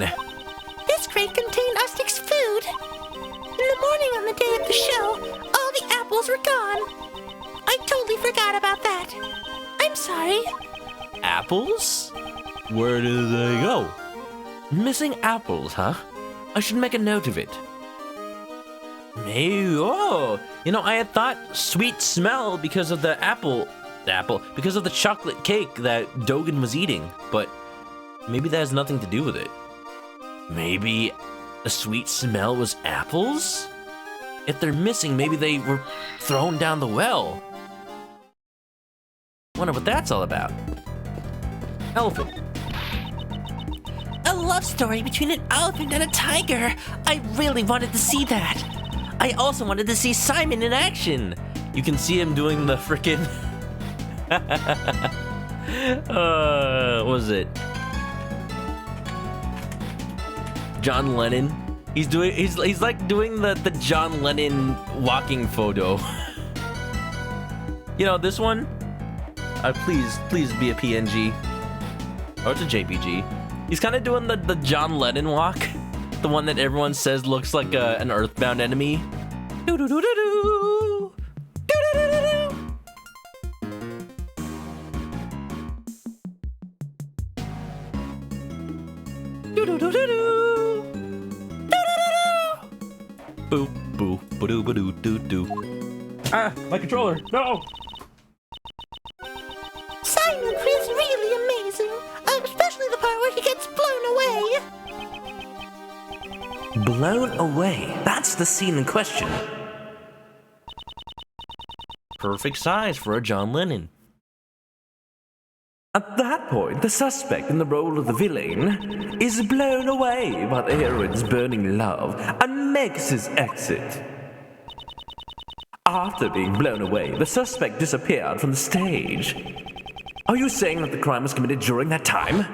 This crate contained Astique's food. In the morning on the day of the show, all the apples were gone. I totally forgot about that. I'm sorry. Apples? Where did they go? Missing apples, huh? I should make a note of it. Maybe, you know, I had thought sweet smell because of the because of the chocolate cake that Dogen was eating, but maybe that has nothing to do with it. Maybe the sweet smell was apples? If they're missing, maybe they were thrown down the well. Wonder what that's all about. Elephant. A love story between an elephant and a tiger. I really wanted to see that. I also wanted to see Simon in action. You can see him doing the frickin' what was it? John Lennon. He's like doing the John Lennon walking photo. You know, this one? Please be a PNG. Or it's a JPG. He's kind of doing the John Lennon walk. The one that everyone says looks like an Earthbound enemy. Do-do-do-do-do. Do-do-do-do-do. Do-do-do-do-do. Do-do-do-do. Boop, boop, ba-doo-ba-doo-doo-doo. Ah, my controller, no! Simon is really amazing, especially the part where he gets blown away. Blown away? That's the scene in question. Perfect size for a John Lennon. At that point, the suspect in the role of the villain is blown away by the heroine's burning love and makes his exit. After being blown away, the suspect disappeared from the stage. Are you saying that the crime was committed during that time?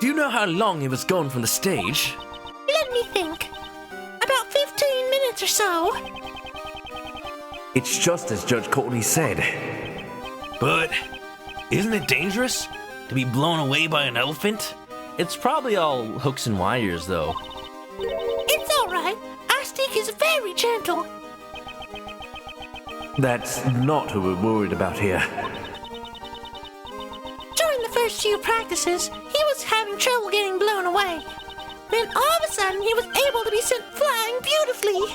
Do you know how long he was gone from the stage? Let me think. About 15 minutes or so. It's just as Judge Courtney said. But isn't it dangerous to be blown away by an elephant? It's probably all hooks and wires, though. It's all right. Astique is very gentle. That's not who we're worried about here. During the first few practices, he was having trouble getting blown away. Then all of a sudden, he was able to be sent flying beautifully.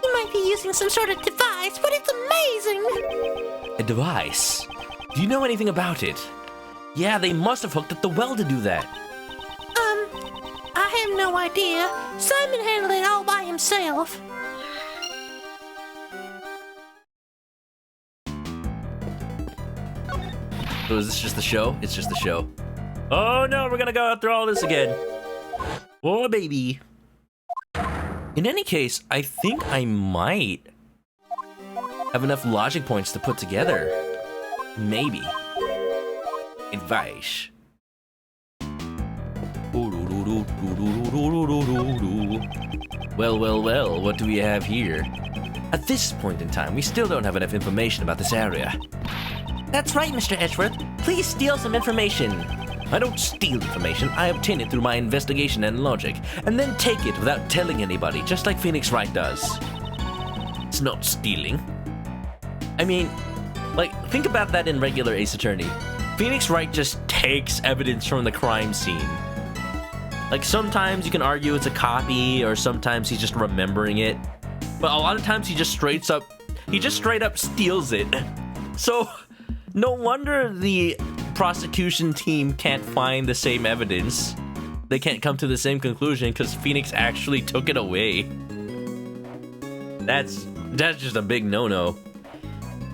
He might be using some sort of device, but it's amazing. A device? Do you know anything about it? Yeah, they must have hooked up the well to do that. I have no idea. Simon handled it all by himself. So is this just the show? It's just the show. Oh no, we're gonna go through all this again. Oh baby. In any case, I think I might have enough logic points to put together. Maybe. Advice. Well, what do we have here? At this point in time, we still don't have enough information about this area. That's right, Mr. Edgeworth. Please steal some information. I don't steal information, I obtain it through my investigation and logic, and then take it without telling anybody, just like Phoenix Wright does. It's not stealing. I mean, like, think about that in regular Ace Attorney. Phoenix Wright just takes evidence from the crime scene. Like, sometimes you can argue it's a copy, or sometimes he's just remembering it. But a lot of times he just straight up steals it. So, no wonder the prosecution team can't find the same evidence. They can't come to the same conclusion because Phoenix actually took it away. That's just a big no-no.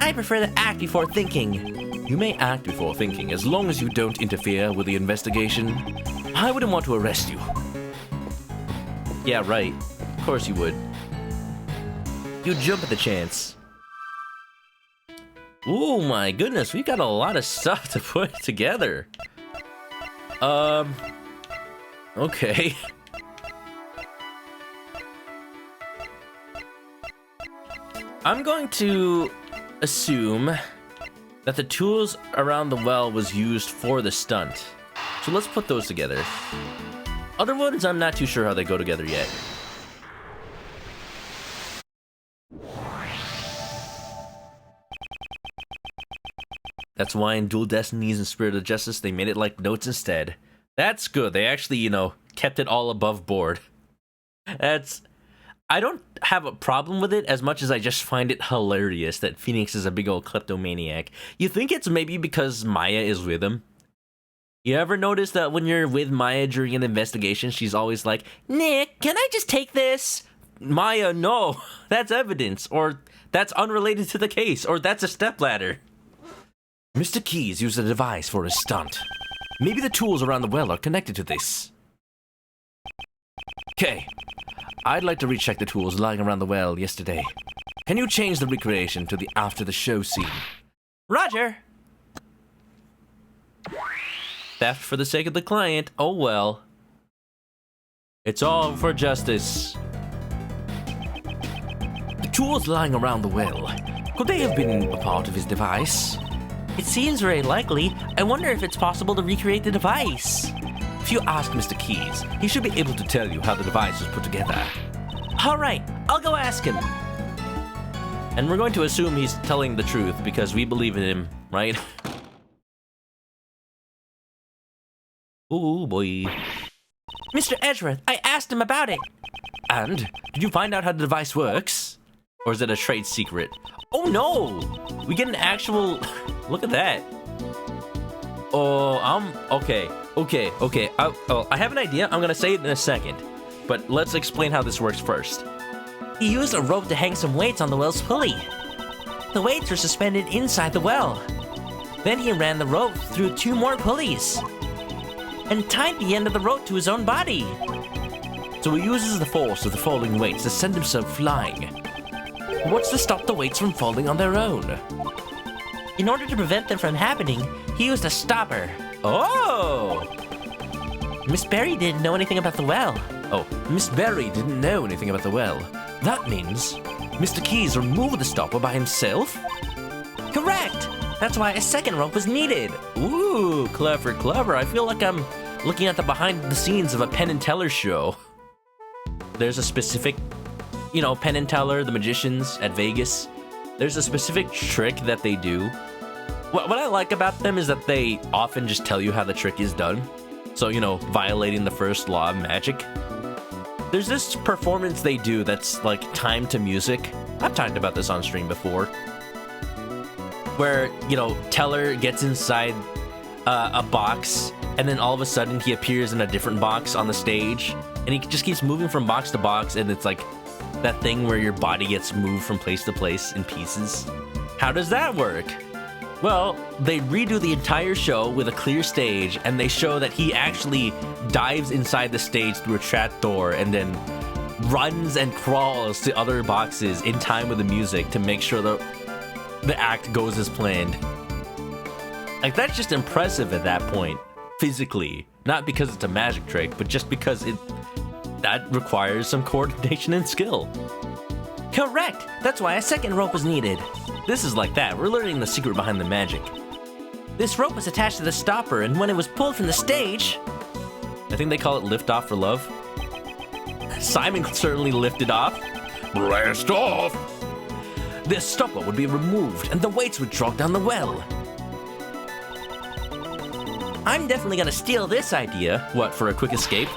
I prefer to act before thinking. You may act before thinking, as long as you don't interfere with the investigation. I wouldn't want to arrest you. Yeah, right. Of course you would. You'd jump at the chance. Oh my goodness, we got a lot of stuff to put together. Okay. I'm going to assume that the tools around the well was used for the stunt. So let's put those together. Other ones, I'm not too sure how they go together yet. That's why in Dual Destinies and Spirit of Justice, they made it like notes instead. That's good. They actually, kept it all above board. I don't have a problem with it as much as I just find it hilarious that Phoenix is a big old kleptomaniac. You think it's maybe because Maya is with him? You ever notice that when you're with Maya during an investigation, she's always like, "Nick, can I just take this?" Maya, no, that's evidence, or that's unrelated to the case, or that's a stepladder. Mr. Keys used a device for his stunt. Maybe the tools around the well are connected to this. Okay, I'd like to recheck the tools lying around the well yesterday. Can you change the recreation to the after the show scene? Roger. Theft for the sake of the client, oh well. It's all for justice. The tools lying around the well, could they have been a part of his device? It seems very likely. I wonder if it's possible to recreate the device. If you ask Mr. Keys, he should be able to tell you how the device was put together. All right, I'll go ask him. And we're going to assume he's telling the truth because we believe in him, right? Ooh, boy. Mr. Edgeworth, I asked him about it. And? Did you find out how the device works? Or is it a trade secret? Oh no! We get an actual... Look at that. Oh, okay. I have an idea. I'm gonna say it in a second. But let's explain how this works first. He used a rope to hang some weights on the well's pulley. The weights were suspended inside the well. Then he ran the rope through 2 more pulleys and tied the end of the rope to his own body. So he uses the force of the falling weights to send himself flying. What's to stop the weights from falling on their own? In order to prevent them from happening, he used a stopper. Oh! Miss Berry didn't know anything about the well. Oh, Miss Berry didn't know anything about the well. That means Mr. Keys removed the stopper by himself? Correct! That's why a second rope was needed. Ooh, clever. I feel like I'm looking at the behind the scenes of a Penn and Teller show. There's a specific, Penn and Teller, the magicians at Vegas. There's a specific trick that they do. What I like about them is that they often just tell you how the trick is done. So, violating the first law of magic. There's this performance they do that's like timed to music. I've talked about this on stream before. Where, Teller gets inside a box, and then all of a sudden he appears in a different box on the stage, and he just keeps moving from box to box, and it's like that thing where your body gets moved from place to place in pieces. How does that work? Well, they redo the entire show with a clear stage, and they show that he actually dives inside the stage through a trap door and then runs and crawls to other boxes in time with the music to make sure the act goes as planned. Like, that's just impressive at that point, physically. Not because it's a magic trick, but just because that requires some coordination and skill. Correct! That's why a second rope was needed. This is like that. We're learning the secret behind the magic. This rope was attached to the stopper, and when it was pulled from the stage... I think they call it lift off for love. Simon certainly lifted off. Blast off! This stopper would be removed, and the weights would drop down the well. I'm definitely gonna steal this idea. What, for a quick escape?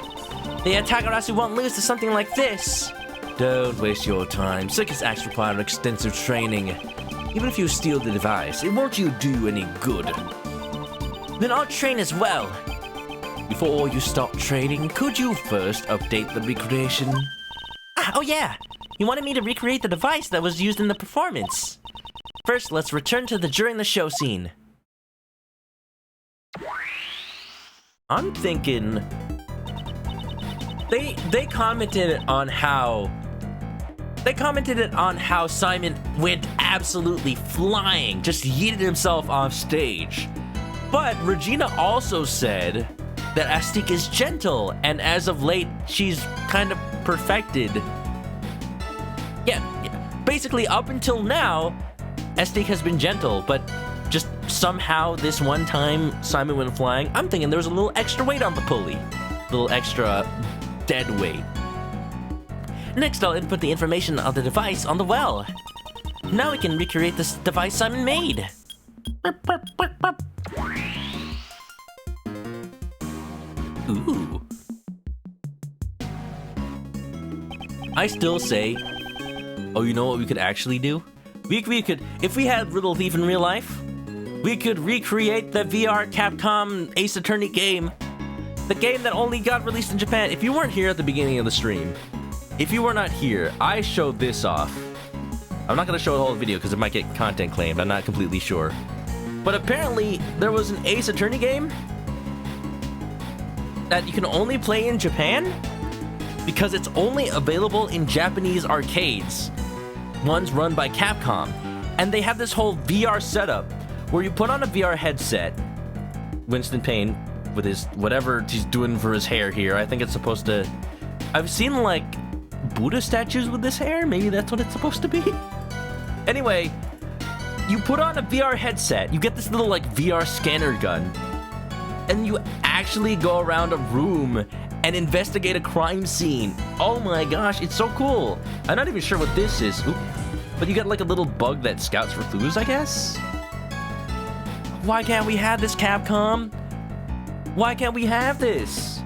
The Takarasu won't lose to something like this. Don't waste your time. Circus acts require extensive training. Even if you steal the device, it won't you do any good. Then I'll train as well. Before you stop training, could you first update the recreation? Oh yeah, you wanted me to recreate the device that was used in the performance. First, let's return to the during the show scene. I'm thinking they commented on how Simon went absolutely flying, just yeeted himself off stage. But Regina also said that Astique is gentle, and as of late, she's kind of perfected. Yeah, basically up until now, Astique has been gentle, but just somehow this one time Simon went flying. I'm thinking there was a little extra weight on the pulley. A little extra dead weight. Next, I'll input the information of the device on the well. Now we can recreate this device Simon made. Ooh. I still say, oh, you know what we could actually do? We could, if we had Riddle Thief in real life, we could recreate the VR Capcom Ace Attorney game. The game that only got released in Japan. If you weren't here at the beginning of the stream, if you were not here, I showed this off. I'm not going to show the whole video because it might get content claimed. I'm not completely sure. But apparently, there was an Ace Attorney game that you can only play in Japan because it's only available in Japanese arcades. Ones run by Capcom. And they have this whole VR setup where you put on a VR headset. Winston Payne with his whatever he's doing for his hair here. I think it's supposed to... I've seen like Buddha statues with this hair. Maybe that's what it's supposed to be. Anyway, you put on a VR headset. You get this little like VR scanner gun. And you actually go around a room and investigate a crime scene. Oh my gosh, it's so cool. I'm not even sure what this is. Oop. But you get like a little bug that scouts for clues, I guess? Why can't we have this, Capcom? Why can't we have this?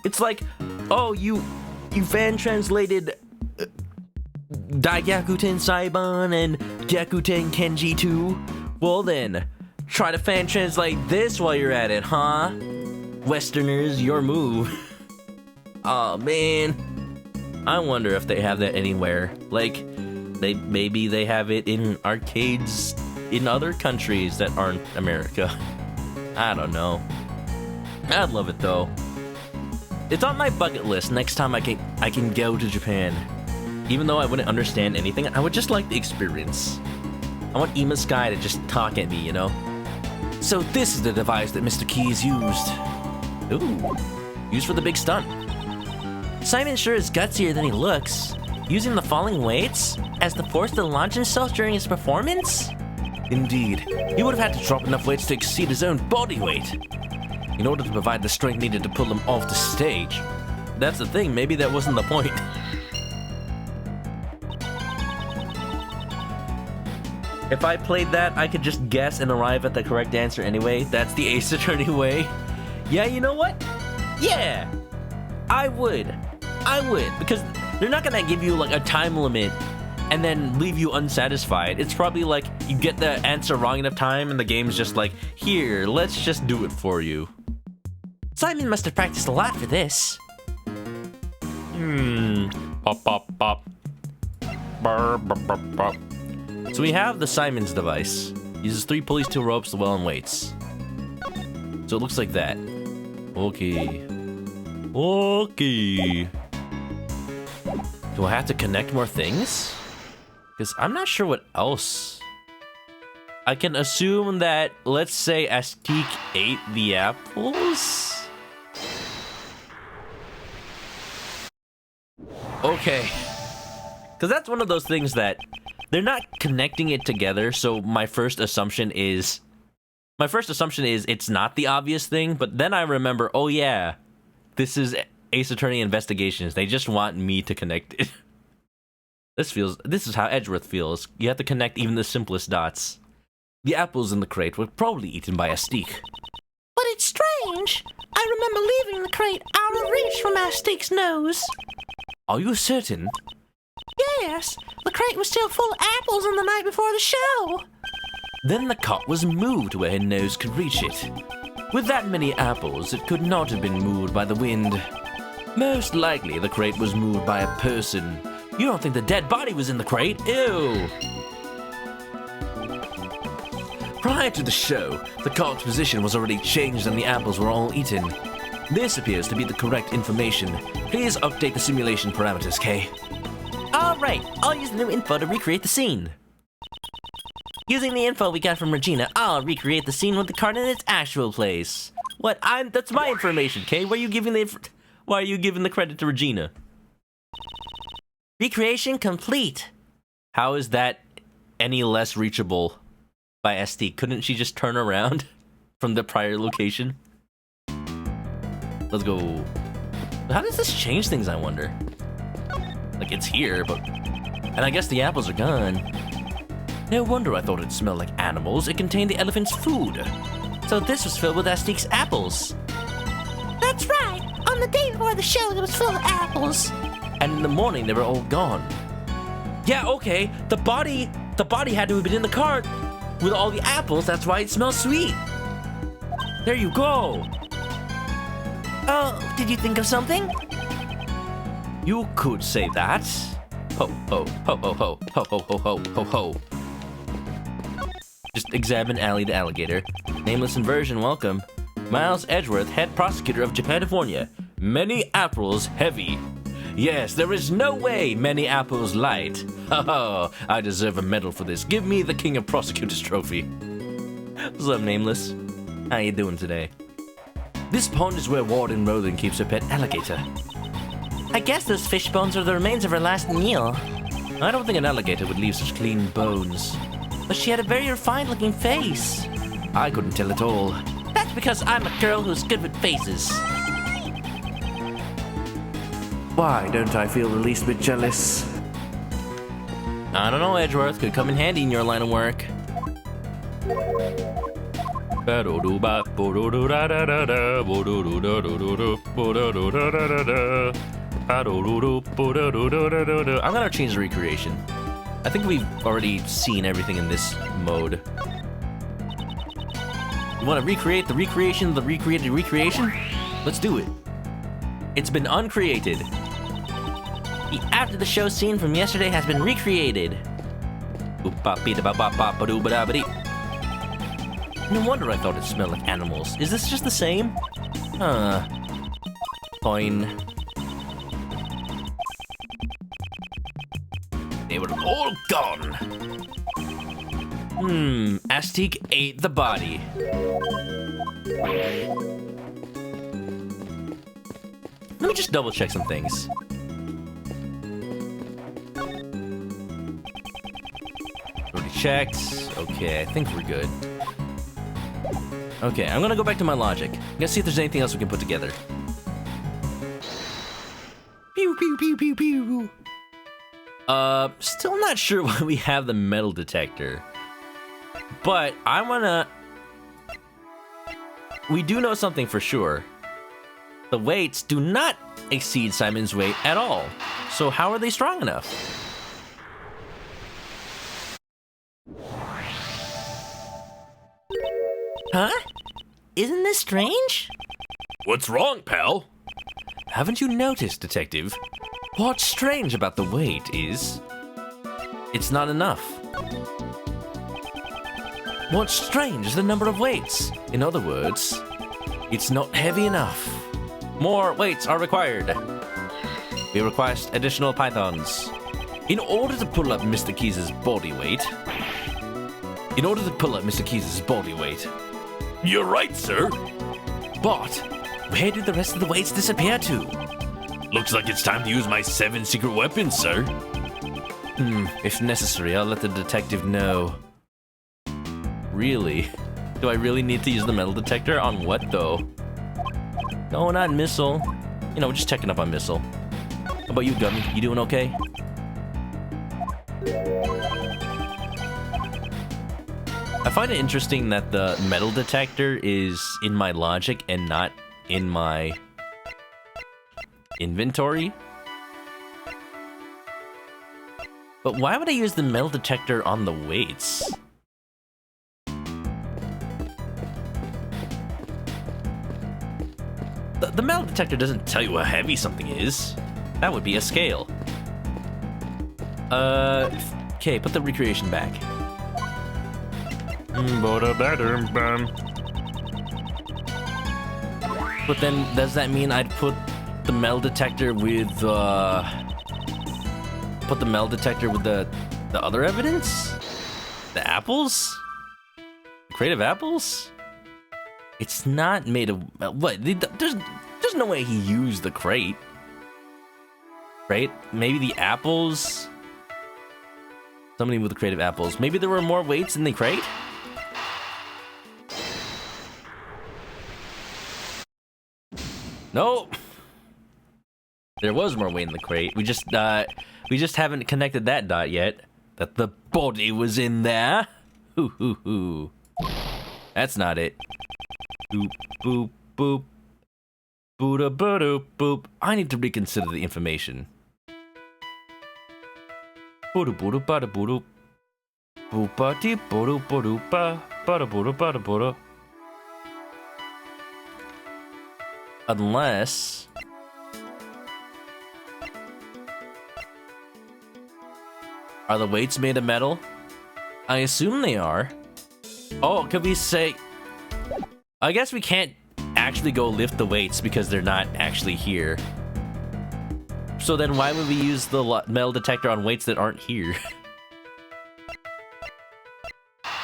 It's like, oh, you fan translated Daigakuten Saiban and Gyakuten Kenji 2? Well then, try to fan translate this while you're at it, huh? Westerners, your move. Oh man, I wonder if they have that anywhere. Like, maybe they have it in arcades in other countries that aren't America. I don't know. I'd love it though. It's on my bucket list next time I can go to Japan. Even though I wouldn't understand anything, I would just like the experience. I want Ema Sky to just talk at me, you know? So this is the device that Mr. Keys used. Ooh, used for the big stunt. Simon sure is gutsier than he looks. Using the falling weights as the force to launch himself during his performance? Indeed, he would have had to drop enough weights to exceed his own body weight in order to provide the strength needed to pull him off the stage. That's the thing, maybe that wasn't the point. If I played that, I could just guess and arrive at the correct answer anyway. That's the Ace Attorney way. Yeah, you know what? Yeah, I would, because they're not gonna give you like a time limit and then leave you unsatisfied. It's probably like you get the answer wrong enough time and the game's just like, here, let's just do it for you. Simon must have practiced a lot for this. Pop, pop, pop. Burr, burr, burr, burr. So we have the Simon's device. Uses 3 pulleys, 2 ropes, the well, and weights. So it looks like that. Okay. Okay. Do I have to connect more things? Because I'm not sure what else. I can assume that, let's say, Astique ate the apples? Okay. Because that's one of those things that they're not connecting it together, so my first assumption is it's not the obvious thing, but then I remember, oh yeah, this is Ace Attorney Investigations. They just want me to connect it. This is how Edgeworth feels. You have to connect even the simplest dots. The apples in the crate were probably eaten by Astique. But it's strange. I remember leaving the crate out of reach from Astique's nose. Are you certain? Yes, the crate was still full of apples on the night before the show. Then the cot was moved where her nose could reach it. With that many apples, it could not have been moved by the wind. Most likely, the crate was moved by a person. You don't think the dead body was in the crate? Ew! Prior to the show, the cot's position was already changed and the apples were all eaten. This appears to be the correct information. Please update the simulation parameters, Kay. Alright, I'll use the new info to recreate the scene. Using the info we got from Regina, I'll recreate the scene with the card in its actual place. That's my information, Kay. Why are you giving the credit to Regina? Recreation complete. How is that any less reachable by Astique? Couldn't she just turn around from the prior location? Let's go. How does this change things, I wonder? Like, it's here, but... And I guess the apples are gone. No wonder I thought it smelled like animals. It contained the elephant's food. So this was filled with Astique's apples. That's right. On the day before the show, it was full of apples. And in the morning, they were all gone. Yeah, okay. The body had to have been in the cart with all the apples. That's why it smells sweet. There you go. Oh, did you think of something? You could say that. Ho, ho, ho, ho, ho, ho, ho, ho, ho, ho, ho. Just examine Allie the alligator. Nameless inversion, welcome. Miles Edgeworth, head prosecutor of Japanifornia. Many apples heavy. Yes, there is no way many apples light. Oh, I deserve a medal for this. Give me the King of Prosecutors trophy. What's up, Nameless? How you doing today? This pond is where Warden Roland keeps her pet alligator. I guess those fish bones are the remains of her last meal. I don't think an alligator would leave such clean bones. But she had a very refined-looking face. I couldn't tell at all. That's because I'm a girl who's good with faces. Why don't I feel the least bit jealous? I don't know, Edgeworth. Could come in handy in your line of work. I'm gonna change the recreation. I think we've already seen everything in this mode. You want to recreate the recreation of the recreated recreation? Let's do it. It's been uncreated. The after the show scene from yesterday has been recreated. No wonder I thought it smelled like animals. Is this just the same? Huh. Fine. They were all gone. Astique ate the body. Let me just double check some things. Already checked. Okay, I think we're good. Okay, I'm gonna go back to my logic. Let's see if there's anything else we can put together. Pew, pew, pew, pew, pew. Still not sure why we have the metal detector. But we do know something for sure. The weights do not exceed Simon's weight at all. So how are they strong enough? Huh? Isn't this strange? What's wrong, pal? Haven't you noticed, Detective? What's strange about the weight is... it's not enough. What's strange is the number of weights. In other words, it's not heavy enough. More weights are required. We require additional pythons. In order to pull up Mr. Keys' body weight... You're right, sir. But, where did the rest of the weights disappear to? Looks like it's time to use my 7 secret weapons, sir. If necessary, I'll let the detective know. Really? Do I really need to use the metal detector? On what, though? No, not Missile. You know, just checking up on Missile. How about you, Gummy? You doing okay? I find it interesting that the metal detector is in my logic and not in my inventory. But why would I use the metal detector on the weights? The metal detector doesn't tell you how heavy something is. That would be a scale. Okay, put the recreation back. But then, does that mean I'd put the metal detector with, the other evidence? The apples? Creative apples? It's not made of, what? There's no way he used the crate. Right? Maybe the apples? Somebody with the creative apples. Maybe there were more weights in the crate? Nope. There was more weight in the crate. We just haven't connected that dot yet. That the body was in there. Hoo hoo hoo. That's not it. Boop boop boop. Booda booda boop. I need to reconsider the information. Booda booda bada booda. Boopa dee booda booda ba. Bada booda bada booda. Unless... Are the weights made of metal? I assume they are. Oh, could we say... I guess we can't actually go lift the weights because they're not actually here. So then why would we use the metal detector on weights that aren't here?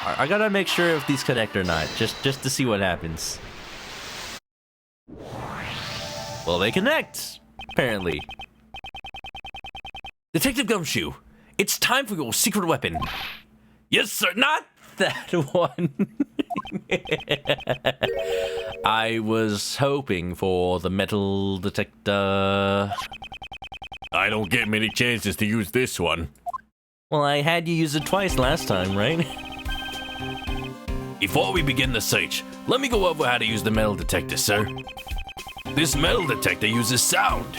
I gotta make sure if these connect or not, just to see what happens. Well, they connect, apparently. Detective Gumshoe, it's time for your secret weapon. Yes, sir. Not that one. I was hoping for the metal detector. I don't get many chances to use this one. Well, I had you use it twice last time, right? Before we begin the search, let me go over how to use the metal detector, sir. This metal detector uses sound.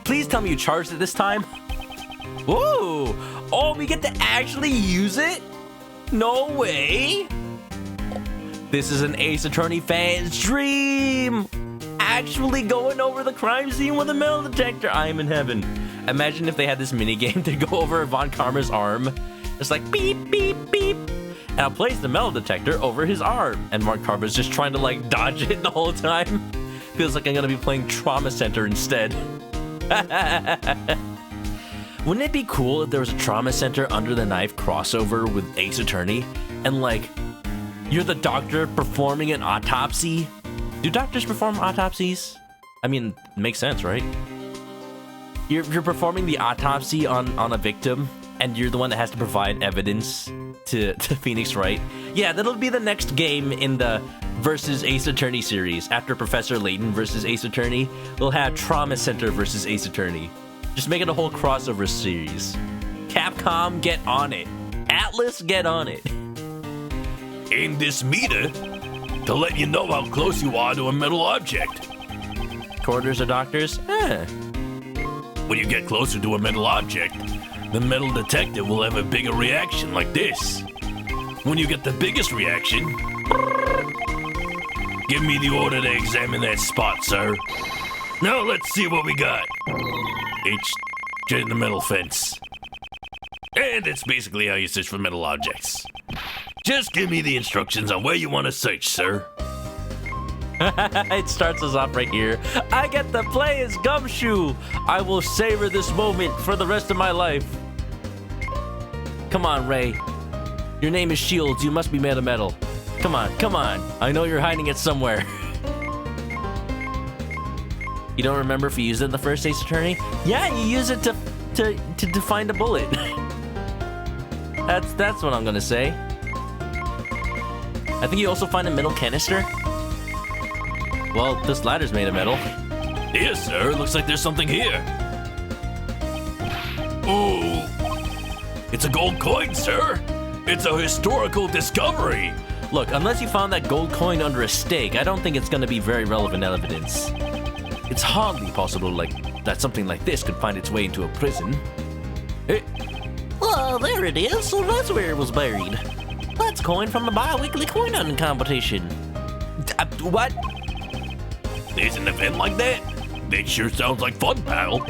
Please tell me you charged it this time. Ooh! Oh, we get to actually use it? No way! This is an Ace Attorney fan's dream! Actually going over the crime scene with a metal detector. I am in heaven. Imagine if they had this minigame to go over Von Karma's arm. It's like beep, beep, beep. And I'll place the metal detector over his arm. And Von Karma's just trying to like dodge it the whole time. Feels like I'm gonna be playing Trauma Center instead. Wouldn't it be cool if there was a Trauma Center Under the Knife crossover with Ace Attorney? And like, you're the doctor performing an autopsy? Do doctors perform autopsies? I mean, it makes sense, right? You're performing the autopsy on a victim, and you're the one that has to provide evidence to Phoenix Wright. Yeah, that'll be the next game in the versus Ace Attorney series. After Professor Layton versus Ace Attorney, we'll have Trauma Center versus Ace Attorney. Just make it a whole crossover series. Capcom, get on it. Atlas, get on it. Aim this meter to let you know how close you are to a metal object. Quarters or doctors? When you get closer to a metal object, the metal detector will have a bigger reaction like this. When you get the biggest reaction, give me the order to examine that spot, sir. Now let's see what we got. In the metal fence. And it's basically how you search for metal objects. Just give me the instructions on where you want to search, sir. It starts us off right here. I get to play as Gumshoe. I will savor this moment for the rest of my life. Come on, Ray. Your name is Shields. You must be made of metal. Come on, come on. I know you're hiding it somewhere. You don't remember if you used it in the first Ace Attorney? Yeah, you use it to find a bullet. That's what I'm gonna say. I think you also find a metal canister. Well, this ladder's made of metal. Yes, sir. Looks like there's something here. Ooh. It's a gold coin, sir. It's a historical discovery. Look, unless you found that gold coin under a stake, I don't think it's gonna be very relevant evidence. It's hardly possible that something like this could find its way into a prison. Hey. Oh, there it is. So that's where it was buried. That's coin from a bi-weekly coin hunting competition. What? There's an event like that? That sure sounds like fun, pal.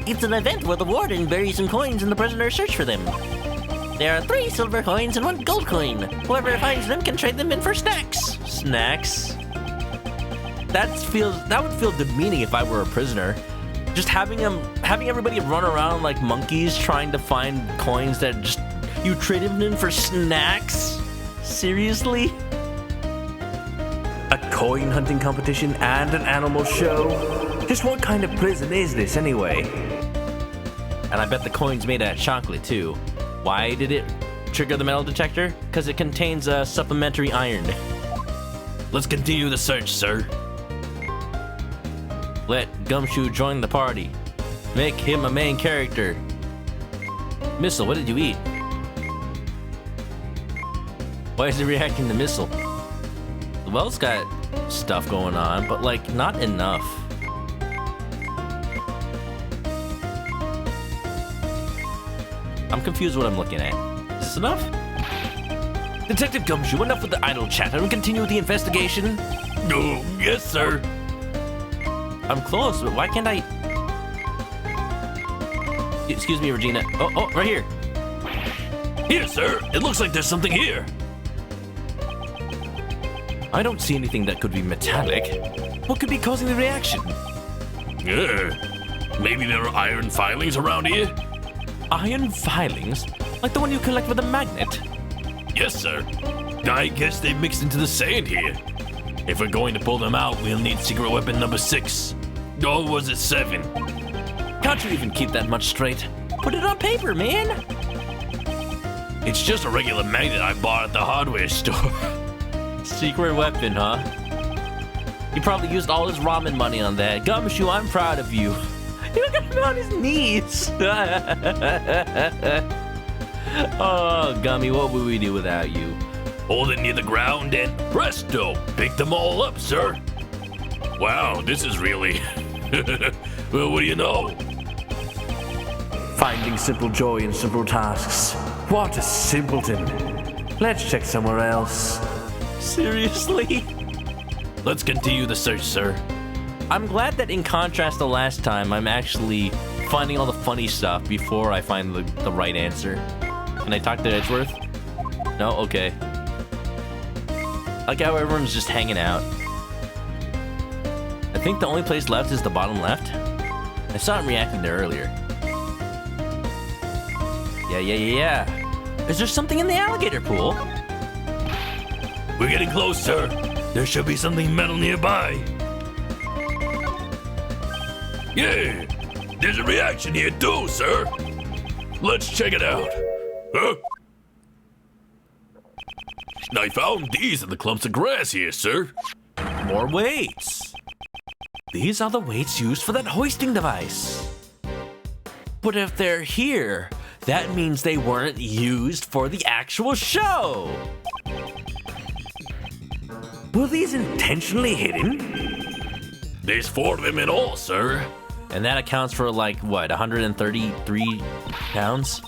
It's an event where the warden buries some coins and the prisoners search for them. There are 3 silver coins and 1 gold coin. Whoever finds them can trade them in for snacks. Snacks? That would feel demeaning if I were a prisoner. Just having everybody run around like monkeys trying to find coins that just you trade them in for snacks? Seriously? A coin hunting competition and an animal show? Just what kind of prison is this anyway? And I bet the coin's made out of chocolate too. Why did it trigger the metal detector? Because it contains a supplementary iron. Let's continue the search, sir. Let Gumshoe join the party. Make him a main character. Missile, what did you eat? Why is he reacting to Missile? The well's got stuff going on, but not enough. I'm confused what I'm looking at. Is this enough? Detective Gumshoe, enough with the idle chatter and continue with the investigation. Oh, yes, sir. I'm close, but why can't I... Excuse me, Regina. Oh, right here. Here, sir. It looks like there's something here. I don't see anything that could be metallic. What could be causing the reaction? Maybe there are iron filings around here? Iron filings? Like the one you collect with a magnet? Yes, sir. I guess they mixed into the sand here. If we're going to pull them out, we'll need secret weapon number 6. Or was it 7? Can't you even keep that much straight? Put it on paper, man! It's just a regular magnet I bought at the hardware store. Secret weapon, huh? He probably used all his ramen money on that. Gumshoe, I'm proud of you. Look at him on his knees. Oh, Gummy, what would we do without you? Hold it near the ground and presto, pick them all up, sir. Wow, this is really... Well, what do you know? Finding simple joy in simple tasks. What a simpleton. Let's check somewhere else. Seriously? Let's continue the search, sir. I'm glad that in contrast to last time, I'm actually finding all the funny stuff before I find the right answer. Can I talk to Edgeworth? No? Okay. I like how everyone's just hanging out. I think the only place left is the bottom left. I saw him reacting there earlier. Yeah. Is there something in the alligator pool? We're getting close, sir. There should be something metal nearby. Yeah, there's a reaction here too, sir. Let's check it out. Huh? I found these in the clumps of grass here, sir. More weights. These are the weights used for that hoisting device. But if they're here, that means they weren't used for the actual show. Were these intentionally hidden? There's 4 of them in all, sir. And that accounts for 133 pounds?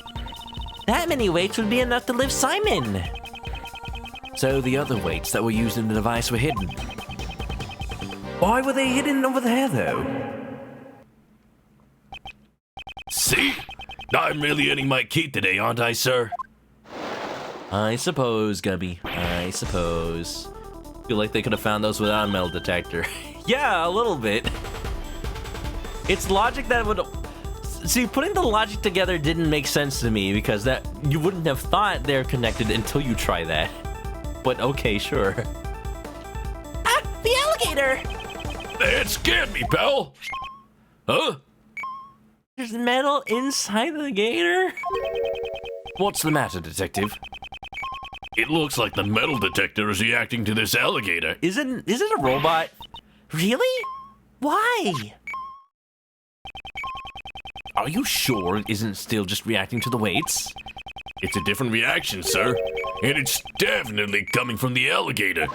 That many weights would be enough to lift Simon. So the other weights that were used in the device were hidden. Why were they hidden over there, though? See? I'm really earning my keep today, aren't I, sir? I suppose, Gubby. I suppose. Feel like they could have found those without a metal detector. Yeah, a little bit. It's logic that would... See, putting the logic together didn't make sense to me because that you wouldn't have thought they're connected until you try that. But okay, sure. Ah, the alligator! That scared me, pal. Huh? There's metal inside the gator? What's the matter, detective? It looks like the metal detector is reacting to this alligator. Is it a robot? Really? Why? Are you sure it isn't still just reacting to the weights? It's a different reaction, sir. And it's definitely coming from the alligator.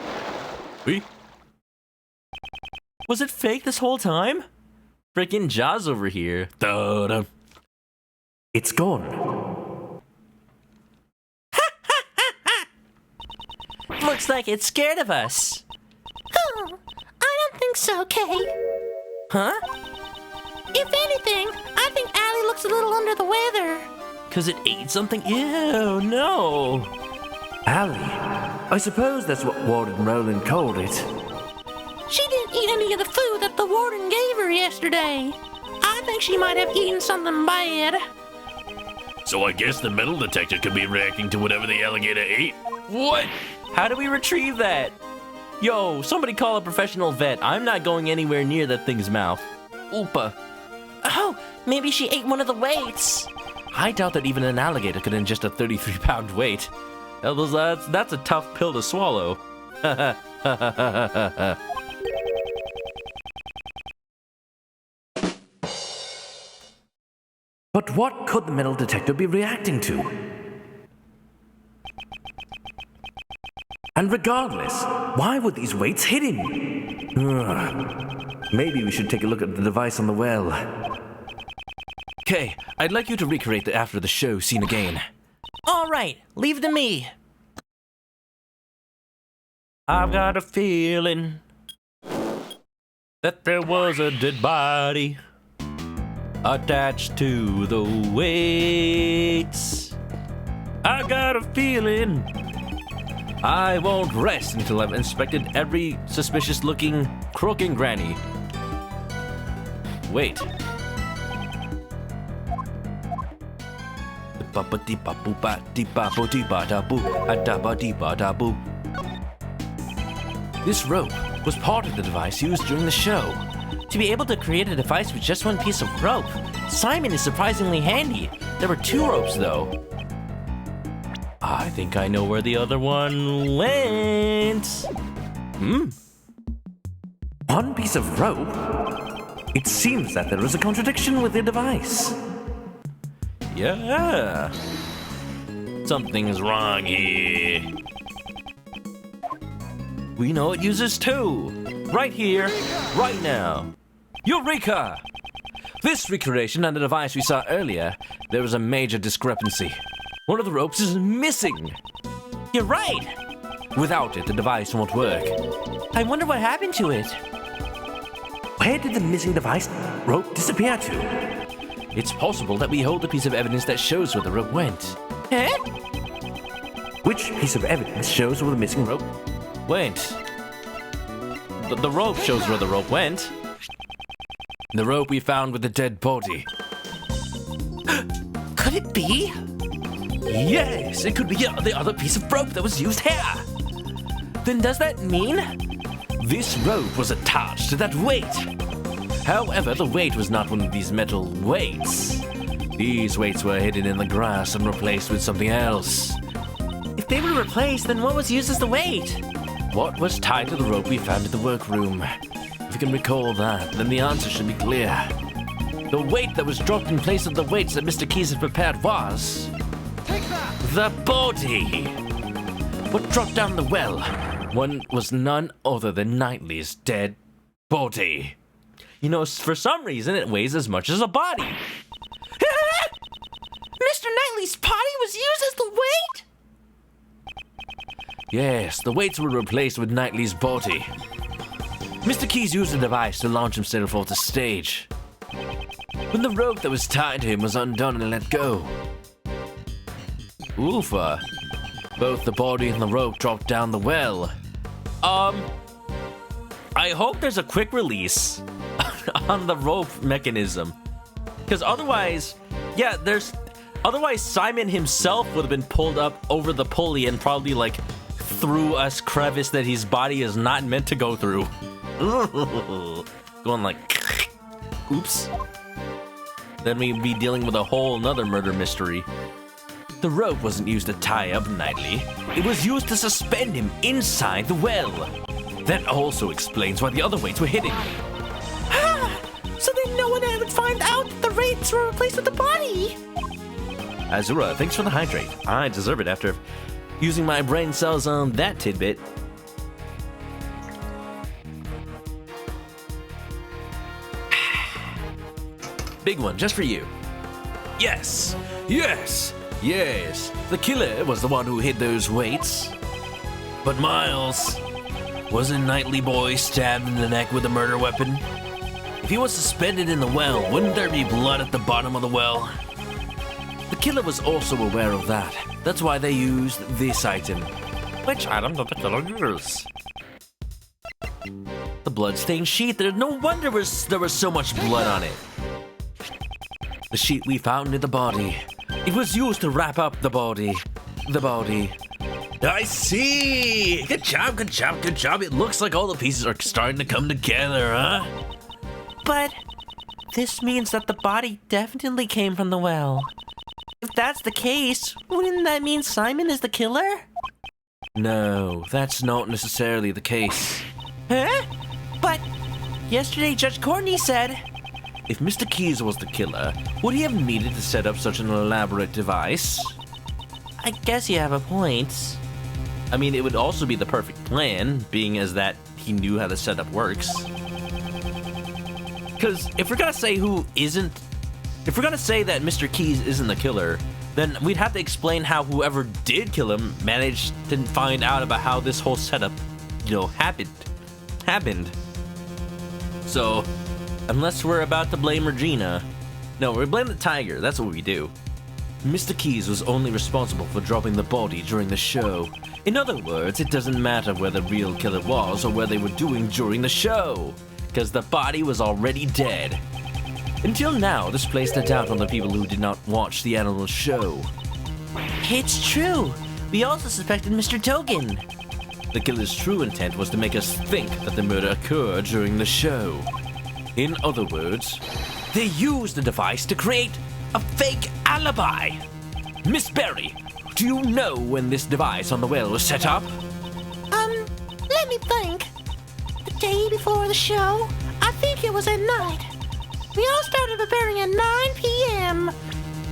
Oui? Was it fake this whole time? Freaking Jaws over here. Da-da. It's gone. Looks like it's scared of us. Oh, I don't think so, Kay. Huh? If anything, I think Allie looks a little under the weather. Cause it ate something? Ew, no. Allie. I suppose that's what Warden Roland called it. She didn't eat any of the food that the warden gave her yesterday. I think she might have eaten something bad. So I guess the metal detector could be reacting to whatever the alligator ate. What? How do we retrieve that? Yo, somebody call a professional vet. I'm not going anywhere near that thing's mouth. Oopa. Oh, maybe she ate one of the weights. I doubt that even an alligator could ingest a 33-pound weight. That's a tough pill to swallow. But what could the metal detector be reacting to? And regardless, why were these weights hidden? Maybe we should take a look at the device on the well. Okay, I'd like you to recreate the after the show scene again. All right, leave it to me. I've got a feeling that there was a dead body attached to the weights. I got a feeling I won't rest until I've inspected every suspicious-looking crook and granny. Wait. This rope was part of the device used during the show. To be able to create a device with just one piece of rope, Simon is surprisingly handy. There were 2 ropes, though. I think I know where the other one went. One piece of rope? It seems that there is a contradiction with the device. Yeah. Something is wrong here. We know it uses 2. Right here, right now. Eureka! This recreation and the device we saw earlier, there was a major discrepancy. One of the ropes is missing. You're right. Without it, the device won't work. I wonder what happened to it. Where did the missing device rope disappear to? It's possible that we hold a piece of evidence that shows where the rope went. Huh? Which piece of evidence shows where the missing rope Went. The rope shows where the rope went. The rope we found with the dead body. Could it be? Yes, it could be the other piece of rope that was used here. Then does that mean? This rope was attached to that weight. However, the weight was not one of these metal weights. These weights were hidden in the grass and replaced with something else. If they were replaced, then what was used as the weight? What was tied to the rope we found in the workroom? If you can recall that, then the answer should be clear. The weight that was dropped in place of the weights that Mr. Keys had prepared was... the body! What dropped down the well? One was none other than Knightley's dead body. You know, for some reason, it weighs as much as a body. Mr. Knightley's body was used as the weight? Yes, the weights were replaced with Knightley's body. Mr. Keys used the device to launch himself off the stage. When the rope that was tied to him was undone and let go. Oofa. Both the body and the rope dropped down the well. I hope there's a quick release on the rope mechanism. Because otherwise, yeah, otherwise Simon himself would have been pulled up over the pulley and probably, like, through a crevice that his body is not meant to go through. Going like, oops. Then we'd be dealing with a whole nother murder mystery. The rope wasn't used to tie up Knightley. It was used to suspend him inside the well. That also explains why the other weights were hidden. So then no one would find out that the weights were replaced with the body. Azura, thanks for the hydrate. I deserve it after using my brain cells on that tidbit. Big one, just for you. Yes, yes, yes. The killer was the one who hid those weights. But Miles, wasn't Knightley Boy stabbed in the neck with a murder weapon? If he was suspended in the well, wouldn't there be blood at the bottom of the well? The killer was also aware of that. That's why they used this item. Which item did the killer use? The bloodstained sheet. No wonder there was so much blood on it. The sheet we found in the body. It was used to wrap up the body. The body. I see! Good job, good job, good job. It looks like all the pieces are starting to come together, huh? But this means that the body definitely came from the well. If that's the case, wouldn't that mean Simon is the killer? No, that's not necessarily the case. Huh? But yesterday Judge Courtney said... If Mr. Keys was the killer, would he have needed to set up such an elaborate device? I guess you have a point. I mean, it would also be the perfect plan, being as that he knew how the setup works. Because if we're gonna say if we're gonna say that Mr. Keys isn't the killer, then we'd have to explain how whoever did kill him managed to find out about how this whole setup, happened. So, unless we're about to blame Regina, no, we blame the tiger, that's what we do. Mr. Keys was only responsible for dropping the body during the show. In other words, it doesn't matter where the real killer was or where they were doing during the show, because the body was already dead. Until now, this placed a doubt on the people who did not watch the animal show. It's true. We also suspected Mr. Togen. The killer's true intent was to make us think that the murder occurred during the show. In other words, they used the device to create a fake alibi. Miss Berry, do you know when this device on the well was set up? Let me think. The day before the show? I think it was at night. We all started preparing at 9 p.m.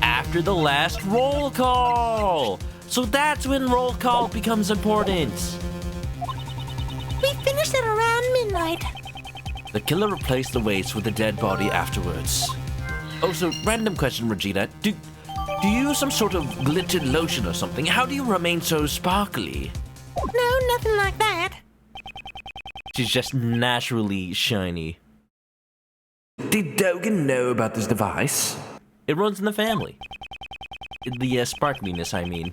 After the last roll call. So that's when roll call becomes important. We finished at around midnight. The killer replaced the weights with the dead body afterwards. Also, random question, Regina. Do you use some sort of glittered lotion or something? How do you remain so sparkly? No, nothing like that. She's just naturally shiny. Did Dogen know about this device? It runs in the family. The sparkliness, I mean.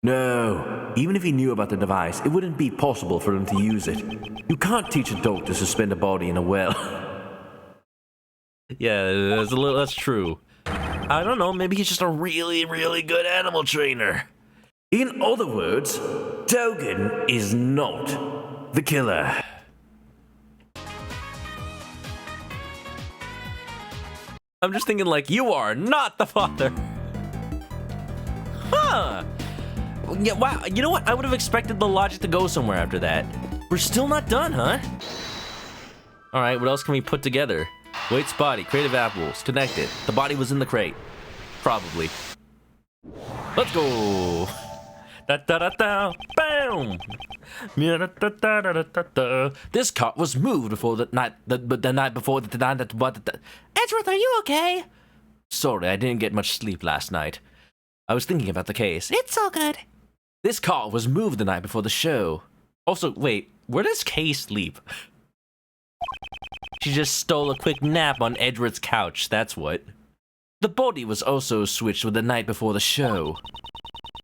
No, even if he knew about the device, it wouldn't be possible for him to use it. You can't teach a dog to suspend a body in a well. Yeah, that's true. I don't know, maybe he's just a really, really good animal trainer. In other words, Dogen is not the killer. I'm just thinking like, you are not the father. Huh. Yeah, wow, you know what? I would have expected the logic to go somewhere after that. We're still not done, huh? Alright, what else can we put together? Wait's body, creative apples, connected. The body was in the crate. Probably. Let's go! Da-da-da-da, bam! Da-da-da-da-da-da. This cot was moved before the night before the night. Edgeworth, are you okay? Sorry, I didn't get much sleep last night. I was thinking about the case. It's all good. This car was moved the night before the show. Also, wait, where does Kay sleep? She just stole a quick nap on Edward's couch, that's what. The body was also switched with the night before the show.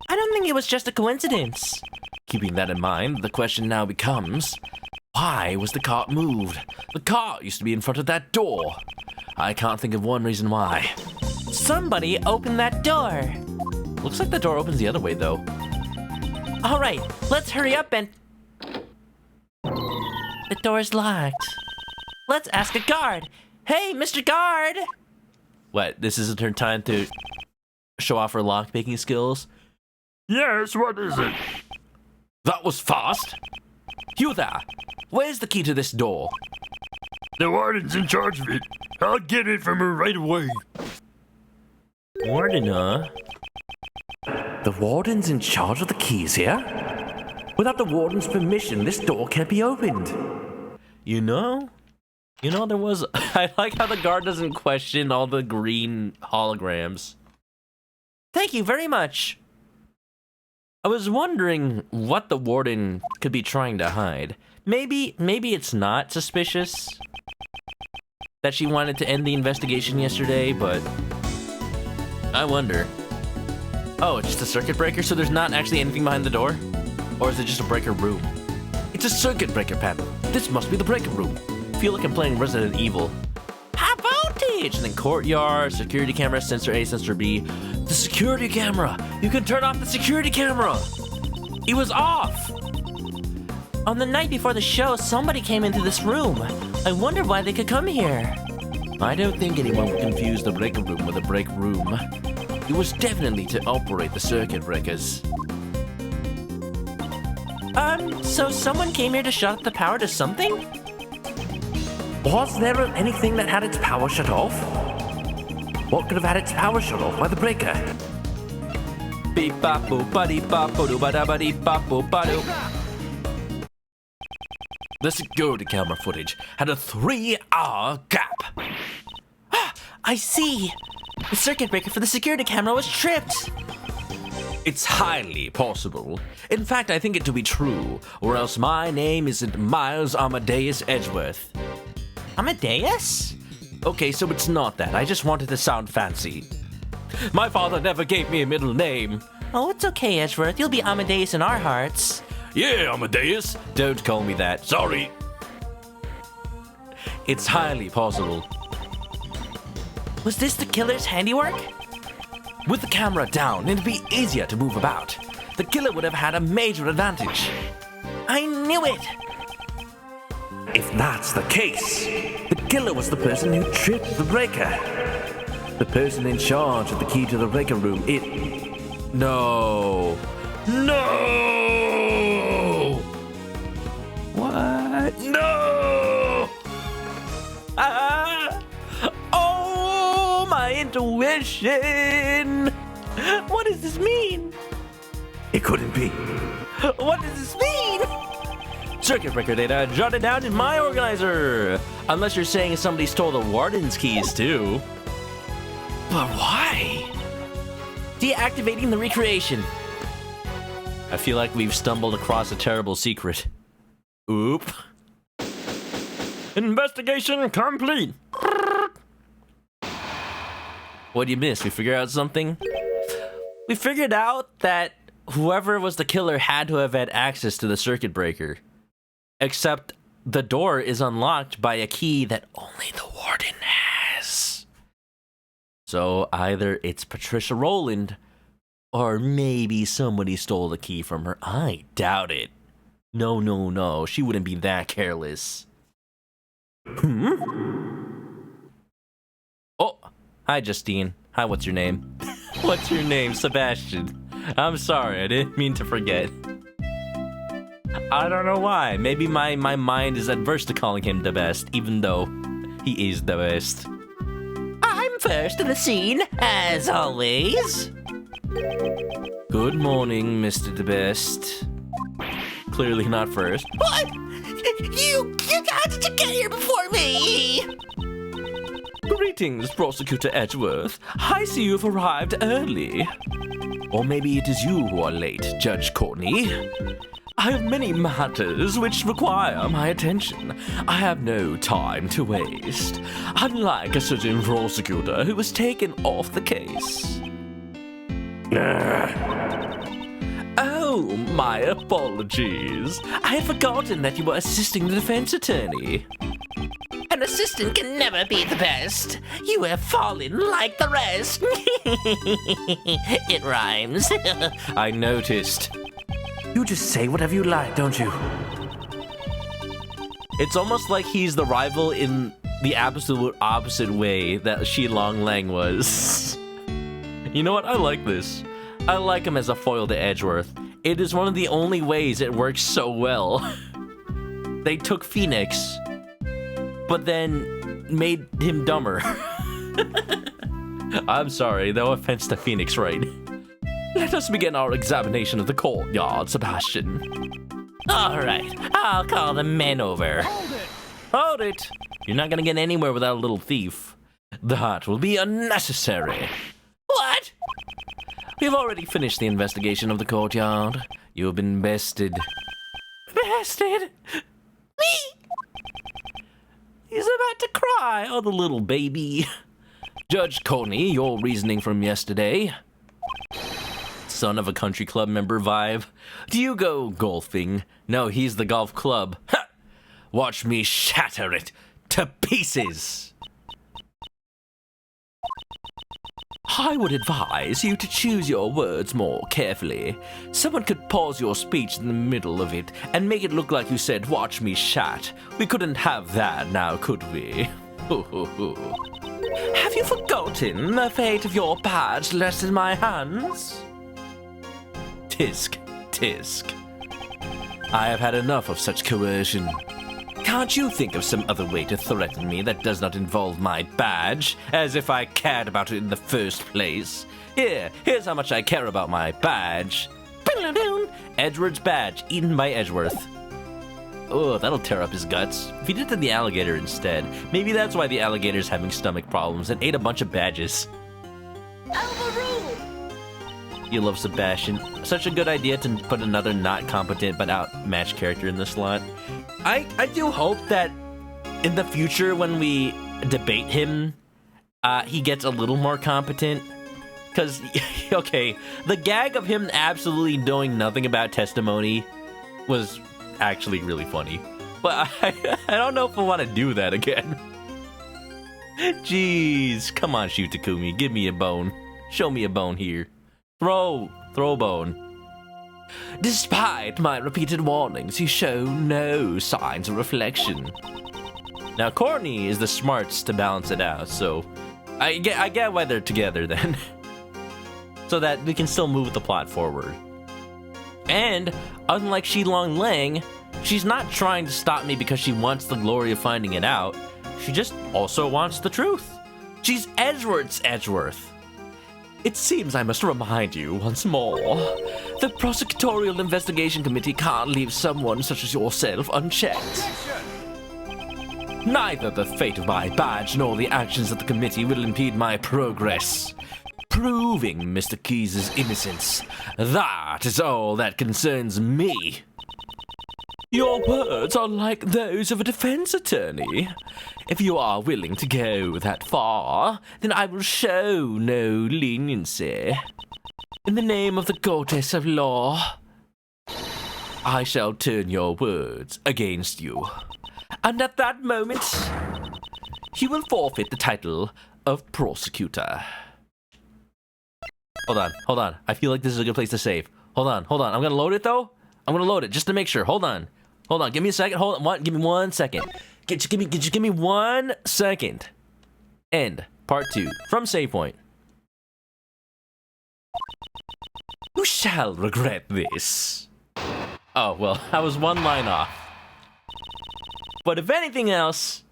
I don't think it was just a coincidence. Keeping that in mind, the question now becomes, why was the cart moved? The cart used to be in front of that door. I can't think of one reason why. Somebody opened that door. Looks like the door opens the other way, though. All right, let's hurry up and... The door's locked. Let's ask a guard. Hey, Mr. Guard! What, this isn't her time to show off her lock-picking skills? Yes, what is it? That was fast. You there, where's the key to this door? The warden's in charge of it. I'll get it from her right away. Warden, huh? The warden's in charge of the keys here? Without the warden's permission, this door can't be opened. You know, there was... I like how the guard doesn't question all the green holograms. Thank you very much. I was wondering what the warden could be trying to hide. Maybe it's not suspicious that she wanted to end the investigation yesterday, but I wonder. Oh, it's just a circuit breaker, so there's not actually anything behind the door? Or is it just a breaker room? It's a circuit breaker panel. This must be the breaker room. Feel like I'm playing Resident Evil. High voltage! And then courtyard, security camera, sensor A, sensor B. The security camera! You can turn off the security camera! It was off! On the night before the show, somebody came into this room. I wonder why they could come here. I don't think anyone would confuse the breaker room with a break room. It was definitely to operate the circuit breakers. So someone came here to shut off the power to something? Was there anything that had its power shut off? What could have had its power shut off by the breaker? Beep bop boop buddy bop boop ba da buddy bop boop ba doo. The security camera footage had a 3-hour gap. I see. The circuit breaker for the security camera was tripped. It's highly possible. In fact, I think it to be true, or else my name isn't Miles Amadeus Edgeworth. Amadeus? Okay, so it's not that. I just wanted to sound fancy. My father never gave me a middle name. Oh, it's okay, Edgeworth. You'll be Amadeus in our hearts. Yeah, Amadeus. Don't call me that. Sorry. It's highly possible. Was this the killer's handiwork? With the camera down, it'd be easier to move about. The killer would have had a major advantage. I knew it! If that's the case, the killer was the person who tripped the breaker. The person in charge of the key to the breaker room, No. No! What? No! Ah! Oh, my intuition! What does this mean? It couldn't be. What does this mean? Circuit breaker data jotted down in my organizer. Unless you're saying somebody stole the warden's keys too. But why? Deactivating the recreation. I feel like we've stumbled across a terrible secret. Oop. Investigation complete. What'd you miss? We figured out something? We figured out that whoever was the killer had to have had access to the circuit breaker. Except the door is unlocked by a key that only the warden has. So either it's Patricia Rowland, or maybe somebody stole the key from her. I doubt it. No. She wouldn't be that careless. Oh, hi, Justine. Hi, what's your name? What's your name? Sebastian. I'm sorry, I didn't mean to forget. I don't know why. Maybe my mind is adverse to calling him the best, even though he is the best. I'm first in the scene, as always. Good morning, Mr. the Best. Clearly not first. What? How did you get here before me? Greetings, Prosecutor Edgeworth. I see you've arrived early. Or maybe it is you who are late, Judge Courtney. I have many matters which require my attention. I have no time to waste, unlike a certain prosecutor who was taken off the case. Oh, my apologies. I had forgotten that you were assisting the defense attorney. An assistant can never be the best. You have fallen like the rest. It rhymes. I noticed. You just say whatever you like, don't you? It's almost like he's the rival in the absolute opposite way that Shi Long Lang was. You know what? I like this. I like him as a foil to Edgeworth. It is one of the only ways it works so well. They took Phoenix, but then made him dumber. I'm sorry, no offense to Phoenix, right? Let us begin our examination of the courtyard, Sebastian. All right, I'll call the men over. Hold it! You're not gonna get anywhere without a little thief. That will be unnecessary. What? We've already finished the investigation of the courtyard. You have been bested. Bested? Me? He's about to cry, oh, the little baby. Judge Coney, your reasoning from yesterday. Son of a country club member vibe. Do you go golfing? No, he's the golf club. Ha! Watch me shatter it to pieces. I would advise you to choose your words more carefully. Someone could pause your speech in the middle of it and make it look like you said, watch me shat. We couldn't have that now, could we? Have you forgotten the fate of your badge left in my hands? Tisk, tisk. I have had enough of such coercion. Can't you think of some other way to threaten me that does not involve my badge, as if I cared about it in the first place? Here's how much I care about my badge. Edgeworth's badge, eaten by Edgeworth. Oh, that'll tear up his guts. If he did it to the alligator instead, maybe that's why the alligator's having stomach problems and ate a bunch of badges. You love Sebastian. Such a good idea to put another not competent but outmatched character in the slot. I do hope that in the future when we debate him, he gets a little more competent. Because, okay, the gag of him absolutely knowing nothing about testimony was actually really funny. But I don't know if I want to do that again. Jeez, come on, Shutakumi, give me a bone. Show me a bone here. Throw bone. Despite my repeated warnings, you show no signs of reflection. Now, Courtney is the smarts to balance it out, so I get why they're together then. So that we can still move the plot forward. And, unlike Shi Long Lang, she's not trying to stop me because she wants the glory of finding it out. She just also wants the truth. She's Edgeworth's Edgeworth. It seems I must remind you once more. The Prosecutorial Investigation Committee can't leave someone such as yourself unchecked. Neither the fate of my badge nor the actions of the committee will impede my progress. Proving Mr. Keyes' innocence. That is all that concerns me. Your words are like those of a defense attorney. If you are willing to go that far, then I will show no leniency. In the name of the goddess of law, I shall turn your words against you. And at that moment, you will forfeit the title of prosecutor. Hold on. I feel like this is a good place to save. Hold on. I'm gonna load it though. I'm gonna load it just to make sure. Hold on. Give me a second. Give me 1 second. Give me 1 second. End. Part 2. From save point. You shall regret this. Oh, well, I was 1 line off. But if anything else,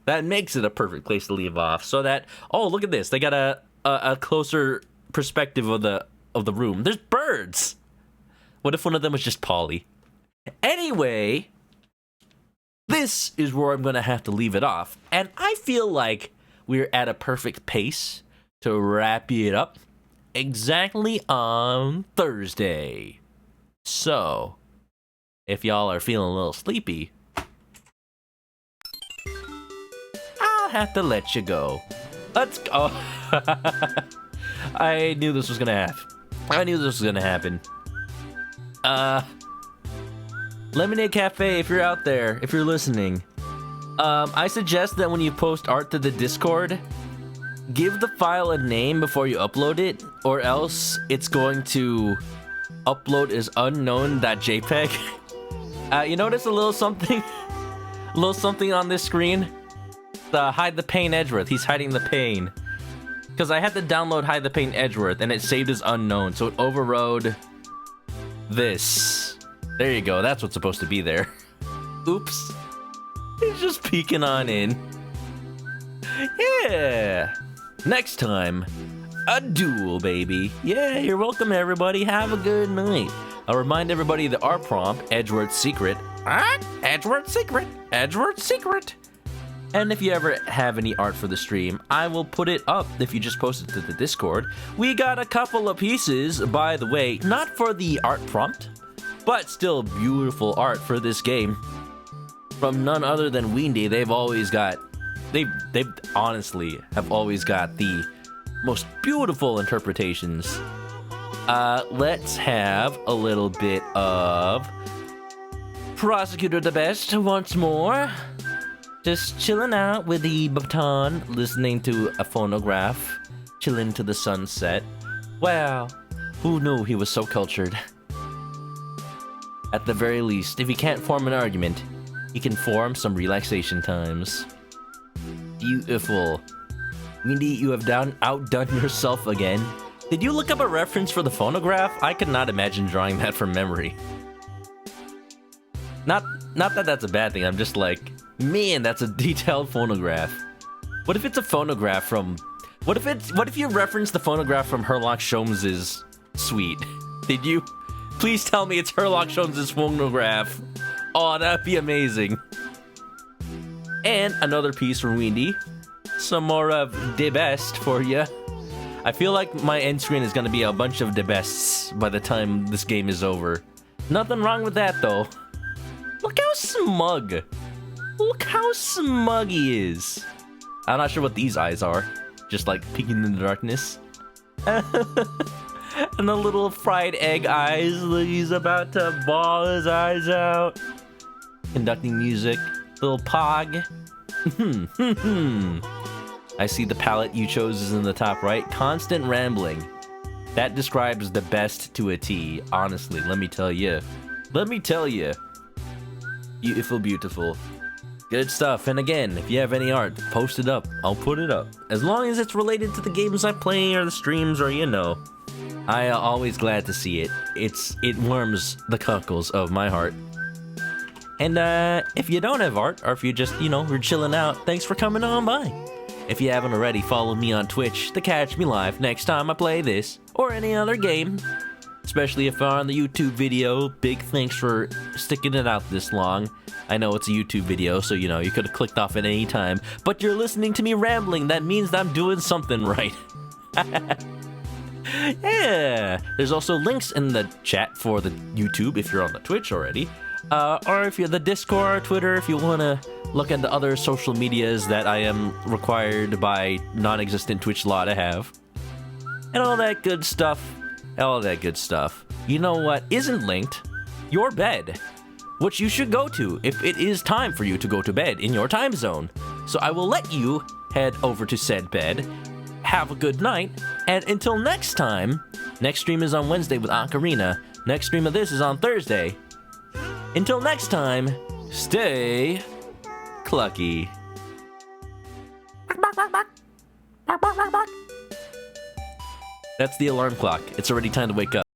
that makes it a perfect place to leave off. So that, oh, look at this. They got a closer perspective of the room. There's birds. What if one of them was just Polly? Anyway, this is where I'm going to have to leave it off. And I feel like we're at a perfect pace to wrap it up exactly on Thursday. So, if y'all are feeling a little sleepy, I'll have to let you go. Let's go. I knew this was going to happen. Lemonade Cafe, if you're out there, if you're listening, I suggest that when you post art to the Discord, give the file a name before you upload it, or else it's going to upload as unknown.jpg. You notice a little something? A little something on this screen? The Hide the Pain Edgeworth. He's hiding the pain. Because I had to download Hide the Pain Edgeworth, and it saved as unknown, so it overrode this. There you go. That's what's supposed to be there. Oops. He's just peeking on in. Yeah. Next time, a duel, baby. Yeah, you're welcome, everybody. Have a good night. I'll remind everybody the art prompt, Edgeworth's Secret. Edgeworth's Secret. Edgeworth's Secret. And if you ever have any art for the stream, I will put it up if you just post it to the Discord. We got a couple of pieces, by the way, not for the art prompt, but still beautiful art for this game. From none other than Weendie. They've always got, they honestly have always got the most beautiful interpretations. Let's have a little bit of Prosecutor the Best once more. Just chilling out with the baton, listening to a phonograph, chilling to the sunset. Wow, who knew he was so cultured? At the very least, if he can't form an argument, he can form some relaxation times. Beautiful. Weendie, you have outdone yourself again. Did you look up a reference for the phonograph? I could not imagine drawing that from memory. Not that that's a bad thing, I'm just like, man, that's a detailed phonograph. What if it's a phonograph from... What if you reference the phonograph from Herlock Sholmes' suite? Did you? Please tell me it's Herlock Sholmes' phonograph. Oh, that'd be amazing. And another piece from Weendie. Some more of the best for you. I feel like my end screen is gonna be a bunch of the bests by the time this game is over. Nothing wrong with that, though. Look how smug. Look how smug he is. I'm not sure what these eyes are. Just like peeking in the darkness. And the little fried egg eyes. He's about to bawl his eyes out. Conducting music. Little pog. I see the palette you chose is in the top right. Constant rambling. That describes the best to a T. Honestly, let me tell you. Let me tell you. Beautiful, beautiful. Good stuff. And again, if you have any art, post it up. I'll put it up. As long as it's related to the games I play or the streams or, you know. I always glad to see it. It warms the cockles of my heart. And if you don't have art, or if you just, you know, we're chilling out, thanks for coming on by. If you haven't already, follow me on Twitch to catch me live next time I play this or any other game. Especially if you're on the YouTube video. Big thanks for sticking it out this long. I know it's a YouTube video, so you know, you could have clicked off at any time. But you're listening to me rambling. That means that I'm doing something right. Yeah. There's also links in the chat for the YouTube if you're on the Twitch already. Or if you're the Discord or Twitter, if you want to look at the other social medias that I am required by non-existent Twitch law to have. And all that good stuff. All that good stuff. You know what isn't linked? Your bed. Which you should go to if it is time for you to go to bed in your time zone. So I will let you head over to said bed. Have a good night. And until next time, next stream is on Wednesday with Ocarina. Next stream of this is on Thursday. Until next time, stay clucky. That's the alarm clock. It's already time to wake up.